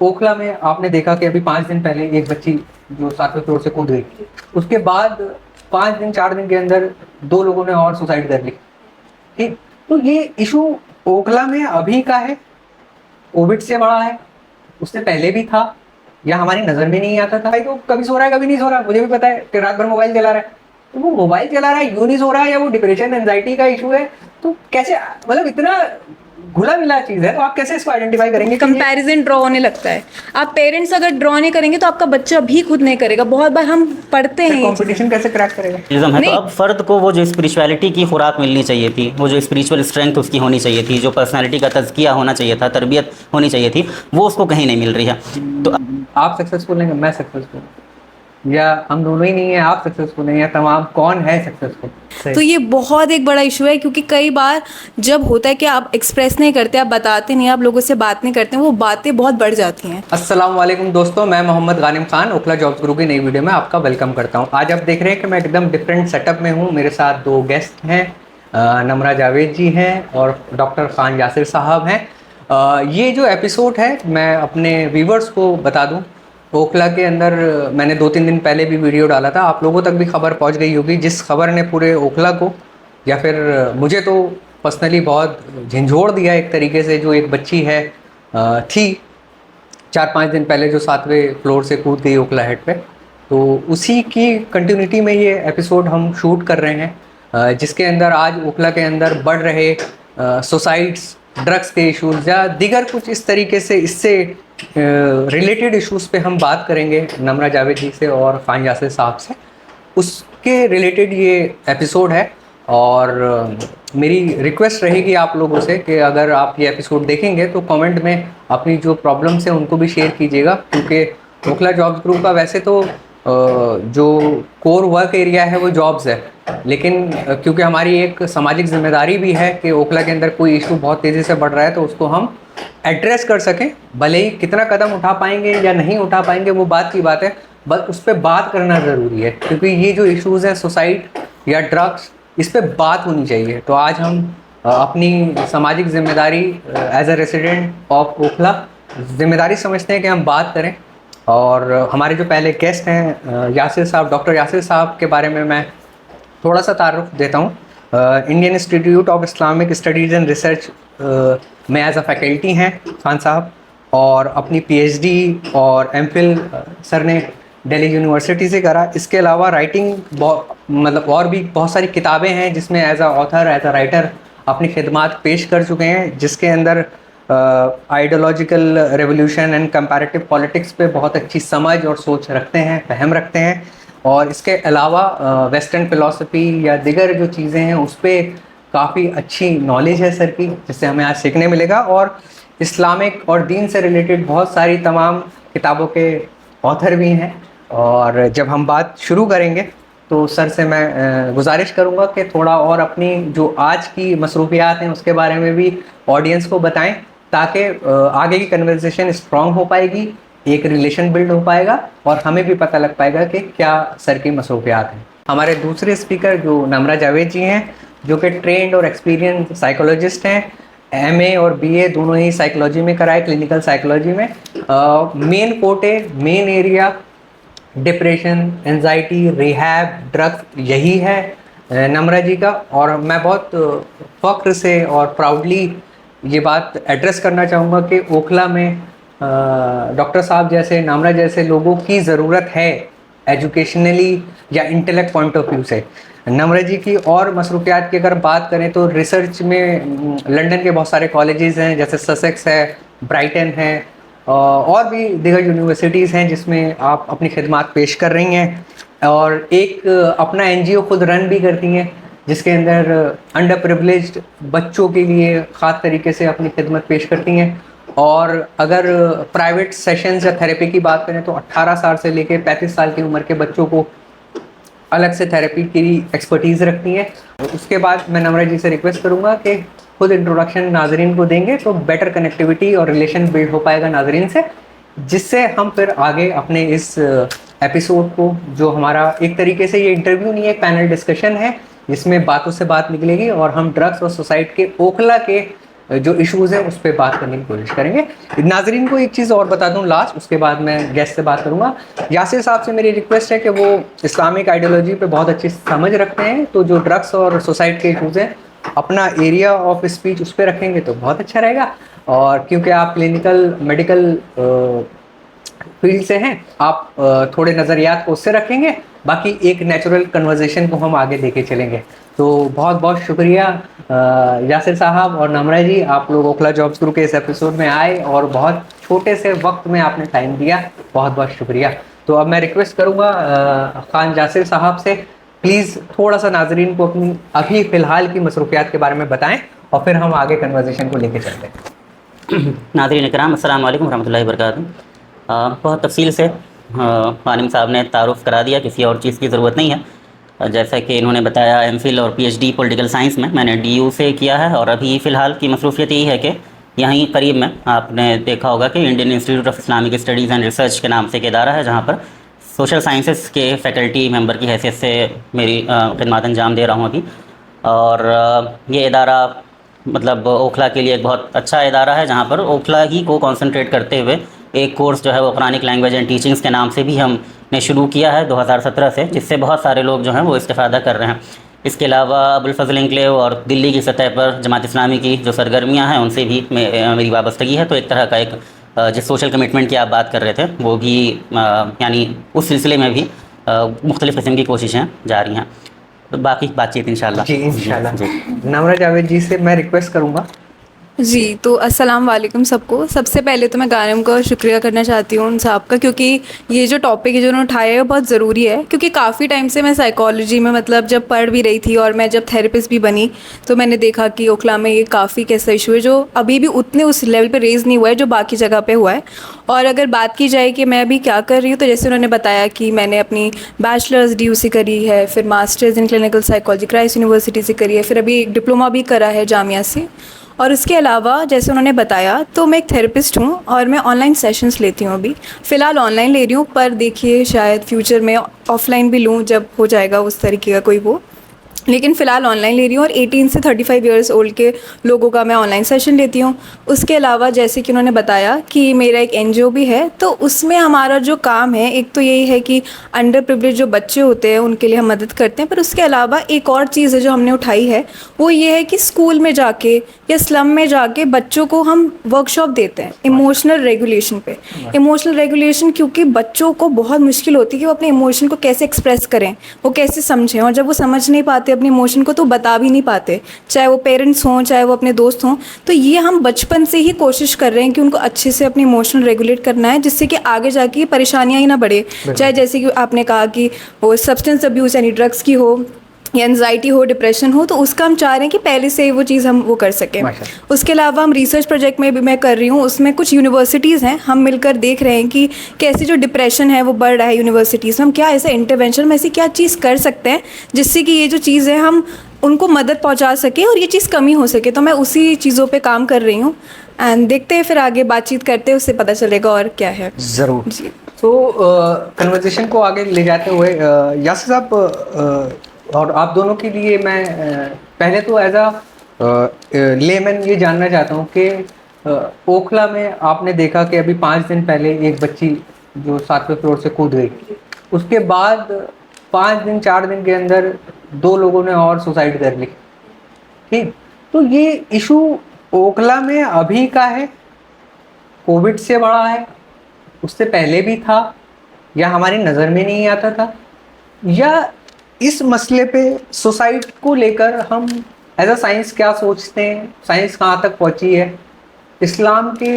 ओखला में आपने देखा कि अभी 5 दिन पहले एक बच्ची जो 7वें फ्लोर से कूद गई, उसके बाद 5 दिन 4 दिन के अंदर 2 लोगों ने और सुसाइड कर ली। ठीक, तो ये इशू ओखला में अभी का है, कोविड से बड़ा है, उससे पहले भी था, या हमारी नजर में नहीं आता था। भाई तो कभी सो रहा है कभी नहीं सो रहा, मुझे भी पता है कि रात भर मोबाइल चला रहा है। तो वो मोबाइल चला रहा है यूं नहीं सो रहा है, या वो डिप्रेशन एंजाइटी का इशू है, तो कैसे, मतलब इतना घुला मिला चीज है, तो आप कैसे इसको आइडेंटिफाई करेंगे कि ये कंपैरिजन ड्रॉ होने लगता है। आप पेरेंट्स अगर ड्रॉ नहीं करेंगे तो आपका बच्चा भी खुद नहीं करेगा। बहुत बार हम पढ़ते हैं ये चीज़ें। कंपटीशन कैसे क्रैक करेगा? इज्म है तो नहीं, अब फर्द को वो जो स्पिरिचुअलिटी की खुराक मिलनी चाहिए थी, वो जो स्पिरिचुअल स्ट्रेंथ उसकी होनी चाहिए थी, जो पर्सनालिटी का तज़किया होना चाहिए था, तरबियत होनी चाहिए थी, वो उसको कहीं नहीं मिल रही है। तो आप सक्सेसफुल नहीं, मैं सक्सेसफुल, या हम दोनों ही नहीं है, आप सक्सेसफुल नहीं है, तमाम कौन है सक्सेसफुल? तो ये बहुत एक बड़ा इशू है, क्योंकि कई बार जब होता है कि आप एक्सप्रेस नहीं करते, आप बताते नहीं, आप लोगों से बात नहीं करते, वो बातें बहुत बढ़ जाती हैं। अस्सलाम वालेकुम दोस्तों, मैं मोहम्मद गानिम खान ओखला जॉब्स गुरु की नई वीडियो में आपका वेलकम करता हूं। आज आप देख रहे हैं कि मैं एकदम डिफरेंट सेटअप में हूं। मेरे साथ 2 गेस्ट हैं, नमरा जावेद जी हैं और डॉक्टर खान यासिर साहब हैं। ये जो एपिसोड है, मैं अपने व्यूवर्स को बता दूं, ओखला के अंदर मैंने 2-3 दिन पहले भी वीडियो डाला था, आप लोगों तक भी खबर पहुंच गई होगी, जिस खबर ने पूरे ओखला को, या फिर मुझे तो पर्सनली बहुत झंझोड़ दिया एक तरीके से। जो एक बच्ची है थी 4-5 दिन पहले, जो 7वें फ्लोर से कूद गई ओखला हेड पे, तो उसी की कंटिन्यूटी में ये एपिसोड हम शूट कर रहे हैं, जिसके अंदर आज ओखला के अंदर बढ़ रहे सुसाइड्स, ड्रग्स के इश्यूज या दीगर कुछ इस तरीके से इससे रिलेटेड इश्यूज पे हम बात करेंगे नमरा जावेद जी से और खान यासिर साहब से। उसके रिलेटेड ये एपिसोड है, और मेरी रिक्वेस्ट रहेगी आप लोगों से कि अगर आप ये एपिसोड देखेंगे तो कमेंट में अपनी जो प्रॉब्लम्स हैं उनको भी शेयर कीजिएगा, क्योंकि ओखला जॉब्स ग्रुप का वैसे तो जो कोर वर्क एरिया है वो जॉब्स है, लेकिन क्योंकि हमारी एक सामाजिक जिम्मेदारी भी है कि ओखला के अंदर कोई इशू बहुत तेज़ी से बढ़ रहा है तो उसको हम एड्रेस कर सकें। भले ही कितना कदम उठा पाएंगे या नहीं उठा पाएंगे वो बात की बात है, बस उस पर बात करना ज़रूरी है, क्योंकि ये जो इश्यूज़ हैं सुसाइड या ड्रग्स, इस पर बात होनी चाहिए। तो आज हम अपनी सामाजिक जिम्मेदारी as a resident of Okhla जिम्मेदारी समझते हैं कि हम बात करें। और हमारे जो पहले गेस्ट हैं यासिर साहब, डॉक्टर यासिर साहब के बारे में मैं थोड़ा सा तारुफ देता हूँ। Indian institute of Islamic studies and research में एज अ फैकल्टी हैं खान साहब, और अपनी पीएचडी और एमफिल सर ने दिल्ली यूनिवर्सिटी से करा। इसके अलावा राइटिंग मतलब और भी बहुत सारी किताबें हैं जिसमें as a author, as a writer अपनी खिदमात पेश कर चुके हैं, जिसके अंदर ideological revolution and comparative politics पे बहुत अच्छी समझ और सोच रखते हैं, फहम रखते हैं। और इसके अलावा वेस्टर्न फ़िलासफ़ी या दिगर जो चीज़ें हैं उस पर काफ़ी अच्छी नॉलेज है सर की, जिससे हमें आज सीखने मिलेगा। और इस्लामिक और दीन से रिलेटेड बहुत सारी तमाम किताबों के ऑथर भी हैं। और जब हम बात शुरू करेंगे तो सर से मैं गुजारिश करूंगा कि थोड़ा और अपनी जो आज की मसरूफियात हैं उसके बारे में भी ऑडियंस को बताएं, ताकि आगे की कन्वर्सेशन स्ट्रॉन्ग हो पाएगी, एक रिलेशन बिल्ड हो पाएगा और हमें भी पता लग पाएगा कि क्या सर की मसरूफियात हैं। हमारे दूसरे स्पीकर जो नमरा जावेद जी हैं, जो कि ट्रेंड और एक्सपीरियंस साइकोलॉजिस्ट हैं, एमए और बीए दोनों ही साइकोलॉजी में कराए, क्लिनिकल साइकोलॉजी में। मेन कोटे, main area depression, anxiety, rehab, drugs, यही है नम्रा जी का। और मैं बहुत फ़ख्र से और प्राउडली ये बात एड्रेस करना चाहूँगा कि ओखला में डॉक्टर साहब जैसे, नामरा जैसे लोगों की ज़रूरत है एजुकेशनली या इंटेलेक्ट पॉइंट ऑफ व्यू से। नम्रा जी की और मसरूफियात की अगर बात करें तो रिसर्च में लंदन के बहुत सारे कॉलेजेस हैं, जैसे ससेक्स है, ब्राइटन है, और भी दीगर यूनिवर्सिटीज़ हैं जिसमें आप अपनी खिदमात पेश कर रही हैं। और एक अपना एनजीओ खुद रन भी करती हैं, जिसके अंदर अंडर प्रिविलेज्ड बच्चों के लिए ख़ास तरीके से अपनी खिदमत पेश करती हैं। और अगर प्राइवेट सेशंस या थेरेपी की बात करें तो 18 साल से लेकर 35 साल की उम्र के बच्चों को अलग से थेरेपी की एक्सपर्टीज़ रखती हैं। उसके बाद मैं नम्रा जी से रिक्वेस्ट करूँगा कि खुद इंट्रोडक्शन नाजरीन को देंगे, तो बेटर कनेक्टिविटी और रिलेशन बिल्ड हो पाएगा नाजरीन से, जिससे हम फिर आगे अपने इस एपिसोड को, जो हमारा एक तरीके से ये इंटरव्यू नहीं है, पैनल डिस्कशन है, जिसमें बातों से बात निकलेगी और हम ड्रग्स और सोसाइटी के ओखला के जो इश्यूज़ हैं उस पर बात करने की कोशिश करेंगे। नाजरीन को एक चीज़ और बता दूं लास्ट, उसके बाद मैं गेस्ट से बात करूंगा। यासिर साहब से मेरी रिक्वेस्ट है कि वो इस्लामिक आइडियोलॉजी पे बहुत अच्छी समझ रखते हैं, तो जो ड्रग्स और सोसाइटी के इशूज़ हैं अपना एरिया ऑफ स्पीच उस पर रखेंगे तो बहुत अच्छा रहेगा। और क्योंकि आप क्लिनिकल मेडिकल फील्ड से हैं, आप थोड़े नज़रियात को उससे रखेंगे, बाकी एक नेचुरल कन्वर्सेशन को हम आगे लेके चलेंगे। तो बहुत बहुत शुक्रिया यासिर साहब और नम्रा जी, आप लोग ओखला जॉब्स गुरु के इस एपिसोड में आए और बहुत छोटे से वक्त में आपने टाइम दिया, बहुत बहुत शुक्रिया। तो अब मैं रिक्वेस्ट करूँगा खान जासिर साहब से, प्लीज़ थोड़ा सा नाजरीन को अपनी अभी फ़िलहाल की मसरूफियात के बारे में बताएं और फिर हम आगे कन्वर्सेशन को लेके चलते हैं। नाज़रीन इकराम, अस्सलाम वालेकुम रहमतुल्लाहि व बरकातहू। बहुत तफसील से मालिम साहब ने तारुफ़ करा दिया, किसी और चीज़ की ज़रूरत नहीं है। जैसा कि इन्होंने बताया एमफिल और पीएचडी पॉलिटिकल साइंस में मैंने डीयू से किया है, और अभी फ़िलहाल की मसरूफियत यही है कि यहीं करीब में आपने देखा होगा कि Indian institute of Islamic studies and research के नाम से एक इदारा है, जहाँ पर सोशल साइंसेस के फैकल्टी मेंबर की हैसियत से मेरी खिदमत अंजाम दे रहा हूँ अभी। और ये इदारा मतलब ओखला के लिए एक बहुत अच्छा इदारा है, जहाँ पर ओखला ही को कंसंट्रेट करते हुए एक कोर्स जो है वो कुरानिक लैंग्वेज एंड टीचिंग्स के नाम से भी हमने शुरू किया है 2017 से, जिससे बहुत सारे लोग जो हैं वो इस्तेफ़ादा कर रहे हैं। इसके अलावा अबुल फजल एन्क्लेव और दिल्ली की सतह पर जमात इस्लामी की जो सरगर्मियाँ हैं उनसे भी मेरी वाबस्तगी है। तो एक तरह का एक जिस सोशल कमिटमेंट की आप बात कर रहे थे वो भी यानी उस सिलसिले में भी मुख्तलिफ़ किस्म की कोशिशें जारी हैं। तो बाकी बातचीत इंशाल्लाह जी इंशाल्लाह। नम्रा जावेद जी से मैं रिक्वेस्ट करूँगा। जी, तो अस्सलाम वालेकुम सबको। सबसे पहले तो मैं गानिम का शुक्रिया करना चाहती हूँ उन साहब का, क्योंकि ये जो टॉपिक है जो उन्होंने उठाया है वो बहुत ज़रूरी है। क्योंकि काफ़ी टाइम से मैं साइकोलॉजी में मतलब जब पढ़ भी रही थी और मैं जब थेरेपिस्ट भी बनी, तो मैंने देखा कि ओखला में ये काफ़ी कैसा इशू है जो अभी भी उतने उस लेवल पे रेज़ नहीं हुआ है जो बाकी जगह पे हुआ है। और अगर बात की जाए कि मैं अभी क्या कर रही हूँ, तो जैसे उन्होंने बताया कि मैंने अपनी बैचलर्स DU से करी है, फिर masters in clinical psychology Christ university से करी है, फिर अभी एक डिप्लोमा भी करा है जामिया से। और उसके अलावा जैसे उन्होंने बताया, तो मैं एक थेरेपिस्ट हूँ और मैं ऑनलाइन सेशंस लेती हूँ। अभी फ़िलहाल ऑनलाइन ले रही हूँ, पर देखिए शायद फ्यूचर में ऑफ़लाइन भी लूँ जब हो जाएगा उस तरीके का कोई वो, लेकिन फ़िलहाल ऑनलाइन ले रही हूँ। और 18 से 35 इयर्स ओल्ड के लोगों का मैं ऑनलाइन सेशन लेती हूँ। उसके अलावा जैसे कि उन्होंने बताया कि मेरा एक NGO भी है, तो उसमें हमारा जो काम है एक तो यही है कि अंडर प्रिविलेज जो बच्चे होते हैं उनके लिए हम मदद करते हैं, पर उसके अलावा एक और चीज़ है जो हमने उठाई है, वो ये है कि स्कूल में जाके या स्लम में जाके बच्चों को हम वर्कशॉप देते हैं इमोशनल रेगुलेशन पे। इमोशनल रेगुलेशन क्योंकि बच्चों को बहुत मुश्किल होती है कि वो अपने इमोशन को कैसे एक्सप्रेस करें, वो कैसे समझें, और जब वो समझ नहीं पाते अपने इमोशन को तो बता भी नहीं पाते, चाहे वो पेरेंट्स हों चाहे वो अपने दोस्त हों। तो ये हम बचपन से ही कोशिश कर रहे हैं कि उनको अच्छे से अपने इमोशन रेगुलेट करना है, जिससे कि आगे जाके परेशानियाँ ही ना बढ़े, चाहे जैसे कि आपने कहा कि वो सब्सटेंस अब्यूज़ यानी ड्रग्स की हो या एनजाइटी हो, डिप्रेशन हो, तो उसका हम चाह रहे हैं कि पहले से वो चीज़ हम वो कर सकें। उसके अलावा हम रिसर्च प्रोजेक्ट में भी मैं कर रही हूँ, उसमें कुछ यूनिवर्सिटीज़ हैं, हम मिलकर देख रहे हैं कि कैसे जो डिप्रेशन है वो बढ़ रहा है यूनिवर्सिटीज़ में, हम क्या ऐसा इंटरवेंशन में ऐसी क्या चीज़ कर सकते हैं जिससे कि ये जो चीज़ है हम उनको मदद पहुँचा सकें और ये चीज़ कमी हो सके। तो मैं उसी चीज़ों पर काम कर रही हूँ एंड देखते हैं फिर आगे बातचीत करते हैं, उससे पता चलेगा और क्या है। ज़रूर जी। तो कन्वर्सेशन को आगे ले जाते हुए यासिर साहब और आप दोनों के लिए मैं पहले तो एज अ लेमैन ये जानना चाहता हूँ कि ओखला में आपने देखा कि अभी 5 दिन पहले एक बच्ची जो 7वें फ्लोर से कूद गई, उसके बाद 5 दिन 4 दिन के अंदर 2 लोगों ने और सुसाइड कर ली। ठीक, तो ये इशू ओखला में अभी का है, कोविड से बड़ा है, उससे पहले भी था, या हमारी नज़र में नहीं आता था, या इस मसले पे सोसाइट को लेकर हम एज अ साइंस क्या सोचते हैं, साइंस कहाँ तक पहुँची है, इस्लाम के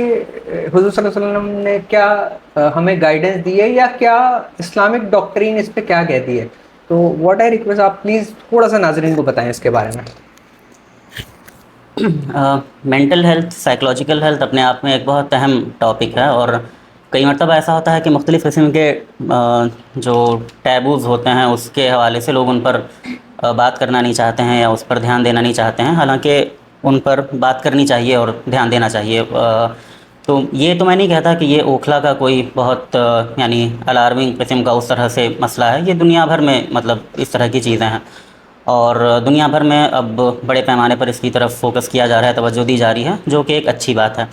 हुज़ूर सल्लल्लाहु अलैहि वसल्लम ने क्या हमें गाइडेंस दी है, या क्या इस्लामिक डॉक्ट्रिन इस पे क्या कहती है। तो व्हाट आई रिक्वेस्ट, आप प्लीज़ थोड़ा सा नाज़रीन को बताएं इसके बारे में। मेंटल हेल्थ, साइकोलॉजिकल हेल्थ अपने आप में एक बहुत अहम टॉपिक है, और कई मरतबा ऐसा होता है कि मुख्तलिफ़ किस्म के जो टैबूज़ होते हैं उसके हवाले से लोग उन पर बात करना नहीं चाहते हैं या उस पर ध्यान देना नहीं चाहते हैं, हालांकि उन पर बात करनी चाहिए और ध्यान देना चाहिए। तो ये तो मैं नहीं कहता कि ये ओखला का कोई बहुत यानी अलार्मिंग किस्म का उस तरह से मसला है, ये दुनिया भर में मतलब इस तरह की चीज़ें हैं। और दुनिया भर में अब बड़े पैमाने पर इसकी तरफ फोकस किया जा रहा है, तवज्जो दी जा रही है, जो कि एक अच्छी बात है।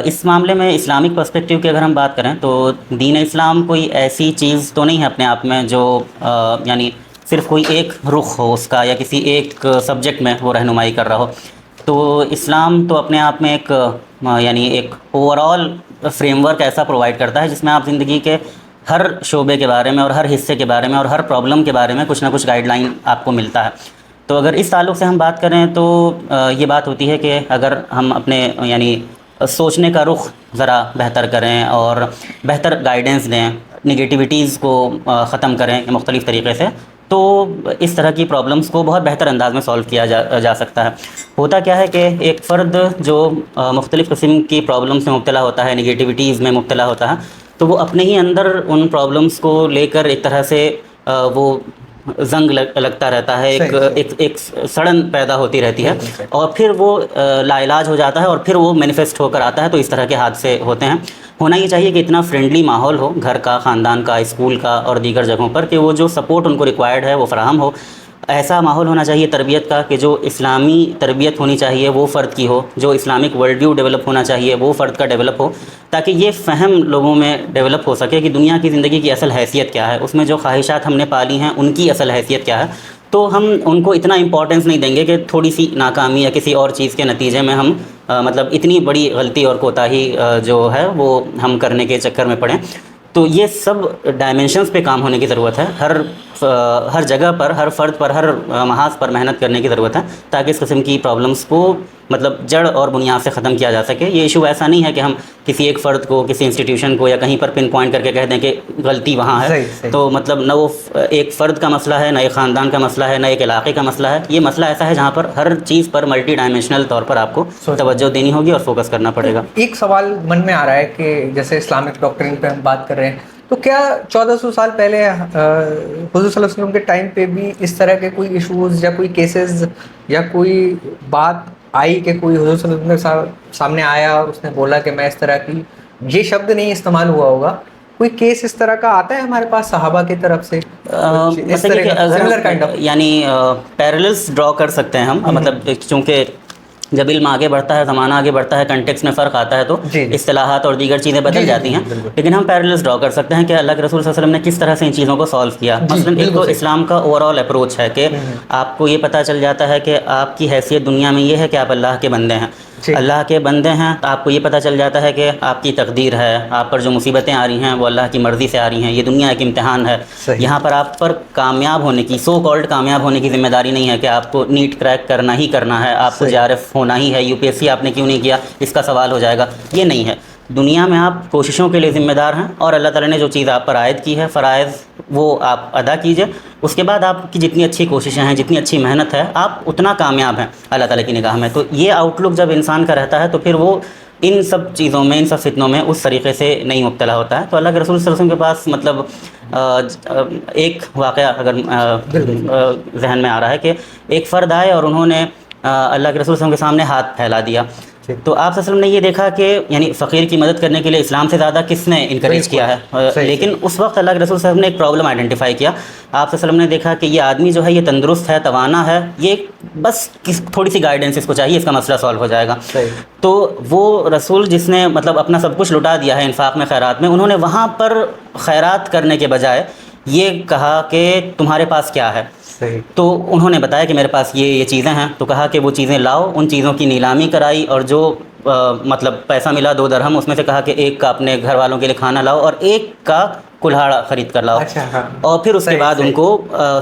इस मामले में इस्लामिक पर्सपेक्टिव की अगर हम बात करें तो दीन इस्लाम कोई ऐसी चीज़ तो नहीं है अपने आप में जो यानी सिर्फ़ कोई एक रुख हो उसका या किसी एक सब्जेक्ट में वो रहनुमाई कर रहा हो। तो इस्लाम तो अपने आप में एक यानी एक ओवरऑल फ्रेमवर्क ऐसा प्रोवाइड करता है जिसमें आप ज़िंदगी के हर शोबे के बारे में और हर हिस्से के बारे में और हर प्रॉब्लम के बारे में कुछ ना कुछ गाइडलाइन आपको मिलता है। तो अगर इस ताल्लुक़ से हम बात करें तो ये बात होती है कि अगर हम अपने यानी सोचने का रुख ज़रा बेहतर करें और बेहतर गाइडेंस दें, निगेटिविटीज़ को ख़त्म करें मुख्तलिफ़ तरीक़े से, तो इस तरह की प्रॉब्लम्स को बहुत बेहतर अंदाज में सॉल्व किया जा सकता है। होता क्या है कि एक फ़र्द जो मुख्तलिफ़ किस्म की प्रॉब्लम्स में मुब्तला होता है, निगेटिविटीज़ में मुब्तला होता है, तो वो अपने ही अंदर उन प्रॉब्लम्स को लेकर एक तरह से वो जंग लगता रहता है, एक सड़न पैदा होती रहती है और फिर वो लाइलाज हो जाता है और फिर वो मैनिफेस्ट होकर आता है। तो इस तरह के हादसे होते हैं। होना ये चाहिए कि इतना फ्रेंडली माहौल हो घर का, ख़ानदान का, स्कूल का और दीगर जगहों पर कि वो जो सपोर्ट उनको रिक्वायर्ड है वो फ़राहम हो। ऐसा माहौल होना चाहिए तरबियत का कि जो इस्लामी तरबियत होनी चाहिए वो फ़र्द की हो, जो इस्लामिक वर्ल्ड व्यू डेवलप होना चाहिए वो फ़र्द का डेवलप हो, ताकि ये फ़हम लोगों में डेवलप हो सके कि दुनिया की ज़िंदगी की असल हैसियत क्या है, उसमें जो ख्वाहिशात हमने पाली हैं उनकी असल हैसियत क्या है। तो हम उनको इतना इम्पोर्टेंस नहीं देंगे कि थोड़ी सी नाकामी या किसी और चीज़ के नतीजे में हम मतलब इतनी बड़ी गलती और कोताही जो है वो हम करने के चक्कर में पड़ें। तो ये सब डायमेंशंस पे काम होने की ज़रूरत है। हर जगह पर, हर फ़र्द पर, हर महाज पर मेहनत करने की ज़रूरत है ताकि इस किस्म की प्रॉब्लम्स को मतलब जड़ और बुनियाद से ख़त्म किया जा सके। ये इशू ऐसा नहीं है कि हम किसी एक फ़र्द को, किसी इंस्टीट्यूशन को या कहीं पर पिन पॉइंट करके कह दें कि गलती वहाँ है। सही। तो तो मतलब न वो एक फ़र्द का मसला है, न एक ख़ानदान का मसला है, न एक इलाके का मसला है। ये मसला ऐसा है जहाँ पर हर चीज़ पर मल्टी डायमेंशनल तौर पर आपको तवज्जो देनी होगी और फोकस करना पड़ेगा। एक सवाल मन में आ रहा है कि जैसे इस्लामिक डॉक्ट्रिन पे हम बात कर रहे हैं, तो क्या 1400 साल पहले हुज़ूर सल्लल्लाहु अलैहि वसल्लम के टाइम पे भी इस तरह के कोई इश्यूज़ या कोई केसेस या कोई बात आई कि कोई हुज़ूर सल्लल्लाहु अलैहि वसल्लम के सामने आया और उसने बोला कि मैं इस तरह की, ये शब्द नहीं इस्तेमाल हुआ होगा, कोई केस इस तरह का आता है हमारे पास सहाबा की तरफ से? इस तरह का सिमिलर काइंड ऑफ यानी पैरेलल्स ड्रॉ कर सकते हैं हम। मतलब चूँकि जब इल्म आगे बढ़ता है, ज़माना आगे बढ़ता है, कंटेक्स्ट में फ़र्क आता है तो इस्तिलाहात और दीगर चीज़ें बदल जाती हैं। लेकिन हम पैरेलल्स ड्रॉ कर सकते हैं कि अल्लाह के रसूल सल्लल्लाहु अलैहि वसल्लम ने किस तरह से इन चीज़ों को सॉल्व किया। मसलन एक तो इस्लाम का ओवरऑल अप्रोच है कि आपको ये पता चल जाता है कि आपकी हैसियत दुनिया में ये है कि आप अल्लाह के बंदे हैं, अल्लाह के बंदे हैं। तो आपको ये पता चल जाता है कि आपकी तकदीर है, आप पर जो मुसीबतें आ रही हैं वो अल्लाह की मर्ज़ी से आ रही हैं। ये दुनिया एक इम्तिहान है। यहाँ पर आप पर कामयाब होने की, सो कॉल्ड कामयाब होने की ज़िम्मेदारी नहीं है कि आपको नीट क्रैक करना ही करना है, आपको JRF होना ही है, UPSC आपने क्यों नहीं किया इसका सवाल हो जाएगा। ये नहीं है। दुनिया में आप कोशिशों के लिए ज़िम्मेदार हैं और अल्लाह ताला ने जो चीज़ आप पर आयद की है फ़राइज़, वो आप अदा कीजिए। उसके बाद आपकी जितनी अच्छी कोशिशें हैं, जितनी अच्छी मेहनत है, आप उतना कामयाब हैं अल्लाह ताला की निगाह में। तो ये आउटलुक जब इंसान का रहता है तो फिर वो इन सब चीज़ों में, इन सब फितनों में उस तरीके से नहीं मुब्तला होता है। तो अल्लाह के रसूल सल्लल्लाहु अलैहि वसल्लम के पास मतलब एक वाक़या अगर जहन में आ रहा है कि एक फ़र्द आए और उन्होंने अल्लाह के रसूल सल्लल्लाहु अलैहि वसल्लम के सामने हाथ फैला दिया। तो आप सल्लल्लाहु अलैहि वसल्लम ने ये देखा कि यानी फ़कीर की मदद करने के लिए इस्लाम से ज़्यादा किसने इनकरेज किया है। लेकिन उस वक्त अल्लाह के रसूल सल्लल्लाहु अलैहि वसल्लम ने एक प्रॉब्लम आइडेंटिफाई किया। आप सल्लल्लाहु अलैहि वसल्लम ने देखा कि ये आदमी जो है ये तंदुरुस्त है, तवाना है, ये बस थोड़ी सी गाइडेंस इसको चाहिए, इसका मसला सॉल्व हो जाएगा। तो वो रसूल जिसने मतलब अपना सब कुछ लुटा दिया है इन्फाक में, खैरात में, उन्होंने वहाँ पर खैरात करने के बजाय ये कहा कि तुम्हारे पास क्या है। तो उन्होंने बताया कि मेरे पास ये चीज़ें हैं। तो कहा कि वो चीज़ें लाओ, उन चीज़ों की नीलामी कराई और जो मतलब पैसा मिला 2 दरहम, उसमें से कहा कि एक का अपने घर वालों के लिए खाना लाओ और एक का कुल्हाड़ा ख़रीद कर लाओ। अच्छा, हाँ। और फिर उसके बाद उनको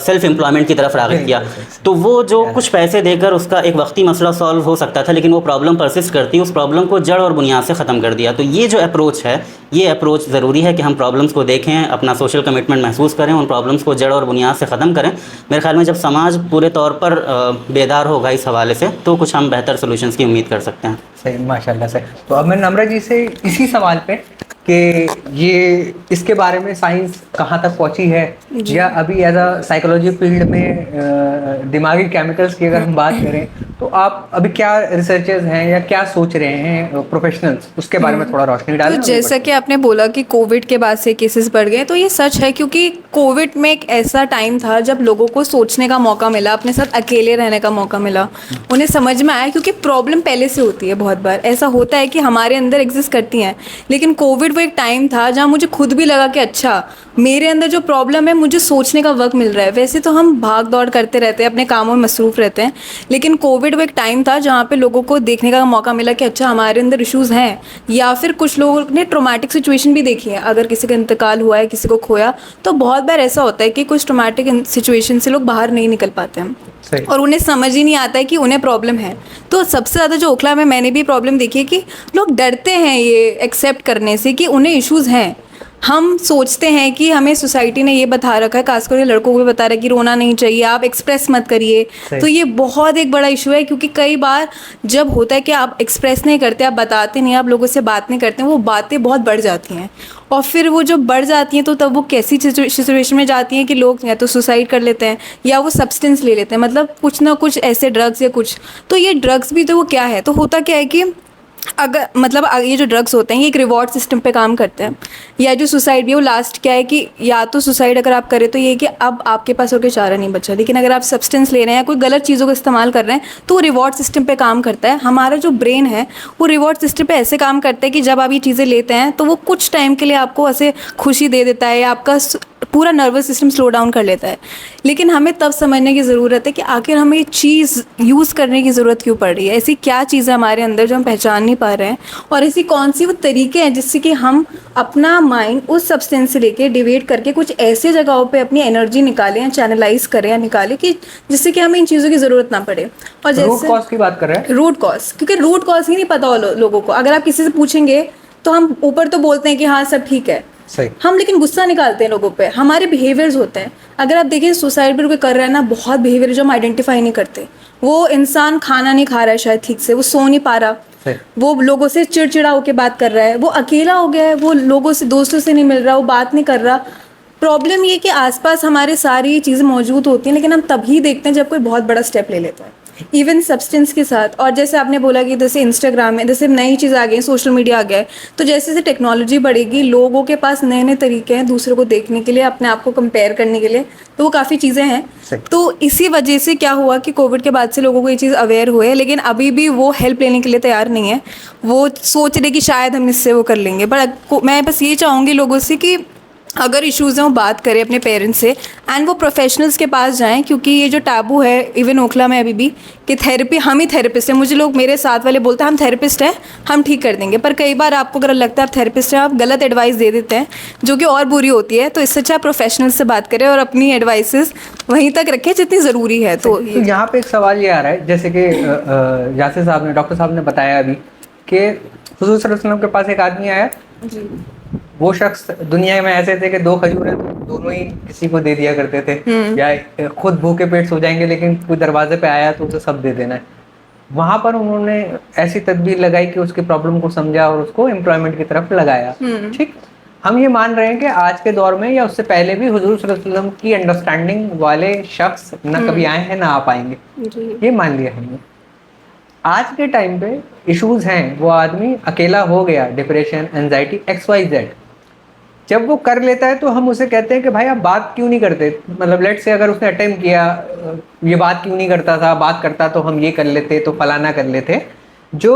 सेल्फ एम्प्लॉयमेंट की तरफ राग़िब किया। तो वो जो कुछ पैसे देकर उसका एक वक्ती मसला सॉल्व हो सकता था, लेकिन वो प्रॉब्लम परसिस्ट करती, उस प्रॉब्लम को जड़ और बुनियाद से ख़त्म कर दिया। तो ये जो अप्रोच है, ये अप्रोच ज़रूरी है कि हम प्रॉब्लम्स को देखें, अपना सोशल कमिटमेंट महसूस करें, उन प्रॉब्लम्स को जड़ और बुनियाद से ख़त्म करें। मेरे ख्याल में जब समाज पूरे तौर पर बेदार होगा इस हवाले से, तो कुछ हम बेहतर सोल्यूशंस की उम्मीद कर सकते हैं। सही, माशाल्लाह से। तो अब मैं नम्रा जी से इसी सवाल पे कि ये इसके बारे में साइंस कहाँ तक पहुँची है, या अभी एज अ साइकोलॉजी फील्ड में दिमागी केमिकल्स की अगर हम बात करें तो आप अभी क्या रिसर्चर्स हैं या क्या सोच रहे हैं प्रोफेशनल्स, उसके बारे में थोड़ा रोशनी डालें। तो जैसा कि आपने बोला कि कोविड के बाद से केसेस बढ़ गए, तो ये सच है क्योंकि कोविड में एक ऐसा टाइम था जब लोगों को सोचने का मौका मिला, अपने साथ अकेले रहने का मौका मिला, उन्हें समझ में आया, क्योंकि प्रॉब्लम पहले से होती है, बहुत बार ऐसा होता है कि हमारे अंदर एग्जिस्ट करती हैं, लेकिन कोविड वो एक टाइम था जहाँ मुझे खुद भी लगा कि अच्छा मेरे अंदर जो प्रॉब्लम है मुझे सोचने का वक्त मिल रहा है। वैसे तो हम भाग दौड़ करते रहते हैं, अपने कामों में मसरूफ़ रहते हैं, लेकिन कोविड वो एक टाइम था जहाँ पे लोगों को देखने का मौका मिला कि अच्छा हमारे अंदर इश्यूज़ हैं, या फिर कुछ लोगों ने ट्रोमेटिक सिचुएशन भी देखी है। अगर किसी का इंतकाल हुआ है, किसी को खोया, तो बहुत बार ऐसा होता है कि कुछ ट्रोमेटिक सिचुएशन से लोग बाहर नहीं निकल पाते हैं सही। और उन्हें समझ ही नहीं आता है कि उन्हें प्रॉब्लम है। तो सबसे ज़्यादा जो ओखला में मैंने भी प्रॉब्लम देखी है कि लोग डरते हैं ये एक्सेप्ट करने से कि उन्हें इश्यूज़ हैं। हम सोचते हैं कि हमें सोसाइटी ने ये बता रखा है, खासकर ये लड़कों को भी बता रहा है कि रोना नहीं चाहिए, आप एक्सप्रेस मत करिए। तो ये बहुत एक बड़ा इशू है, क्योंकि कई बार जब होता है कि आप एक्सप्रेस नहीं करते, आप बताते नहीं, आप लोगों से बात नहीं करते, वो बातें बहुत बढ़ जाती हैं, और फिर वो जो बढ़ जाती हैं तो तब वो कैसी सिचुएशन में जाती हैं कि लोग या तो सुसाइड कर लेते हैं या वो सब्सटेंस ले लेते हैं, मतलब कुछ ना कुछ ऐसे ड्रग्स या कुछ। तो ये ड्रग्स भी तो वो क्या है, तो होता क्या है कि अगर मतलब ये जो ड्रग्स होते हैं ये एक रिवॉर्ड सिस्टम पे काम करते हैं, या जो सुसाइड भी है वो लास्ट क्या है कि या तो सुसाइड अगर आप करें तो ये कि अब आपके पास और कोई चारा नहीं बचा, लेकिन अगर आप सब्सटेंस ले रहे हैं या कोई गलत चीज़ों का इस्तेमाल कर रहे हैं तो वो रिवॉर्ड सिस्टम पे काम करता है। हमारा जो ब्रेन है वो रिवॉर्ड सिस्टम पे ऐसे काम करता है कि जब आप ये चीज़ें लेते हैं तो वो कुछ टाइम के लिए आपको ऐसे खुशी दे देता है, या आपका पूरा नर्वस सिस्टम स्लो डाउन कर लेता है। लेकिन हमें तब समझने की ज़रूरत है कि आखिर हमें ये चीज़ यूज़ करने की ज़रूरत क्यों पड़ रही है, ऐसी क्या चीज़ है हमारे अंदर जो हम पहचान नहीं पा रहे हैं, और ऐसी कौन सी वो तरीके हैं जिससे कि हम अपना माइंड उस सब्सटेंस से लेके डिवेट करके कुछ ऐसे जगहों पे अपनी एनर्जी निकालें या चैनलाइज करें या निकालें कि जिससे कि हमें इन चीज़ों की ज़रूरत ना पड़े। और रूट जैसे कॉज की बात कर रहे हैं। रूट कॉज, क्योंकि रूट कॉज ही नहीं पता हो लोगों को। अगर आप किसी से पूछेंगे तो हम ऊपर तो बोलते हैं कि हाँ सब ठीक है, सही। हम लेकिन गुस्सा निकालते हैं लोगों पे, हमारे बिहेवियर्स होते हैं। अगर आप देखिए सुसाइड पर कोई कर रहा है ना, बहुत बिहेवियर जो हम आइडेंटिफाई नहीं करते। वो इंसान खाना नहीं खा रहा है शायद ठीक से, वो सो नहीं पा रहा, वो लोगों से चिड़चिड़ा होकर बात कर रहा है, वो अकेला हो गया है, वो लोगों से दोस्तों से नहीं मिल रहा, वो बात नहीं कर रहा। प्रॉब्लम ये कि आसपास हमारे सारी चीज़ें मौजूद होती हैं, लेकिन हम तभी देखते हैं जब कोई बहुत बड़ा स्टेप ले लेता है, इवन सब्सटेंस के साथ। और जैसे आपने बोला कि जैसे इंस्टाग्राम में जैसे नई चीज़ आ गई, सोशल मीडिया आ गया है, तो जैसे जैसे टेक्नोलॉजी बढ़ेगी लोगों के पास नए नए तरीके हैं दूसरों को देखने के लिए, अपने आप को कंपेयर करने के लिए, तो वो काफ़ी चीज़ें हैं। तो इसी वजह से क्या हुआ कि कोविड के बाद से लोगों को ये चीज़ अवेयर हुए, लेकिन अभी भी वो हेल्प लेने के लिए तैयार नहीं है। वो सोच रहे कि शायद हम इससे वो कर लेंगे, बट मैं बस ये चाहूँगी लोगों से कि अगर इश्यूज़ हैं वो बात करें अपने पेरेंट्स से, एंड वो प्रोफेशनल्स के पास जाएं, क्योंकि ये जो टैबू है इवन ओखला में अभी भी कि थेरेपी, हम ही थेरेपिस्ट हैं। मुझे लोग मेरे साथ वाले बोलते हैं हम थेरेपिस्ट हैं, हम ठीक कर देंगे, पर कई बार आपको अगर लगता है आप थेरेपिस्ट हैं, आप गलत एडवाइस दे देते हैं जो कि और बुरी होती है। तो इससे अच्छा प्रोफेशनल्स से बात करें और अपनी एडवाइसेस वहीं तक रखें जितनी ज़रूरी है। तो यहाँ पे एक सवाल ये आ रहा है, जैसे कि यासिर साहब ने, डॉक्टर साहब ने बताया अभी कि हुजूर सल्लल्लाहु अलैहि वसल्लम के पास एक आदमी आया जी, वो शख्स दुनिया में ऐसे थे कि दो खजूरें दोनों ही किसी को दे दिया करते थे, या खुद भूखे पेट सो जाएंगे लेकिन कोई दरवाजे पे आया तो उसे सब दे देना है। वहां पर उन्होंने ऐसी तदबीर लगाई कि उसकी प्रॉब्लम को समझा और उसको एम्प्लॉयमेंट की तरफ लगाया। ठीक, हम ये मान रहे हैं कि आज के दौर में या उससे पहले भी हुजूर सल्लल्लाहु अलैहि वसल्लम की अंडरस्टैंडिंग वाले शख्स ना कभी आए हैं ना आ पाएंगे, ये मान लिया हमने। आज के टाइम पे इश्यूज हैं, वो आदमी अकेला हो गया, डिप्रेशन, एंजाइटी, XYZ, जब वो कर लेता है तो हम उसे कहते हैं कि भाई आप बात क्यों नहीं करते। मतलब लेट से अगर उसने अटेम्प्ट किया, ये बात क्यों नहीं करता था, बात करता तो हम ये कर लेते, तो फलाना कर लेते। जो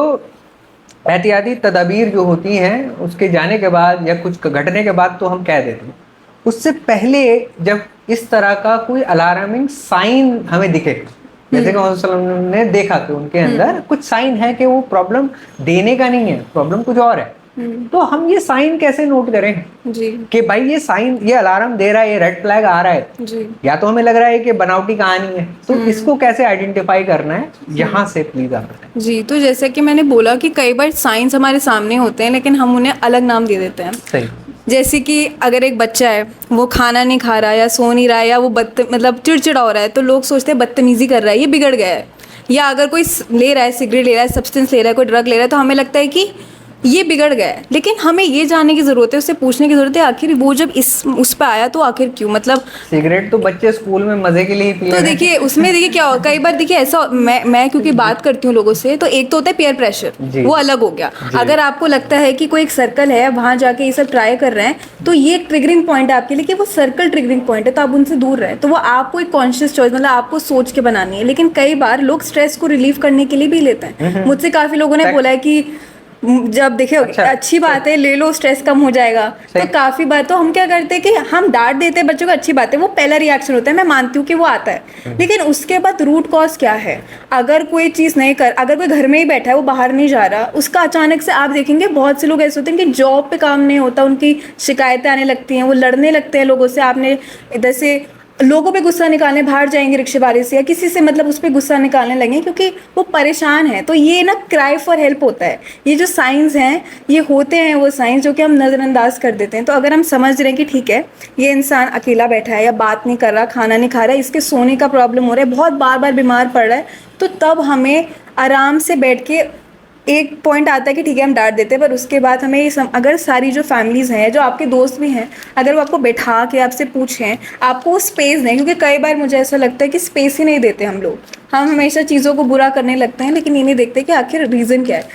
एहतियाती तदाबीर जो होती हैं उसके जाने के बाद या कुछ घटने के बाद तो हम कह देते हैं। उससे पहले जब इस तरह का कोई अलार्मिंग साइन हमें दिखे, जैसे कि मोहम्मद सल्लल्लाहु अलैहि वसल्लम ने देखा कि उनके अंदर कुछ साइन है कि वो प्रॉब्लम देने का नहीं है, प्रॉब्लम कुछ और है, तो हम ये साइन कैसे नोट करें जी कि भाई ये साइन, ये अलार्म दे रहा है, ये रेड फ्लैग आ रहा है जी, या तो हमें लग रहा है कि बनावटी कहानी है, तो इसको कैसे आइडेंटिफाई करना है, यहाँ से प्लीज आप बताएं। जी। तो जैसे कि मैंने बोला कि कई बार साइंस हमारे सामने होते हैं लेकिन हम उन्हें अलग नाम दे देते हैं। सही। जैसे कि अगर एक बच्चा है वो खाना नहीं खा रहा या सो नहीं रहा है या वो मतलब चिड़चिड़ा हो रहा है, तो लोग सोचते हैं बदतमीजी कर रहा है, ये बिगड़ गया है। या अगर कोई ले रहा है, सिगरेट ले रहा है, सब्सटेंस ले रहा है, कोई ड्रग ले रहा है, तो हमें लगता है कि ये बिगड़ गया है, लेकिन हमें ये जानने की ज़रूरत है, उससे पूछने की ज़रूरत है आखिर वो जब उस पर आया तो आखिर क्यों, मतलब सिगरेट तो बच्चे स्कूल में मजे के लिए ही पी तो रहे हैं। देखिए उसमें देखिए क्या हो, कई बार देखिए ऐसा मैं क्योंकि बात करती हूँ लोगों से, तो एक तो होता है पेयर प्रेशर, जी। वो अलग हो गया। अगर आपको लगता है कि कोई एक सर्कल है वहाँ जाके ये सब ट्राई कर रहे हैं तो ये एक ट्रिगरिंग पॉइंट है आपके लिए कि वो सर्कल ट्रिगरिंग पॉइंट है, तो आप उनसे दूर रहें। तो वो आपको एक कॉन्शियस चॉइस, मतलब आपको सोच के बनानी है। लेकिन कई बार लोग स्ट्रेस को रिलीव करने के लिए भी लेते हैं। मुझसे काफ़ी लोगों ने बोला है कि जब देखिए अच्छी बात है, ले लो स्ट्रेस कम हो जाएगा, तो काफी बार तो हम क्या करते हैं कि हम डांट देते हैं बच्चों को, अच्छी बात है, वो पहला रिएक्शन होता है, मैं मानती हूँ कि वो आता है। लेकिन उसके बाद रूट कॉज क्या है, अगर कोई चीज़ नहीं कर, अगर कोई घर में ही बैठा है, वो बाहर नहीं जा रहा, उसका अचानक से आप देखेंगे बहुत से लोग ऐसे होते हैं कि जॉब पे काम नहीं होता, उनकी शिकायतें आने लगती हैं, वो लड़ने लगते हैं लोगों से। आपने इधर से लोगों पे गुस्सा निकालने बाहर जाएंगे रिक्शे वाले से या किसी से, मतलब उस पर गुस्सा निकालने लगे क्योंकि वो परेशान है। तो ये ना क्राई फॉर हेल्प होता है। ये जो साइंस हैं, ये होते हैं वो साइंस जो कि हम नज़रअंदाज कर देते हैं। तो अगर हम समझ रहे हैं कि ठीक है ये इंसान अकेला बैठा है या बात नहीं कर रहा, खाना नहीं खा रहा है, इसके सोने का प्रॉब्लम हो रहा है, बहुत बार बार बीमार पड़ रहा है, तो तब हमें आराम से बैठ के एक पॉइंट आता है कि ठीक है हम डांट देते हैं, पर उसके बाद हमें ये अगर सारी जो फैमिलीज़ हैं, जो आपके दोस्त भी हैं, अगर वो आपको बैठा के आपसे पूछें, आपको वो स्पेस दें, क्योंकि कई बार मुझे ऐसा लगता है कि स्पेस ही नहीं देते हम लोग। हम हमेशा चीज़ों को बुरा करने लगते हैं, लेकिन ये नहीं देखते कि आखिर रीज़न क्या है।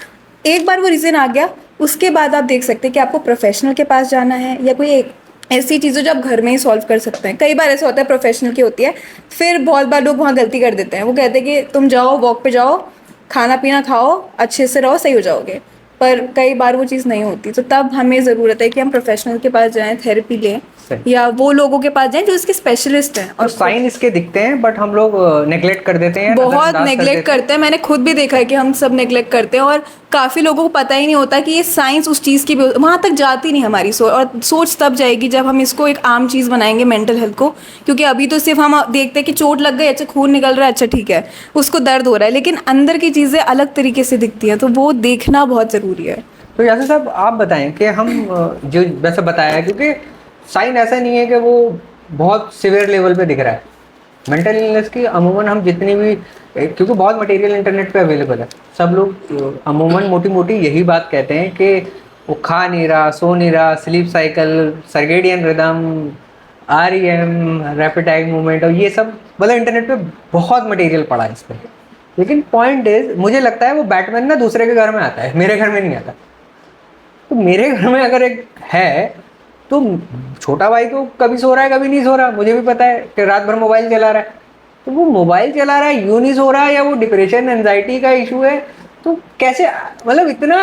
एक बार वो रीज़न आ गया, उसके बाद आप देख सकते हैं कि आपको प्रोफेशनल के पास जाना है या कोई एक ऐसी चीज़ें जो आप घर में ही सॉल्व कर सकते हैं। कई बार ऐसा होता है प्रोफेशनल की होती है, फिर बहुत बार लोग वहाँ गलती कर देते हैं। वो कहते हैं कि तुम जाओ वॉक पे जाओ, खाना पीना खाओ, अच्छे से रहो, सही हो जाओगे, पर कई बार वो चीज़ नहीं होती। तो तब हमें ज़रूरत है कि हम प्रोफेशनल के पास जाएं, थेरेपी लें, या वो लोगों के पास जाएं जो इसके स्पेशलिस्ट हैं। और साइन इसके दिखते हैं बट हम लोग नेग्लेक्ट कर देते हैं, बहुत नेग्लेक्ट करते हैं। मैंने खुद भी देखा है कि हम सब नेग्लेक्ट करते हैं, और काफ़ी लोगों को पता ही नहीं होता कि ये साइंस उस चीज़ की भी वहाँ तक जाती नहीं हमारी सोच, और सोच तब जाएगी जब हम इसको एक आम चीज़ बनाएंगे मेंटल हेल्थ को। क्योंकि अभी तो सिर्फ हम देखते हैं कि चोट लग गई, अच्छा खून निकल रहा है, अच्छा ठीक है, उसको दर्द हो रहा है, लेकिन अंदर की चीज़ें अलग तरीके से दिखती हैं, तो वो देखना बहुत ज़रूरी है। तो यासर साहब आप बताएं कि हम जो वैसे बताया है, क्योंकि साइन ऐसा नहीं है कि वो बहुत सिवियर लेवल पे दिख रहा है। मेंटल इलनेस की अमूमन हम जितनी भी, क्योंकि बहुत मटेरियल इंटरनेट पे अवेलेबल है, सब लोग अमूमन मोटी मोटी यही बात कहते हैं कि वो खा नहीं रहा, सो नहीं रहा, sleep cycle, circadian rhythm, REM, rapid eye movement, और ये सब मतलब इंटरनेट पे बहुत मटेरियल पड़ा है इस पर। लेकिन पॉइंट इज, मुझे लगता है वो बैटमैन ना दूसरे के घर में आता है, मेरे घर में नहीं आता। तो मेरे घर में अगर एक है तो छोटा भाई तो कभी सो रहा है कभी नहीं सो रहा, मुझे भी पता है कि रात भर मोबाइल चला रहा है। तो वो मोबाइल चला रहा है, यूं नहीं सो रहा, या वो डिप्रेशन एंजाइटी का इशू है, तो कैसे, मतलब इतना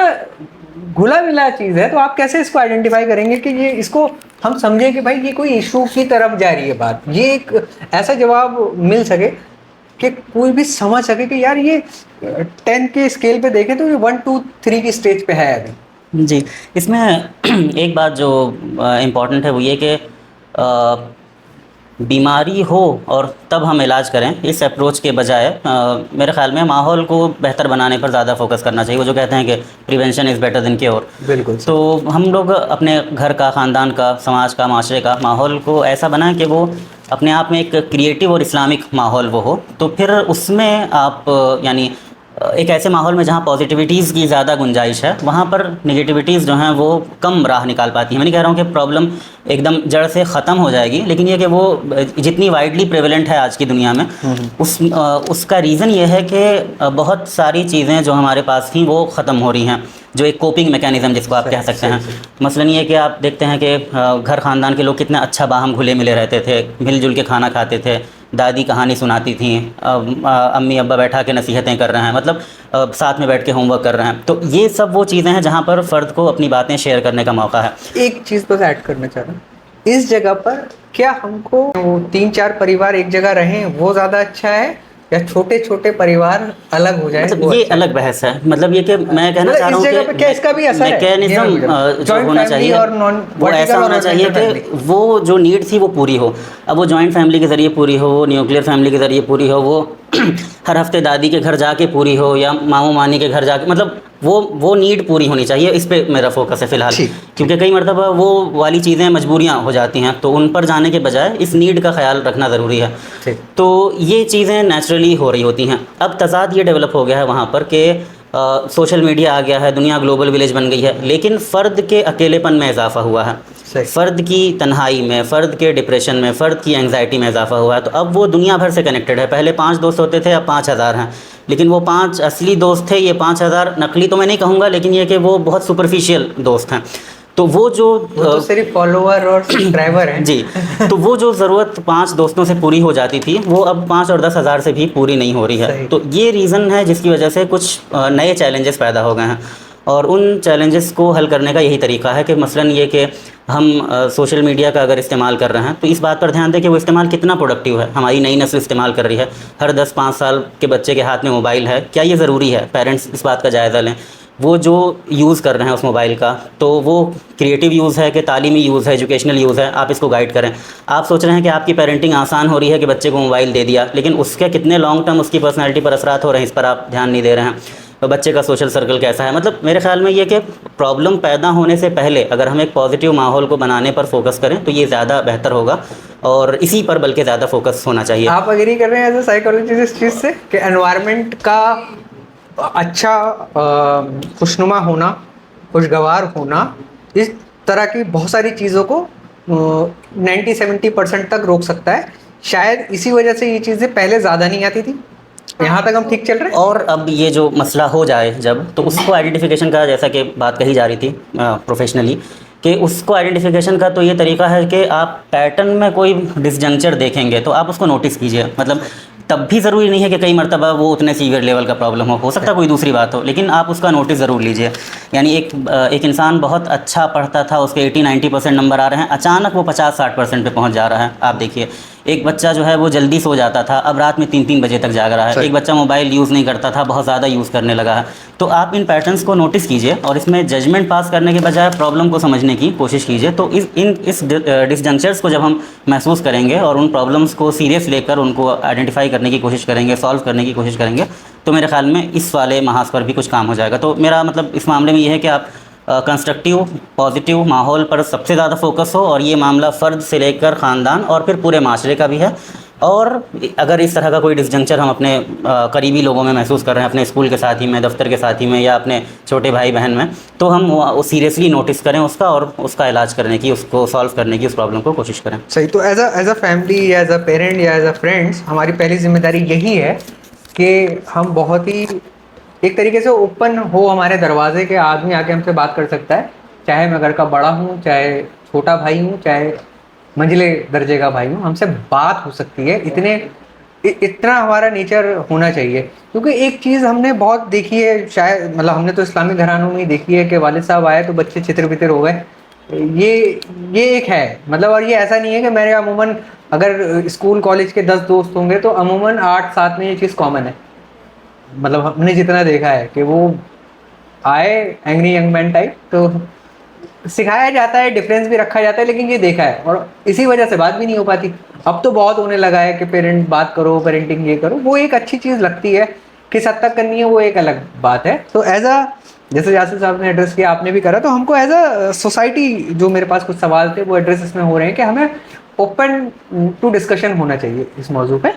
घुला मिला चीज़ है, तो आप कैसे इसको आइडेंटिफाई करेंगे कि ये, इसको हम समझें कि भाई ये कोई इशू की तरफ जा रही है बात, ये एक ऐसा जवाब मिल सके कि कोई भी समझ सके कि यार ये 10 के स्केल पे देखें तो ये 1, 2, 3 की स्टेज पे है अभी। जी, इसमें एक बात जो इम्पॉर्टेंट है वो ये कि बीमारी हो और तब हम इलाज करें, इस अप्रोच के बजाय मेरे ख़्याल में माहौल को बेहतर बनाने पर ज़्यादा फोकस करना चाहिए। वो जो कहते हैं कि prevention is better than cure. बिल्कुल। तो हम लोग अपने घर का, ख़ानदान का, समाज का, माशरे का माहौल को ऐसा बनाएं कि वो अपने आप में एक क्रिएटिव और इस्लामिक माहौल वो हो। तो फिर उसमें आप यानी एक ऐसे माहौल में जहाँ पॉजिटिविटीज़ की ज़्यादा गुंजाइश है, वहाँ पर नेगेटिविटीज़ जो हैं वो कम राह निकाल पाती हैं। मैं नहीं कह रहा हूँ कि प्रॉब्लम एकदम जड़ से ख़त्म हो जाएगी, लेकिन ये कि वो जितनी वाइडली प्रेवलेंट है आज की दुनिया में, उसका रीज़न ये है कि बहुत सारी चीज़ें जो हमारे पास थी वो ख़त्म हो रही हैं, जो एक कोपिंग मैकेनिज़्म जिसको आप कह सकते हैं। मसलन ये कि आप देखते हैं कि घर ख़ानदान के लोग कितने अच्छा बाहम घुले मिले रहते थे, मिलजुल के खाना खाते थे, दादी कहानी सुनाती थी, अम्मी अब्बा बैठा के नसीहतें कर रहे हैं, मतलब साथ में बैठ के होमवर्क कर रहे हैं। तो ये सब वो चीज़ें हैं जहाँ पर फ़र्द को अपनी बातें शेयर करने का मौका है। एक चीज़ बस ऐड करना चाह रहा हूँ, इस जगह पर क्या हमको वो 3-4 परिवार एक जगह रहें वो ज़्यादा अच्छा है, या छोटे छोटे परिवार अलग हो जाए? मतलब ये अलग बहस है। मतलब ये कि मैं कहना चाह रहा हूँ कि क्या इसका भी असर है? मैकेनिज्म जो होना चाहिए वो ऐसा होना चाहिए कि वो जो नीड थी वो पूरी हो। अब वो जॉइंट फैमिली के ज़रिए पूरी हो, वो न्यूक्लियर फैमिली के ज़रिए पूरी हो, वो हर हफ्ते दादी के घर जाके पूरी हो या मामू मानी के घर जाके, मतलब वो नीड पूरी होनी चाहिए। इस पे मेरा फोकस है फ़िलहाल, क्योंकि कई मरतबा वो वाली चीज़ें मजबूरियाँ हो जाती हैं, तो उन पर जाने के बजाय इस नीड का ख्याल रखना ज़रूरी है। तो ये चीज़ें नेचुरली हो रही होती हैं। अब तज़ाद ये डेवलप हो गया है वहाँ पर कि सोशल मीडिया आ गया है, दुनिया ग्लोबल विलेज बन गई है, लेकिन फ़र्द के अकेलेपन में इजाफा हुआ है, सही। फ़र्द की तन्हाई में, फ़र्द के डिप्रेशन में, फ़र्द की एंग्जाइटी में इजाफा हुआ है। तो अब वो दुनिया भर से कनेक्टेड है। पहले 5 दोस्त होते थे, अब 5000 हैं, लेकिन वो 5 असली दोस्त थे, ये 5000 नकली तो मैं नहीं कहूँगा, लेकिन ये कि वो बहुत सुपरफिशियल दोस्त हैं। तो वो जो वो तो सिर्फ फॉलोअर और सब्सक्राइबर हैं। जी, तो वो जो ज़रूरत 5 दोस्तों से पूरी हो जाती थी, वो अब 5 और 10 हज़ार से भी पूरी नहीं हो रही है। सही। तो ये रीज़न है जिसकी वजह से कुछ नए चैलेंजेस पैदा हो गए हैं, और उन चैलेंजेस को हल करने का यही तरीका है कि मसलन ये कि हम सोशल मीडिया का अगर इस्तेमाल कर रहे हैं तो इस बात पर ध्यान दें कि वो इस्तेमाल कितना प्रोडक्टिव है। हमारी नई नस्ल इस्तेमाल कर रही है, हर 10-5 साल के बच्चे के हाथ में मोबाइल है, क्या ये ज़रूरी है? पेरेंट्स इस बात का जायज़ा लें। वो जो यूज़ कर रहे हैं उस मोबाइल का, तो वो क्रिएटिव यूज़ है कि तालीमी यूज़ है, एजुकेशनल यूज़ है, आप इसको गाइड करें। आप सोच रहे हैं कि आपकी पेरेंटिंग आसान हो रही है कि बच्चे को मोबाइल दे दिया, लेकिन उसके कितने लॉन्ग टर्म उसकी पर्सनैलिटी पर असरात हो रहे हैं, इस पर आप ध्यान नहीं दे रहे हैं। तो बच्चे का सोशल सर्कल कैसा है? मतलब मेरे ख्याल में ये कि प्रॉब्लम पैदा होने से पहले अगर हम एक पॉजिटिव माहौल को बनाने पर फोकस करें तो ये ज़्यादा बेहतर होगा, और इसी पर बल्कि ज़्यादा फोकस होना चाहिए। आप एग्री कर रहे हैं एज ए साइकोलॉजिस्ट इस चीज़ से कि एनवायरनमेंट का अच्छा खुशनुमा होना, खुशगवार होना, इस तरह की बहुत सारी चीज़ों को 90-70% तक रोक सकता है। शायद इसी वजह से ये चीज़ें पहले ज़्यादा नहीं आती थी। यहाँ तक हम ठीक चल रहे हैं। और अब ये जो मसला हो जाए जब, तो उसको आइडेंटिफिकेशन का, जैसा कि बात कही जा रही थी प्रोफेशनली, कि उसको आइडेंटिफिकेशन का तो ये तरीका है कि आप पैटर्न में कोई डिसजंक्चर देखेंगे तो आप उसको नोटिस कीजिए। मतलब तब भी ज़रूरी नहीं है कि कई मरतबा वो उतने सीवियर लेवल का प्रॉब्लम हो सकता है कोई दूसरी बात हो, लेकिन आप उसका नोटिस ज़रूर लीजिए। यानी एक इंसान बहुत अच्छा पढ़ता था, उसके 80-90% नंबर आ रहे हैं, अचानक वो 50-60% पे पहुंच जा रहा है। आप देखिए, एक बच्चा जो है वो जल्दी सो जाता था, अब रात में 3-3 बजे तक जाग रहा है। एक बच्चा मोबाइल यूज़ नहीं करता था, बहुत ज़्यादा यूज़ करने लगा है। तो आप इन पैटर्न्स को नोटिस कीजिए और इसमें जजमेंट पास करने के बजाय प्रॉब्लम को समझने की कोशिश कीजिए। तो इस डिसजंक्चर्स को जब हम महसूस करेंगे और उन प्रॉब्लम्स को सीरियस लेकर उनको आइडेंटिफाई करने की कोशिश करेंगे, सॉल्व करने की कोशिश करेंगे, तो मेरे ख्याल में इस वाले महाज पर भी कुछ काम हो जाएगा। तो मेरा मतलब इस मामले में ये है कि आप कंस्ट्रक्टिव पॉजिटिव माहौल पर सबसे ज़्यादा फोकस हो, और ये मामला फ़र्द से लेकर ख़ानदान और फिर पूरे माशरे का भी है। और अगर इस तरह का कोई डिसजंक्चर हम अपने करीबी लोगों में महसूस कर रहे हैं, अपने स्कूल के साथी में, दफ्तर के साथी में, या अपने छोटे भाई बहन में, तो हम वो सीरियसली नोटिस करें उसका, और उसका इलाज करने की, उसको सॉल्व करने की, उस प्रॉब्लम को कोशिश करें। सही। तो एज अ फैमिली या एज अ पेरेंट या एज अ फ्रेंड्स, हमारी पहली जिम्मेदारी यही है कि हम बहुत ही एक तरीके से ओपन हो हमारे दरवाजे के, आदमी आके हमसे बात कर सकता है, चाहे मैं घर का बड़ा हूँ, चाहे छोटा भाई हूँ, चाहे मंझले दर्जे का भाई हूँ, हमसे बात हो सकती है। इतना हमारा नेचर होना चाहिए। क्योंकि एक चीज़ हमने बहुत देखी है, शायद मतलब हमने तो इस्लामी घरानों में ही देखी है कि वालिद साहब आए तो बच्चे चितिर बितिर हो गए। ये एक है मतलब, और ये ऐसा नहीं है कि मेरे अमूमन अगर स्कूल कॉलेज के 10 दोस्त होंगे तो अमूमन 8-7 में ये चीज़ कॉमन है। मतलब हमने जितना देखा है कि वो आए एंग्री यंग मैन टाइप, तो सिखाया जाता है, डिफरेंस भी रखा जाता है, लेकिन ये देखा है और इसी वजह से बात भी नहीं हो पाती। अब तो बहुत होने लगा है कि पेरेंट बात करो, पेरेंटिंग ये करो, वो एक अच्छी चीज़ लगती है, किस हद तक करनी है वो एक अलग बात है। तो एज अ जैसे यासिर साहब ने एड्रेस किया, आपने भी करा, तो हमको एज अ सोसाइटी जो मेरे पास कुछ सवाल थे वो एड्रेस इसमें हो रहे हैं कि हमें ओपन टू डिस्कशन होना चाहिए इस मौजू पे।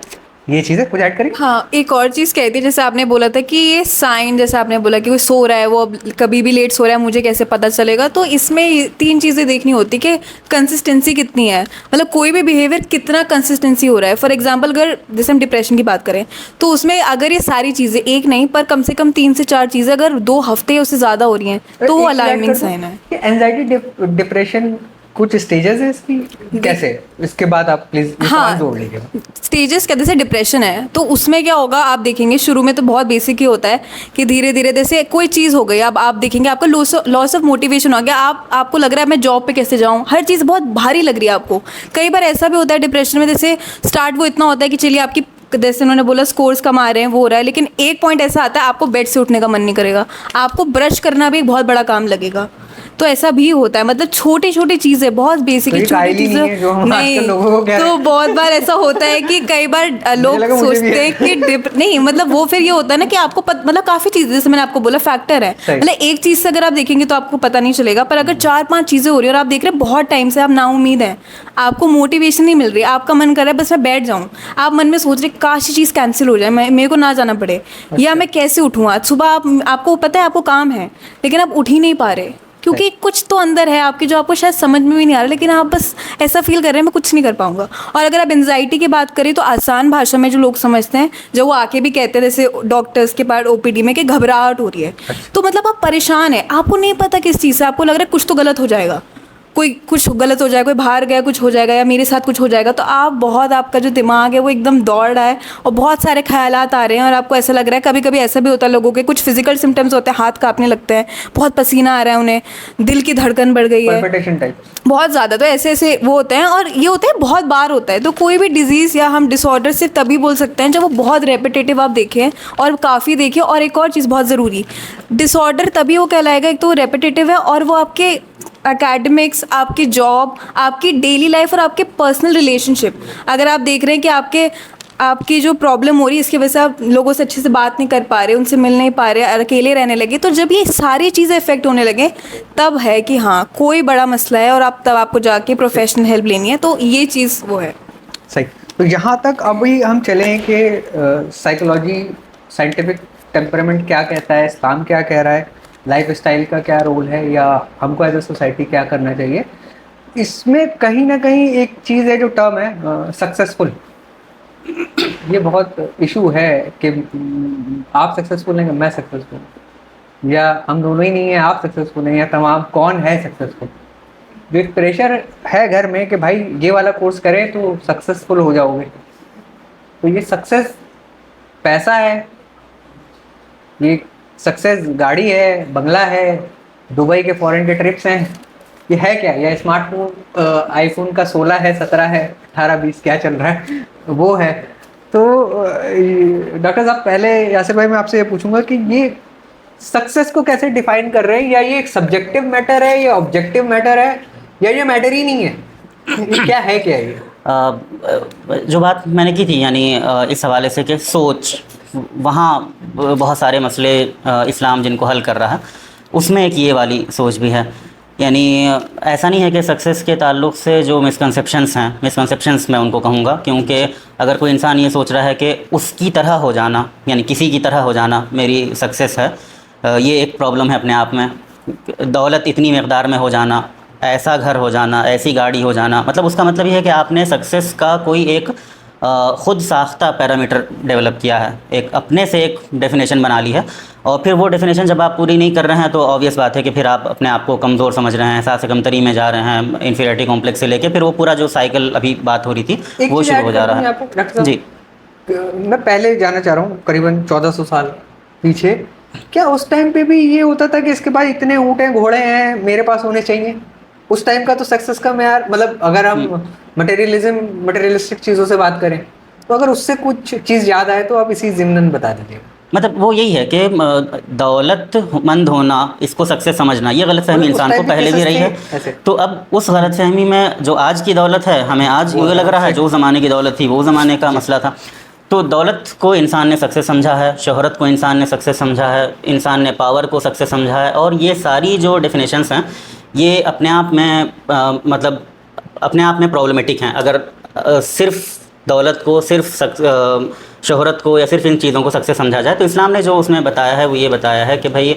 ये चीज़ें कुछ ऐड करें। हाँ, एक और चीज़ कहती है, जैसे आपने बोला था कि ये साइन, जैसे आपने बोला कि वो सो रहा है, वो अब कभी भी लेट सो रहा है, मुझे कैसे पता चलेगा। तो इसमें 3 चीज़ें देखनी होती कि कंसिस्टेंसी कितनी है, मतलब कोई भी बिहेवियर कितना कंसिस्टेंसी हो रहा है। फॉर एग्जांपल अगर जैसे हम डिप्रेशन की बात करें तो उसमें अगर ये सारी चीज़ें, एक नहीं पर कम से कम 3 से 4 चीज़ें अगर 2 हफ्ते उससे ज़्यादा हो रही हैं तो वो अलार्मिंग साइन है। एंजाइटी डिप्रेशन कुछ स्टेजेस है इसकी, कैसे? इसके बाद आप प्लीज हाँ, जोड़ लीजिए। स्टेजेस कहते जैसे डिप्रेशन है तो उसमें क्या होगा, आप देखेंगे शुरू में तो बहुत बेसिक ही होता है कि धीरे धीरे जैसे कोई चीज़ हो गई, अब आप देखेंगे आपका लॉस ऑफ मोटिवेशन हो गया, आपको लग रहा है मैं जॉब पे कैसे जाऊँ, हर चीज़ बहुत भारी लग रही है आपको। कई बार ऐसा भी होता है डिप्रेशन में, जैसे स्टार्ट वो इतना होता है कि चलिए आपकी, जैसे उन्होंने बोला स्कोर्स कम आ रहे हैं, वो हो रहा है, लेकिन एक पॉइंट ऐसा आता है आपको बेड से उठने का मन नहीं करेगा, आपको ब्रश करना भी एक बहुत बड़ा काम लगेगा। तो ऐसा भी होता है, मतलब छोटी छोटी चीज़ें, बहुत बेसिक तो ये छोटी काइल ही नहीं है जो हम आजकल लोगों को कह रहे तो हैं। बहुत बार ऐसा होता है कि कई बार लोग लगा मुझे भी सोचते हैं कि नहीं, मतलब वो फिर ये होता है ना कि आपको मतलब काफ़ी चीज़ें, जैसे मैंने आपको बोला फैक्टर है, सही। मतलब एक चीज़ से अगर आप देखेंगे तो आपको पता नहीं चलेगा, पर अगर 4-5 चीज़ें हो रही है और आप देख रहे हैं बहुत टाइम से आप नाउम्मीद हैं, आपको मोटिवेशन नहीं मिल रही, आपका मन कर रहा है बस मैं बैठ जाऊँ, आप मन में सोच रहे काश ये चीज़ कैंसिल हो जाए, मेरे को ना जाना पड़े, या मैं कैसे उठूँ आज सुबह, आपको पता है आपको काम है लेकिन आप उठ ही नहीं पा रहे, क्योंकि कुछ तो अंदर है आपके जो आपको शायद समझ में भी नहीं आ रहा, लेकिन आप बस ऐसा फील कर रहे हैं मैं कुछ नहीं कर पाऊंगा। और अगर आप एंजाइटी की बात करें तो आसान भाषा में जो लोग समझते हैं, जो वो आके भी कहते हैं जैसे डॉक्टर्स के पास ओपीडी में कि घबराहट हो रही है, तो मतलब आप परेशान है, आपको नहीं पता किस चीज़ से, आपको लग रहा है कुछ तो गलत हो जाएगा, कोई कुछ गलत हो जाएगा, कोई बाहर गया कुछ हो जाएगा या मेरे साथ कुछ हो जाएगा, तो आप बहुत, आपका जो दिमाग है वो एकदम दौड़ रहा है और बहुत सारे ख्यालात आ रहे हैं और आपको ऐसा लग रहा है, कभी कभी ऐसा भी होता है लोगों के कुछ फिजिकल सिम्टम्स होते हैं, हाथ कांपने लगते हैं, बहुत पसीना आ रहा है उन्हें, दिल की धड़कन बढ़ गई है पल्पिटेशन टाइप बहुत ज़्यादा, तो ऐसे ऐसे वो होते हैं और ये होता है बहुत बार होता है। तो कोई भी डिजीज़ या हम डिसऑर्डर सिर्फ तभी बोल सकते हैं जब वो बहुत रेपिटेटिव आप देखें और काफ़ी देखें। और एक और चीज़ बहुत ज़रूरी, डिसऑर्डर तभी वो कहलाएगा, एक तो वो रेपिटेटिव है और वो आपके एकेडमिक्स, आपकी जॉब, आपकी डेली लाइफ और आपके पर्सनल रिलेशनशिप, अगर आप देख रहे हैं कि आपकी जो प्रॉब्लम हो रही है इसकी वजह से आप लोगों से अच्छे से बात नहीं कर पा रहे, उनसे मिल नहीं पा रहे, अकेले रहने लगे, तो जब ये सारी चीज़ें इफेक्ट होने लगे तब है कि हाँ कोई बड़ा मसला है और तब आपको जाके प्रोफेशनल हेल्प लेनी है, तो ये चीज़ वो है। सही। तो यहाँ तक अभी हम चले हैं कि साइकोलॉजी, साइंटिफिक टेम्परामेंट क्या कहता है, इस्लाम क्या कह रहा है, लाइफ स्टाइल का क्या रोल है, या हमको एज ए सोसाइटी क्या करना चाहिए, इसमें कहीं ना कहीं एक चीज़ है जो टर्म है सक्सेसफुल, ये बहुत इशू है कि आप सक्सेसफुल हैं, मैं सक्सेसफुल हूँ, या हम दोनों ही नहीं हैं, आप सक्सेसफुल हैं या तमाम, कौन है सक्सेसफुल। जो एक प्रेशर है घर में कि भाई ये वाला कोर्स करें तो सक्सेसफुल हो जाओगे, तो ये सक्सेस पैसा है, ये सक्सेस गाड़ी है, बंगला है, दुबई के फॉरेन के ट्रिप्स हैं, ये है क्या, या स्मार्टफोन आईफोन का 16 है, 17 है, 18 20 क्या चल रहा है वो है। तो डॉक्टर साहब, पहले यासिर भाई मैं आपसे ये पूछूंगा कि ये सक्सेस को कैसे डिफाइन कर रहे हैं, या ये एक सब्जेक्टिव मैटर है या ऑब्जेक्टिव मैटर है, या ये मैटर ही नहीं है, ये क्या है, क्या है ये? जो बात मैंने की थी यानी इस हवाले से कि सोच, वहाँ बहुत सारे मसले इस्लाम जिनको हल कर रहा है, उसमें एक ये वाली सोच भी है। यानी ऐसा नहीं है कि सक्सेस के ताल्लुक़ से जो मिसकंसेप्शंस मैं उनको कहूँगा, क्योंकि अगर कोई इंसान ये सोच रहा है कि उसकी तरह हो जाना, यानी किसी की तरह हो जाना मेरी सक्सेस है, ये एक प्रॉब्लम है अपने आप में। दौलत इतनी मकदार में हो जाना, ऐसा घर हो जाना, ऐसी गाड़ी हो जाना, मतलब उसका मतलब ये है कि आपने सक्सेस का कोई एक ख़ुद साख्ता पैरामीटर डेवलप किया है, एक अपने से एक डेफिनेशन बना ली है, और फिर वो डेफिनेशन जब आप पूरी नहीं कर रहे हैं तो ऑब्वियस बात है कि फिर आप अपने आप को कमज़ोर समझ रहे हैं, एहसास कमतरी में जा रहे हैं, इन्फीरियरिटी कॉम्प्लेक्स से लेके फिर वो पूरा जो साइकिल अभी बात हो रही थी वो शुरू हो जा रहा है। जी, मैं पहले जाना चाह रहा हूँ करीबन 1400 साल पीछे, क्या उस टाइम पे भी ये होता था कि इसके पास इतने ऊँट हैं, घोड़े हैं, मेरे पास होने चाहिए? उस टाइम का तो सक्सेस का मेयार, मतलब अगर हम मटेरियलिस्टिक चीज़ों से बात करें तो अगर उससे कुछ चीज़ याद आए तो आप इसी ज़िम्नन बता दीजिए। मतलब वो यही है कि दौलतमंद होना, इसको सक्सेस समझना, ये गलतफहमी इंसान को पहले भी रही है। तो अब उस गलतफहमी में जो आज की दौलत है, हमें आज ये लग रहा है जो ज़माने की दौलत थी वो ज़माने का मसला था। तो दौलत को इंसान ने सक्सेस समझा है, शोहरत को इंसान ने सक्सेस समझा है, इंसान ने पावर को सक्सेस समझा है, और ये सारी जो डेफिनेशंस हैं ये अपने आप में मतलब अपने आप में प्रॉब्लमेटिक हैं। अगर सिर्फ दौलत को, सिर्फ शोहरत को या सिर्फ इन चीज़ों को सक्सेस समझा जाए, तो इस्लाम ने जो उसमें बताया है वो ये बताया है कि भाई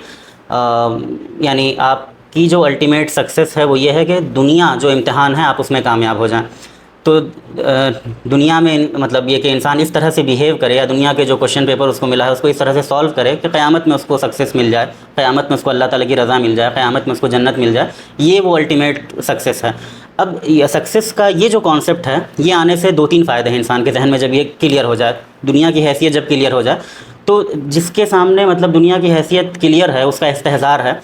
यानी आपकी जो अल्टीमेट सक्सेस है वो ये है कि दुनिया जो इम्तिहान है आप उसमें कामयाब हो जाएं। तो दुनिया में मतलब ये कि इंसान इस तरह से बिहेव करे, या दुनिया के जो क्वेश्चन पेपर उसको मिला है उसको इस तरह से सॉल्व करे कि क़यामत में उसको सक्सेस मिल जाए, क़यामत में उसको अल्लाह ताला की रज़ा मिल जाए, क़यामत में उसको जन्नत मिल जाए, ये वो अल्टीमेट सक्सेस है। अब ये सक्सेस का ये जो कॉन्सेप्ट है, ये आने से 2-3 फ़ायदे हैं इंसान के जहन में। जब ये क्लियर हो जाए, दुनिया की हैसियत जब क्लियर हो जाए, तो जिसके सामने मतलब दुनिया की हैसियत क्लियर है, उसका इस्तेहज़ार है,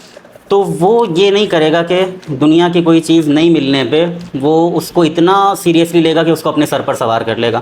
तो वो ये नहीं करेगा कि दुनिया की कोई चीज़ नहीं मिलने पे वो उसको इतना सीरियसली लेगा कि उसको अपने सर पर सवार कर लेगा।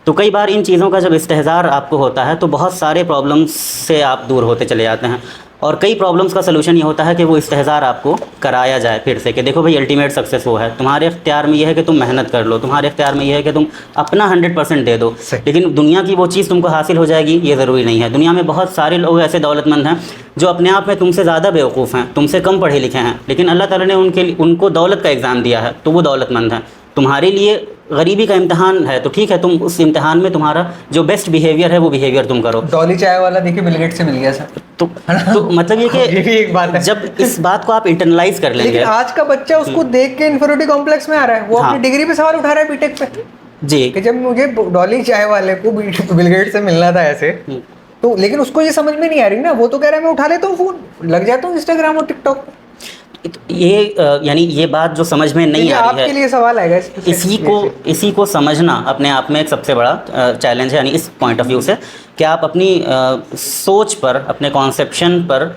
तो कई बार इन चीज़ों का जब इस्तेहज़ार आपको होता है तो बहुत सारे प्रॉब्लम्स से आप दूर होते चले जाते हैं। और कई प्रॉब्लम्स का सलूशन ये होता है कि वो इस्तेहज़ार आपको कराया जाए फिर से, कि देखो भाई अल्टीमेट सक्सेस वो है, तुम्हारे इख्तियार में ये है कि तुम मेहनत कर लो, तुम्हारे इख्तियार में ये है कि तुम अपना 100% दे दो। लेकिन दुनिया की वो चीज़ तुमको हासिल हो जाएगी ये ज़रूरी नहीं है। दुनिया में बहुत सारे लोग ऐसे दौलतमंद हैं जो अपने आप में तुमसे ज़्यादा बेवकूफ़ हैं, तुमसे कम पढ़े लिखे हैं, लेकिन अल्लाह ताला ने उनको दौलत का एग्ज़ाम दिया है तो वो दौलतमंद हैं। तुम्हारे लिए गरीबी का इम्तिहान है तो ठीक है, तुम उस इम्तिहान में तुम्हारा जो बेस्ट बिहेवियर है वो बिहेवियर तुम करो। डॉली चाय वाला देखिए बिल गेट्स से मिल गया सर। तो मतलब ये कि ये भी एक बात है। जब इस बात को आप इंटरनलाइज कर लेंगे। लेकिन आज का बच्चा उसको देख के इन्फीरियरिटी कॉम्प्लेक्स में आ रहा है, वो अपनी डिग्री पे सवाल उठा रहा है बीटेक पे जी, कि जब मुझे डॉली चाय वाले को बिल गेट्स से मिलना था ऐसे, तो लेकिन उसको ये समझ में नहीं आ रही ना, वो तो कह रहा है मैं उठा लेता हूँ फोन, लग जाता हूँ इंस्टाग्राम और टिकटॉक पे। ये यानी ये बात जो समझ में नहीं आ रही है, आपके लिए सवाल आएगा इसी को समझना अपने आप में एक सबसे बड़ा चैलेंज है। यानी इस पॉइंट ऑफ व्यू से कि आप अपनी सोच पर, अपने कॉन्सेप्शन पर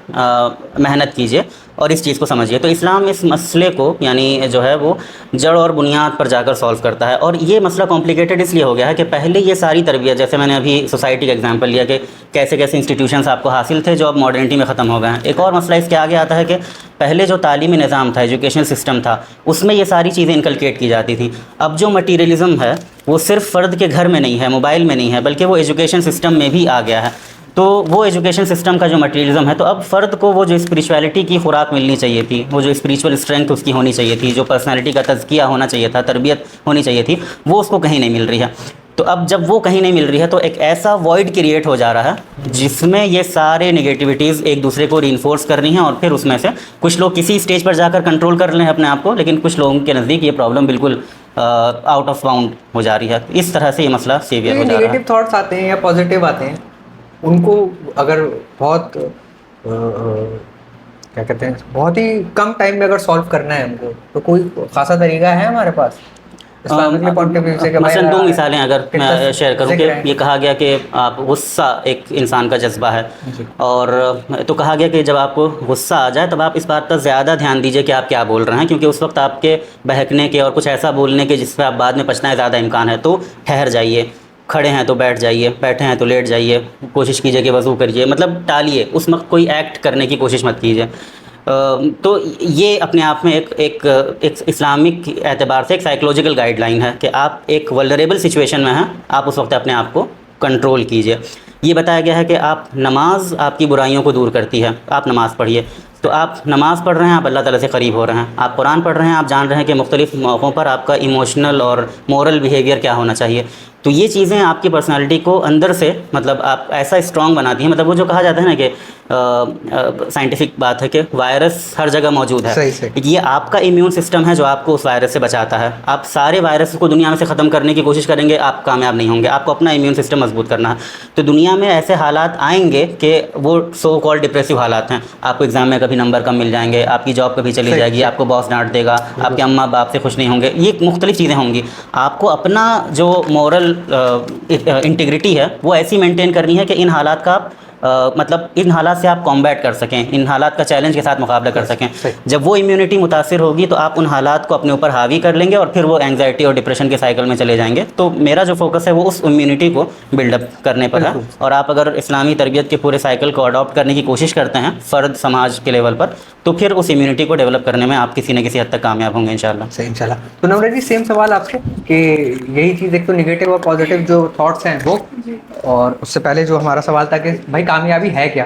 मेहनत कीजिए और इस चीज़ को समझिए। तो इस्लाम इस मसले को यानी जो है वो जड़ और बुनियाद पर जाकर सॉल्व करता है। और ये मसला कॉम्प्लिकेटेड इसलिए हो गया है कि पहले ये सारी तरबियत, जैसे मैंने अभी सोसाइटी का एग्जांपल लिया कि कैसे कैसे इंस्टीट्यूशंस आपको हासिल थे जो अब मॉडर्निटी में ख़त्म हो गए हैं। एक और मसला इसके आगे आता है कि पहले जो तालीमी निज़ाम था, एजुकेशनल सिस्टम था, उसमें ये सारी चीज़ें इनकलकेट की जाती थी। अब जो मटीरियलिज़म है वो सिर्फ फ़र्द के घर में नहीं है, मोबाइल में नहीं है, बल्कि वो एजुकेशन सिस्टम में भी आ गया है। तो वो एजुकेशन सिस्टम का जो मटीरियलिज़म है, तो अब फ़र्द को वो जो स्पिरिचुअलिटी की खुराक मिलनी चाहिए थी, वो जो स्पिरिचुअल स्ट्रेंथ उसकी होनी चाहिए थी, जो पर्सनैलिटी का तज़किया होना चाहिए था, तरबियत होनी चाहिए थी, वो उसको कहीं नहीं मिल रही है। तो अब जब वो कहीं नहीं मिल रही है तो एक ऐसा वॉइड क्रिएट हो जा रहा है जिसमें ये सारे नेगेटिविटीज़ एक दूसरे को रीइंफोर्स कर रही हैं, और फिर उसमें से कुछ लोग किसी स्टेज पर जाकर कंट्रोल कर लें अपने आप को, लेकिन कुछ लोगों के नज़दीक ये प्रॉब्लम बिल्कुल आउट ऑफ बाउंड हो जा रही है। इस तरह से ये मसला सीवियर हो जा रहा है। नेगेटिव थॉट्स आते हैं या पॉजिटिव आते हैं, उनको अगर बहुत क्या कहते हैं, बहुत ही कम टाइम में अगर सॉल्व करना है हमको, तो कोई खासा तरीका है हमारे पास इस्लामिक पॉइंट ऑफ व्यू से? मसलन दो मिसालें अगर मैं शेयर करूं कि ये कहा गया कि आप गुस्सा एक इंसान का जज्बा है, और तो कहा गया कि जब आपको गुस्सा आ जाए तब आप इस बात पर ज़्यादा ध्यान दीजिए कि आप क्या बोल रहे हैं, क्योंकि उस वक्त आपके बहकने के और कुछ ऐसा बोलने के जिस पर आप बाद में पछताएं ज़्यादा इम्कान है। तो ठहर जाइए, खड़े हैं तो बैठ जाइए, बैठे हैं तो लेट जाइए, कोशिश कीजिए कि वज़ू करिए, मतलब टालिए, उस वक्त कोई एक्ट करने की कोशिश मत कीजिए। तो ये अपने आप में एक इस्लामिक एतबार से एक साइकोलॉजिकल गाइडलाइन है कि आप एक वल्नरेबल सिचुएशन में हैं, आप उस वक्त अपने आप को कंट्रोल कीजिए। ये बताया गया है कि आप नमाज आपकी बुराइयों को दूर करती है, आप नमाज़ पढ़िए। तो आप नमाज़ पढ़ रहे हैं, आप अल्लाह ताला से क़रीब हो रहे हैं। आप कुरान पढ़ रहे हैं, आप जान रहे हैं कि मुख्तलिफ़ मौक़ों पर आपका इमोशनल और मोरल बिहेवियर क्या होना चाहिए। तो ये चीज़ें आपकी पर्सनालिटी को अंदर से मतलब आप ऐसा स्ट्रॉन्ग बनाती हैं। मतलब वो जो कहा जाता है ना कि साइंटिफिक बात है कि वायरस हर जगह मौजूद है, सही। ये आपका इम्यून सिस्टम है जो आपको उस वायरस से बचाता है। आप सारे वायरस को दुनिया में से ख़त्म करने की कोशिश करेंगे, आप कामयाब नहीं होंगे। आपको अपना इम्यून सिस्टम मजबूत करना है। तो दुनिया में ऐसे हालात आएंगे कि वो सो कॉल्ड डिप्रेसिव हालात हैं। आपको एग्ज़ाम में कभी नंबर कम मिल जाएंगे, आपकी जॉब कभी चली जाएगी, आपको बॉस डांट देगा, आपके अम्मा बाप से खुश नहीं होंगे, ये मुख्तलिफ़ चीज़ें होंगी। आपको अपना जो मोरल इंटीग्रिटी है वो ऐसी मेंटेन करनी है कि इन हालात का आप मतलब इन हालात से आप कॉम्बैट कर सकें, इन हालात का चैलेंज के साथ मुकाबला कर सकें। जब वो इम्यूनिटी मुतासिर होगी तो आप उन हालात को अपने ऊपर हावी कर लेंगे और फिर वो एंग्जाइटी और डिप्रेशन के साइकिल में चले जाएंगे। तो मेरा जो फोकस है वो उस इम्यूनिटी को बिल्डअप करने पर है। और आप अगर इस्लामी तरबियत के पूरे साइकिल को अडॉप्ट करने की कोशिश करते हैं फ़र्द समाज के लेवल पर, तो फिर उस इम्यूनिटी को डेवलप करने में आप किसी न किसी हद तक कामयाब होंगे इंशाल्लाह। सही, इंशाल्लाह। तो नम्रा जी सेम सवाल आपसे कि यही चीज़, एक तो निगेटिव और पॉजिटिव जो थॉट्स हैं वो, और उससे पहले जो हमारा सवाल था कि भाई कामयाबी है क्या,